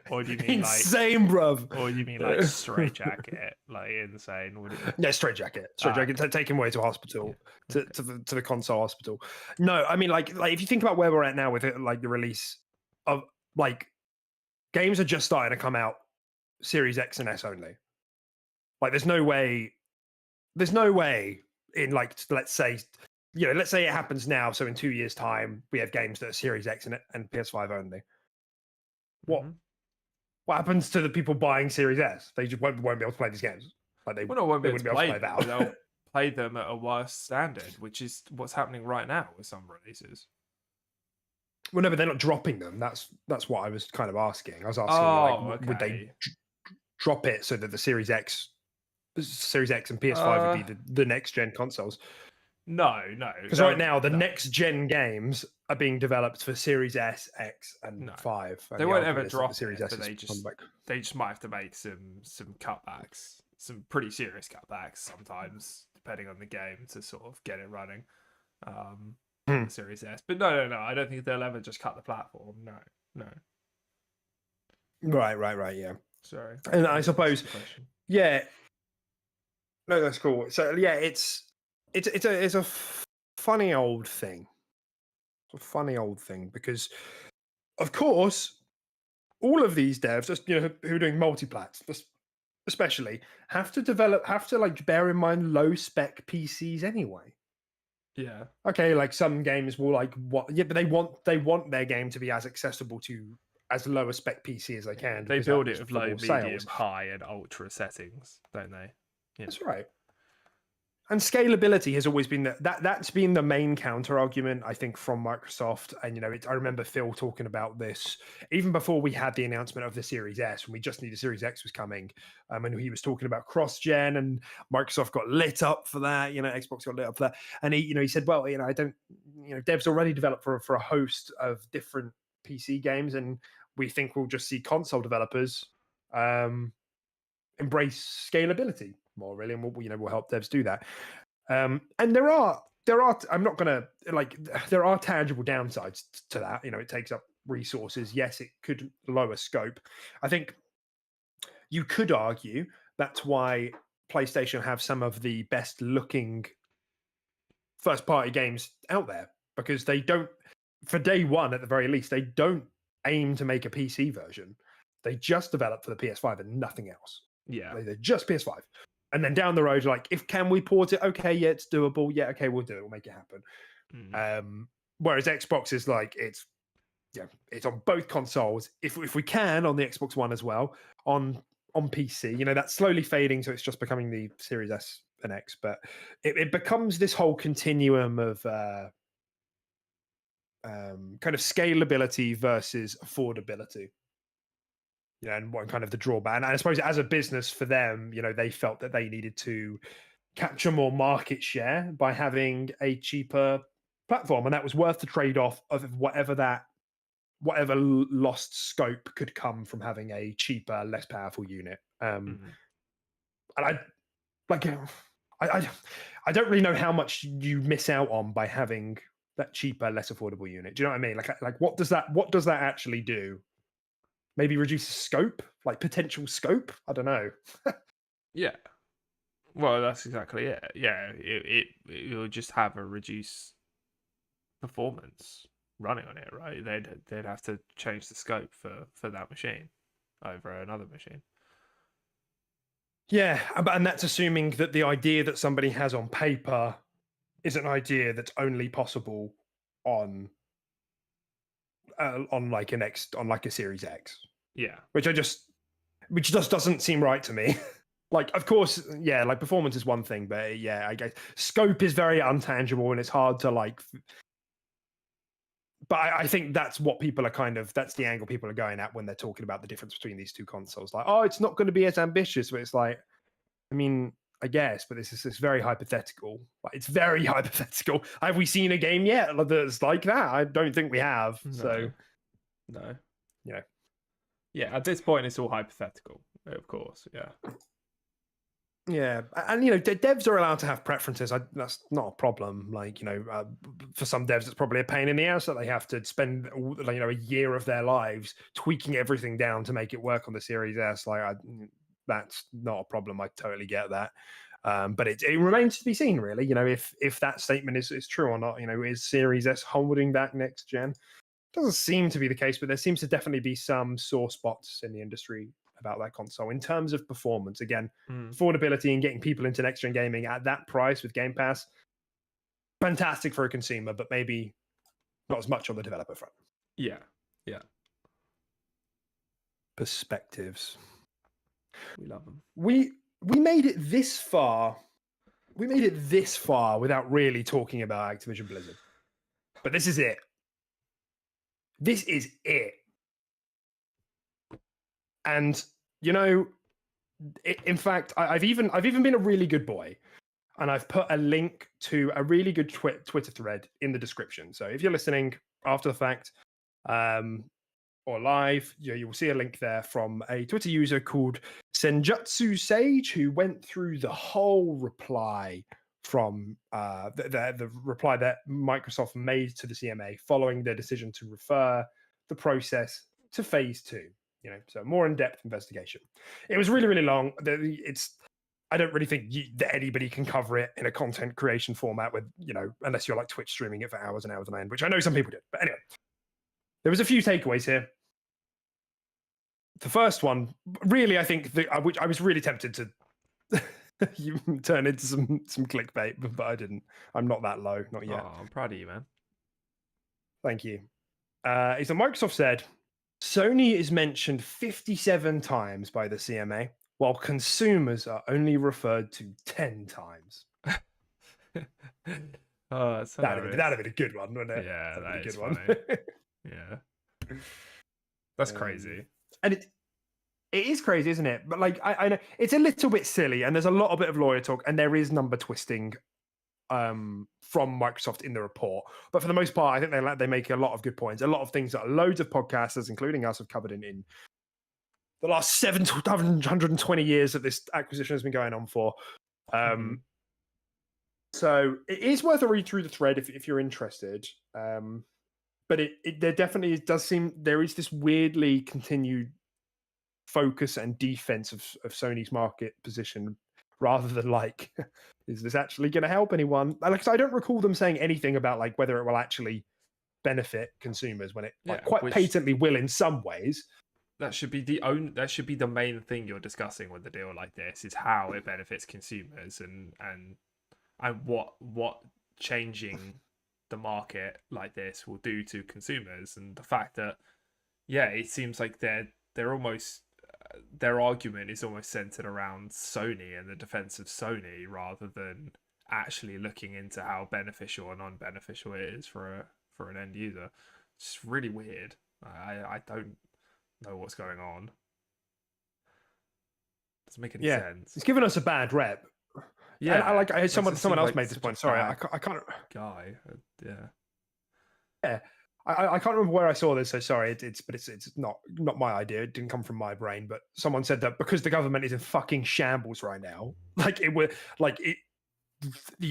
Or do you mean insane, bruv? Or do you mean like straight jacket? Like insane? Yeah, straight jacket. Take him away to hospital, to the console hospital. No, I mean like if you think about where we're at now with it, like the release of like games are just starting to come out Series X and S only. Like, there's no way in, like, let's say it happens now. So in 2 years' time, we have games that are Series X and PS5 only. What happens to the people buying Series S? They just won't be able to play these games. Like, they won't be able wouldn't to be able play to play them. Avowed. They'll play them at a worse standard, which is what's happening right now with some releases. Well, no, but they're not dropping them. That's what I was kind of asking. I was asking, would they drop it so that the Series X and PS5 would be the next gen consoles? No. Because right now, the next gen games are being developed for Series S, X, and 5. And they won't ever drop the Series S. But they just might have to make some cutbacks, some pretty serious cutbacks sometimes, depending on the game, to sort of get it running. The Series S, but no. I don't think they'll ever just cut the platform. No. Right. Yeah. Sorry. And I suppose, yeah. No, that's cool. So yeah, it's a funny old thing. It's a funny old thing because, of course, all of these devs, just who are doing multiplats, especially, have to like bear in mind low spec PCs anyway. Yeah. Okay, like some games will like what? Yeah, but they want their game to be as accessible to as low a spec PC as they can. They build it with low, medium, high, and ultra settings, don't they? Yeah. That's right. And scalability has always been that's been the main counter argument, I think, from Microsoft. And I remember Phil talking about this even before we had the announcement of the Series S, when we just knew the Series X was coming. And he was talking about cross-gen, and Microsoft got lit up for that. Xbox got lit up for that. And he said, well, I don't, devs already developed for a host of different PC games, and we think we'll just see console developers embrace scalability more, really, and we'll help devs do that. And there are I'm not gonna there are tangible downsides to that. It takes up resources. Yes, it could lower scope. I think you could argue that's why PlayStation have some of the best looking first party games out there, because they don't, for day one at the very least, they don't aim to make a PC version. They just develop for the PS5 and nothing else. Yeah, they're just PS5. And then down the road, like, can we port it? Okay, yeah, it's doable. Yeah, okay, we'll do it. We'll make it happen. Whereas Xbox is like, it's on both consoles. If we can, on the Xbox One as well, on PC. That's slowly fading, so it's just becoming the Series S and X. But it becomes this whole continuum of kind of scalability versus affordability. And what kind of the drawback. And I suppose as a business for them, they felt that they needed to capture more market share by having a cheaper platform, and that was worth the trade-off of whatever lost scope could come from having a cheaper, less powerful unit. And I don't really know how much you miss out on by having that cheaper, less affordable unit. Do you know what I mean? Like what does that actually do? Maybe reduce scope, like potential scope. I don't know. Yeah. Well, that's exactly it. Yeah, it'll just have a reduced performance running on it, right? They'd have to change the scope for that machine over another machine. Yeah, and that's assuming that the idea that somebody has on paper is an idea that's only possible on like a Series X. Yeah, which just doesn't seem right to me. Like, of course, yeah, like performance is one thing, but yeah, I guess scope is very untangible and it's hard to like. But I think that's what people are that's the angle people are going at when they're talking about the difference between these two consoles. Like, oh, it's not going to be as ambitious, but it's like, I mean, I guess, but this is very hypothetical. Like, it's very hypothetical. Have we seen a game yet that's like that? I don't think we have. No. So, no. Yeah, at this point, it's all hypothetical, of course. Yeah. Yeah, and devs are allowed to have preferences. That's not a problem. Like, for some devs, it's probably a pain in the ass that they have to spend a year of their lives tweaking everything down to make it work on the Series S. That's not a problem. I totally get that. But it remains to be seen, really. If that statement is true or not. Is Series S holding back next gen? Doesn't seem to be the case, but there seems to definitely be some sore spots in the industry about that console in terms of performance. Again, Mm. affordability and getting people into next-gen gaming at that price with Game Pass, fantastic for a consumer, but maybe not as much on the developer front. Yeah. Yeah. Perspectives. We love them. We made it this far. We made it this far without really talking about Activision Blizzard. But this is it. This is it. And you know, in fact, I've even been a really good boy, and I've put a link to a really good Twitter thread in the description. So if you're listening after the fact, or live, you will see a link there from a Twitter user called Senjutsu Sage, who went through the whole reply from the reply that Microsoft made to the CMA following their decision to refer the process to phase 2. So more in-depth investigation. It was really, really long. I don't really think that anybody can cover it in a content creation format with, unless you're like Twitch streaming it for hours and hours on end, which I know some people did. But anyway, there was a few takeaways here. The first one, really, I think, which I was really tempted to you turn into some clickbait, but I didn't. I'm not that low, not yet. Oh, I'm proud of you, man. Thank you. Is that Microsoft said Sony is mentioned 57 times by the CMA, while consumers are only referred to 10 times. Oh, that's that'd have been a good one, wouldn't it? Yeah, that'd that is be a good funny. one. Yeah, that's crazy. And it is crazy, isn't it? But like, I know it's a little bit silly, and there's a lot of bit of lawyer talk, and there is number twisting from Microsoft in the report. But for the most part, I think they make a lot of good points. A lot of things that loads of podcasters, including us, have covered in the last 720 years that this acquisition has been going on for. So it is worth a read through the thread if you're interested. But there definitely does seem there is this weirdly continued focus and defense of Sony's market position, rather than like, is this actually going to help anyone? Like, I don't recall them saying anything about like whether it will actually benefit consumers when it quite patently will in some ways. That should be the main thing you're discussing with a deal like this, is how it benefits consumers and what changing the market like this will do to consumers. And the fact that it seems like they're almost their argument is almost centered around Sony and the defense of Sony, rather than actually looking into how beneficial or non-beneficial it is for an end user. It's really weird. I don't know what's going on. Doesn't make any sense. It's given us a bad rep. Yeah, and someone else made this point. Sorry, I can't. Guy, yeah. I can't remember where I saw this, so sorry. It's not my idea. It didn't come from my brain, but someone said that because the government is in fucking shambles right now, the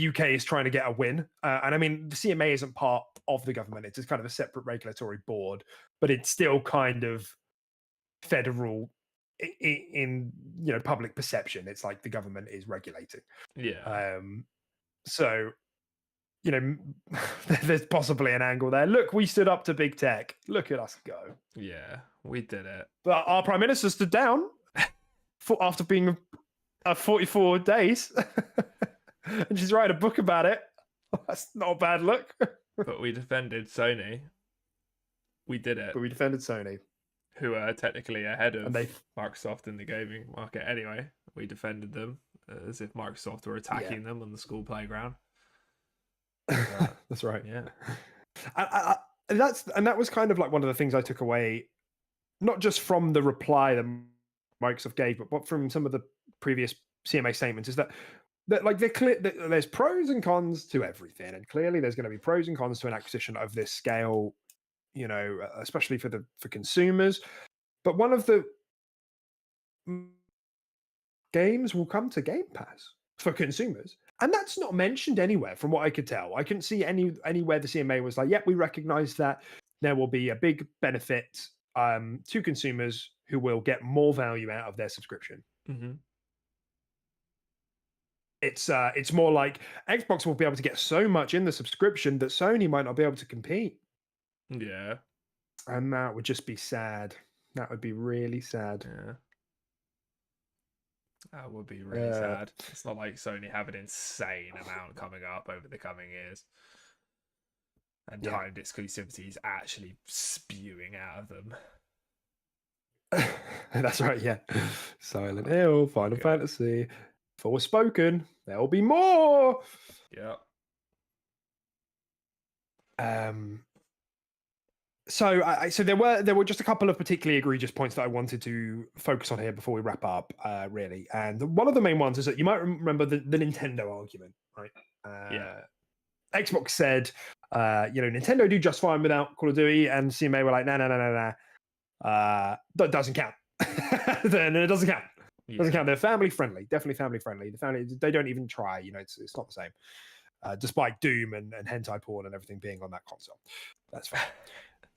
UK is trying to get a win, and I mean the CMA isn't part of the government; it's just kind of a separate regulatory board, but it's still kind of federal in public perception. It's like the government is regulating. Yeah. So. There's possibly an angle there. Look, we stood up to big tech. Look at us go. Yeah, we did it. But our prime minister stood down after being 44 days. And she's writing a book about it. That's not a bad look. But we defended Sony. We did it. But we defended Sony, who are technically ahead of Microsoft in the gaming market. Anyway, we defended them as if Microsoft were attacking them on the school playground. That's right. Yeah, that was kind of like one of the things I took away, not just from the reply that Microsoft gave, but from some of the previous CMA statements, is that like they're clear that there's pros and cons to everything, and clearly there's going to be pros and cons to an acquisition of this scale, especially for consumers. But one of the games will come to Game Pass for consumers. And that's not mentioned anywhere from what I could tell. I couldn't see anywhere the CMA was like, yep, we recognize that there will be a big benefit to consumers who will get more value out of their subscription. Mm-hmm. It's more like Xbox will be able to get so much in the subscription that Sony might not be able to compete. Yeah. And that would just be sad. That would be really sad. Yeah. That would be really sad. It's not like Sony have an insane amount coming up over the coming years. And timed exclusivity is actually spewing out of them. That's right, yeah. Silent Hill, Final Fantasy, Forspoken. There will be more. Yeah. So there were just a couple of particularly egregious points that I wanted to focus on here before we wrap up, really. And one of the main ones is that you might remember the Nintendo argument, right? Xbox said, Nintendo do just fine without Call of Duty, and CMA were like, nah. That doesn't count. Then it doesn't count. Doesn't count. They're family friendly, definitely family friendly. They don't even try. It's not the same. Despite Doom and hentai porn and everything being on that console, that's fine.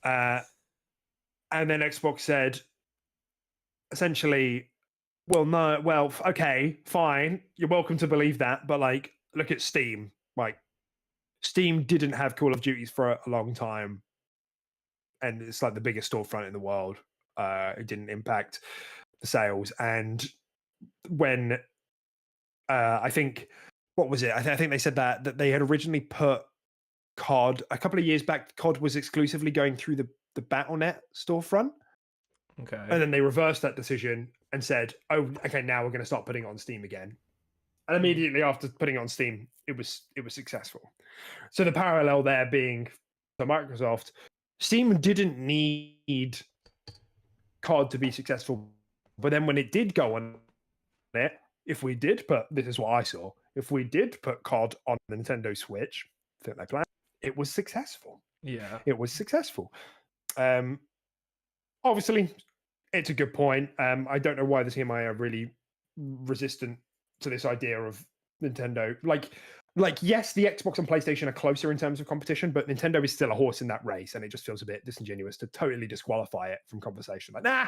And then Xbox said, essentially, okay, fine. You're welcome to believe that, but like, look at Steam. Like, Steam didn't have Call of Duties for a long time, and it's like the biggest storefront in the world. It didn't impact the sales, and when I think, what was it? I think they said that they had originally put COD a couple of years back. COD was exclusively going through the Battle.net storefront. Okay. And then they reversed that decision and said, "Oh, okay, now we're going to start putting it on Steam again." And immediately after putting it on Steam, it was successful. So the parallel there being for Microsoft, Steam didn't need COD to be successful, but then when it did go on it, this is what I saw. If we did put COD on the Nintendo Switch, I think they planned, it was successful. Yeah, it was successful. Obviously, it's a good point. I don't know why the CMI are really resistant to this idea of Nintendo. Like, yes, the Xbox and PlayStation are closer in terms of competition, but Nintendo is still a horse in that race, and it just feels a bit disingenuous to totally disqualify it from conversation. Like, nah.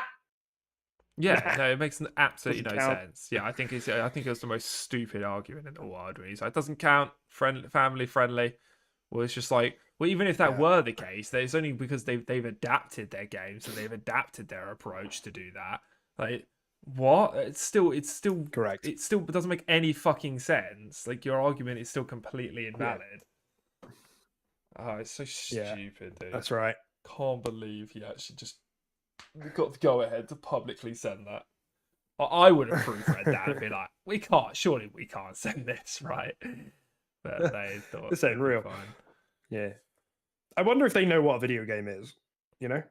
Yeah, no, it makes absolutely no sense. Yeah, I think it's the most stupid argument in the world. Really, so it doesn't count. Family friendly. Well, it's just like, well, even if that were the case, it's only because they've adapted their games and they've adapted their approach to do that. Like, what? It's still correct. It still doesn't make any fucking sense. Like, your argument is still completely invalid. Oh, it's so stupid, dude. That's right. Can't believe he actually just got the go ahead to publicly send that. I would have proofread that and be like, surely we can't send this, right? But they thought this ain't real. Fine. Yeah. I wonder if they know what a video game is, Yeah,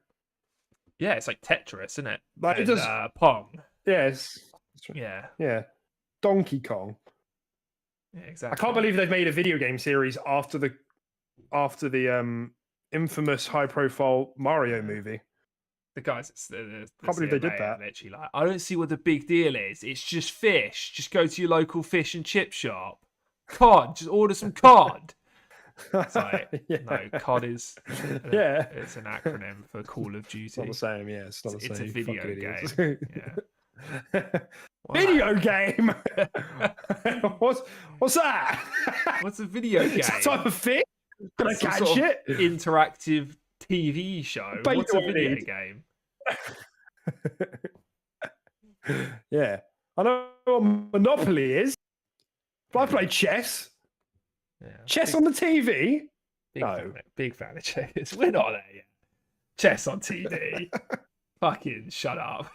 it's like Tetris, isn't it? Like, it does. Pong. Yes. Yeah. Donkey Kong. Yeah, exactly. I can't believe they've made a video game series after the infamous high-profile Mario movie. The guys, I can't believe they did that. Literally, like, I don't see what the big deal is. It's just fish. Just go to your local fish and chip shop. COD, just order some COD. It's like, no, COD is it's an acronym for Call of Duty. It's not the same, yeah. It's not the same. It's a video game. Yeah. Video game? What's that? What's a video game? It's a type of fish? Can I catch it? Interactive TV show. What's a video game? Yeah. I know what Monopoly is. But I play chess. Yeah, chess on the TV? Big fan of chess. We're not there yet. Chess on TV. Fucking shut up.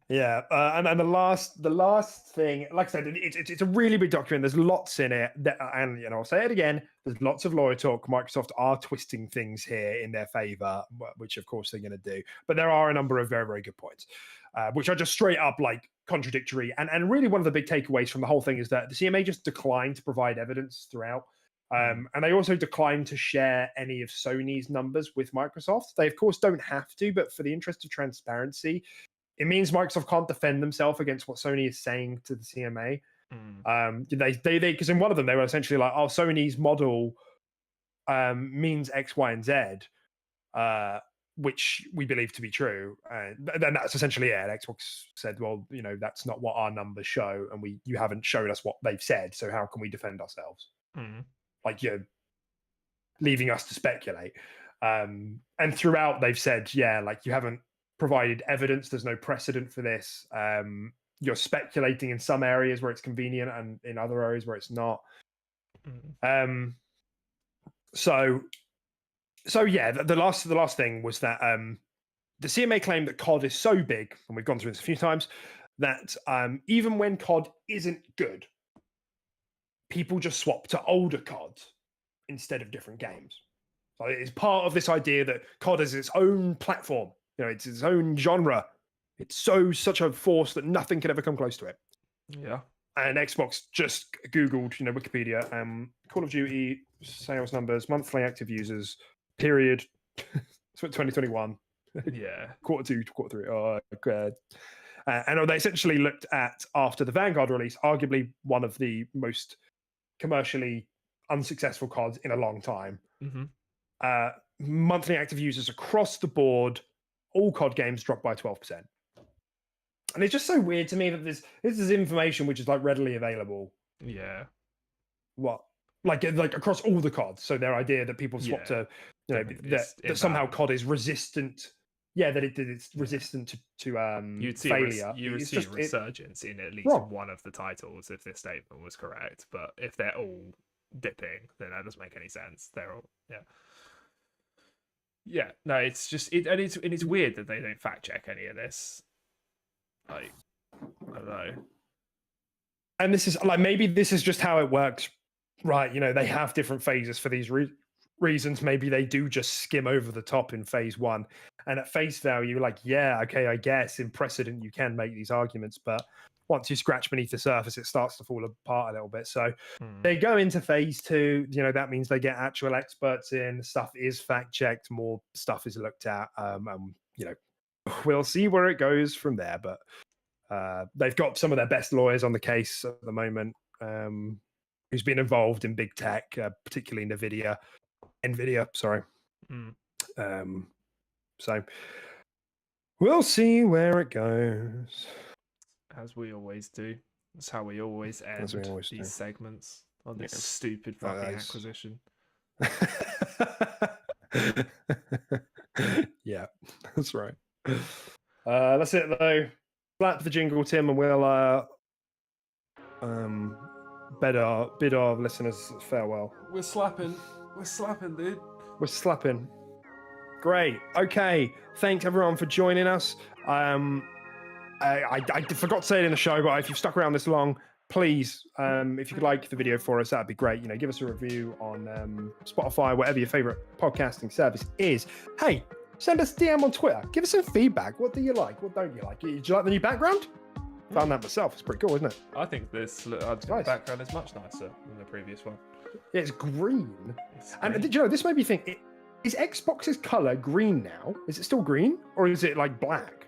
Yeah, and the last thing, like I said, it's a really big document. There's lots in it, and I'll say it again. There's lots of lawyer talk. Microsoft are twisting things here in their favor, which of course they're going to do. But there are a number of very, very good points, which are just straight up like contradictory. And really, one of the big takeaways from the whole thing is that the CMA just declined to provide evidence throughout. And they also declined to share any of Sony's numbers with Microsoft. They, of course, don't have to, but for the interest of transparency, it means Microsoft can't defend themselves against what Sony is saying to the CMA. They because in one of them they were essentially like, "Oh, Sony's model means X, Y, and Z," which we believe to be true. And then that's essentially it. Xbox said, "Well, that's not what our numbers show, and you haven't showed us what they've said. So how can we defend ourselves?" Like, you're leaving us to speculate. And throughout they've said, "Yeah, like, you haven't provided evidence. There's no precedent for this. You're speculating in some areas where it's convenient and in other areas where it's not. So yeah, the last thing was that the CMA claimed that COD is so big, and we've gone through this a few times, that even when COD isn't good, people just swap to older COD instead of different games. So it's part of this idea that COD is its own platform. It's its own genre. It's such a force that nothing can ever come close to it. Yeah. And Xbox just Googled, Wikipedia, Call of Duty sales numbers, monthly active users, period, 2021. Yeah. Quarter 2, quarter 3. Oh, God. And they essentially looked at, after the Vanguard release, arguably one of the most commercially unsuccessful CODs in a long time. Monthly active users across the board, all COD games dropped by 12%. And it's just so weird to me that this is information which is like readily available. Yeah. What? Like across all the CODs. So their idea that people swap to, that somehow COD is resistant. Yeah, that it's resistant to you'd see failure. You'd see a resurgence in at least one of the titles if this statement was correct. But if they're all dipping, then that doesn't make any sense. They're all yeah. No, it's just it's weird that they don't fact check any of this. Like, I don't know. And this is like, maybe this is just how it works, right? They have different phases for these reasons. Maybe they do just skim over the top in phase 1, and at face value, like, yeah, okay, I guess in precedent you can make these arguments, but once you scratch beneath the surface, it starts to fall apart a little bit. So they go into phase 2. That means they get actual experts in. Stuff is fact checked. More stuff is looked at. We'll see where it goes from there. But they've got some of their best lawyers on the case at the moment, who's been involved in big tech, particularly NVIDIA. Sorry. So we'll see where it goes. As we always do. That's how we always end these segments on this stupid fucking acquisition. Yeah, that's right. That's it though. Slap the jingle, Tim, and we'll bid our listeners farewell. We're slapping, dude. We're slapping. Great. Okay. Thanks everyone for joining us. I forgot to say it in the show, but if you've stuck around this long, please, if you could like the video for us, that'd be great. Give us a review on Spotify, whatever your favorite podcasting service is. Hey, send us a DM on Twitter. Give us some feedback. What do you like? What don't you like? Did you like the new background? Found that myself. It's pretty cool, isn't it? I think this background is much nicer than the previous one. Yeah, it's green. And did you know, this made me think, is Xbox's color green now? Is it still green? Or is it like black?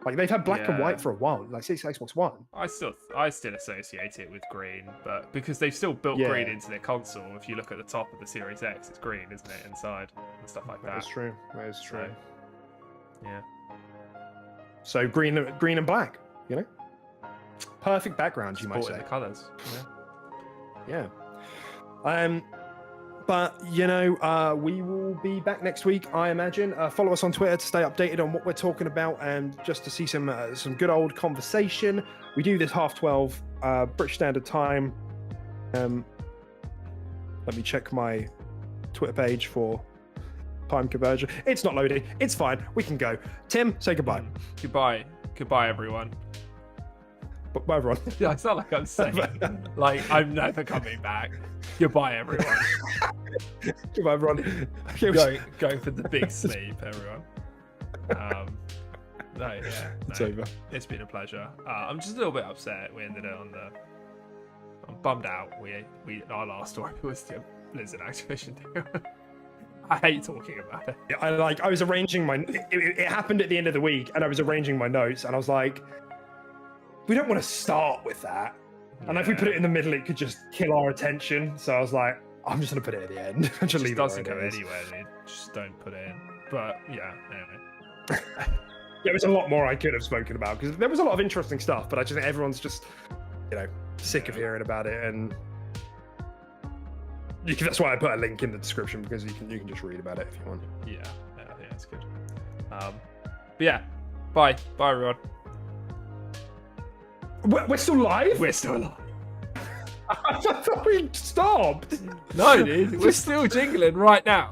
Like they've had black and white for a while, like since Xbox One. I still associate it with green, but because they've still built green into their console. If you look at the top of the Series X, it's green, isn't it, inside and stuff like that. That's true. That is true. So, yeah. So green and black, perfect background, you might say. The colours. Yeah. But, we will be back next week, I imagine. Follow us on Twitter to stay updated on what we're talking about and just to see some good old conversation. We do this 12:30 British Standard Time. Let me check my Twitter page for time conversion. It's not loading. It's fine. We can go. Tim, say goodbye. Goodbye. Goodbye, everyone. Bye, everyone. Yeah, it's not like I'm saying, like, I'm never coming back. Goodbye, everyone. Goodbye, everyone. Going for the big sleep, everyone. It's over. It's been a pleasure. I'm just a little bit upset. We ended it on I'm bummed out. Our last story was the Blizzard Activision deal. I hate talking about it. I was arranging it happened at the end of the week, and I was arranging my notes, and I was like, we don't want to start with that. And if we put it in the middle, it could just kill our attention. So I was like, I'm just going to put it at the end. It doesn't go anywhere, dude. Just don't put it in. But yeah, anyway. There was a lot more I could have spoken about because there was a lot of interesting stuff, but I just think everyone's just, sick of hearing about it. And that's why I put a link in the description, because you can just read about it if you want. Yeah, I think that's good. But yeah, Bye. Bye, everyone. We're still live? We're still alive. I thought we stopped. No, dude. We're still jingling right now.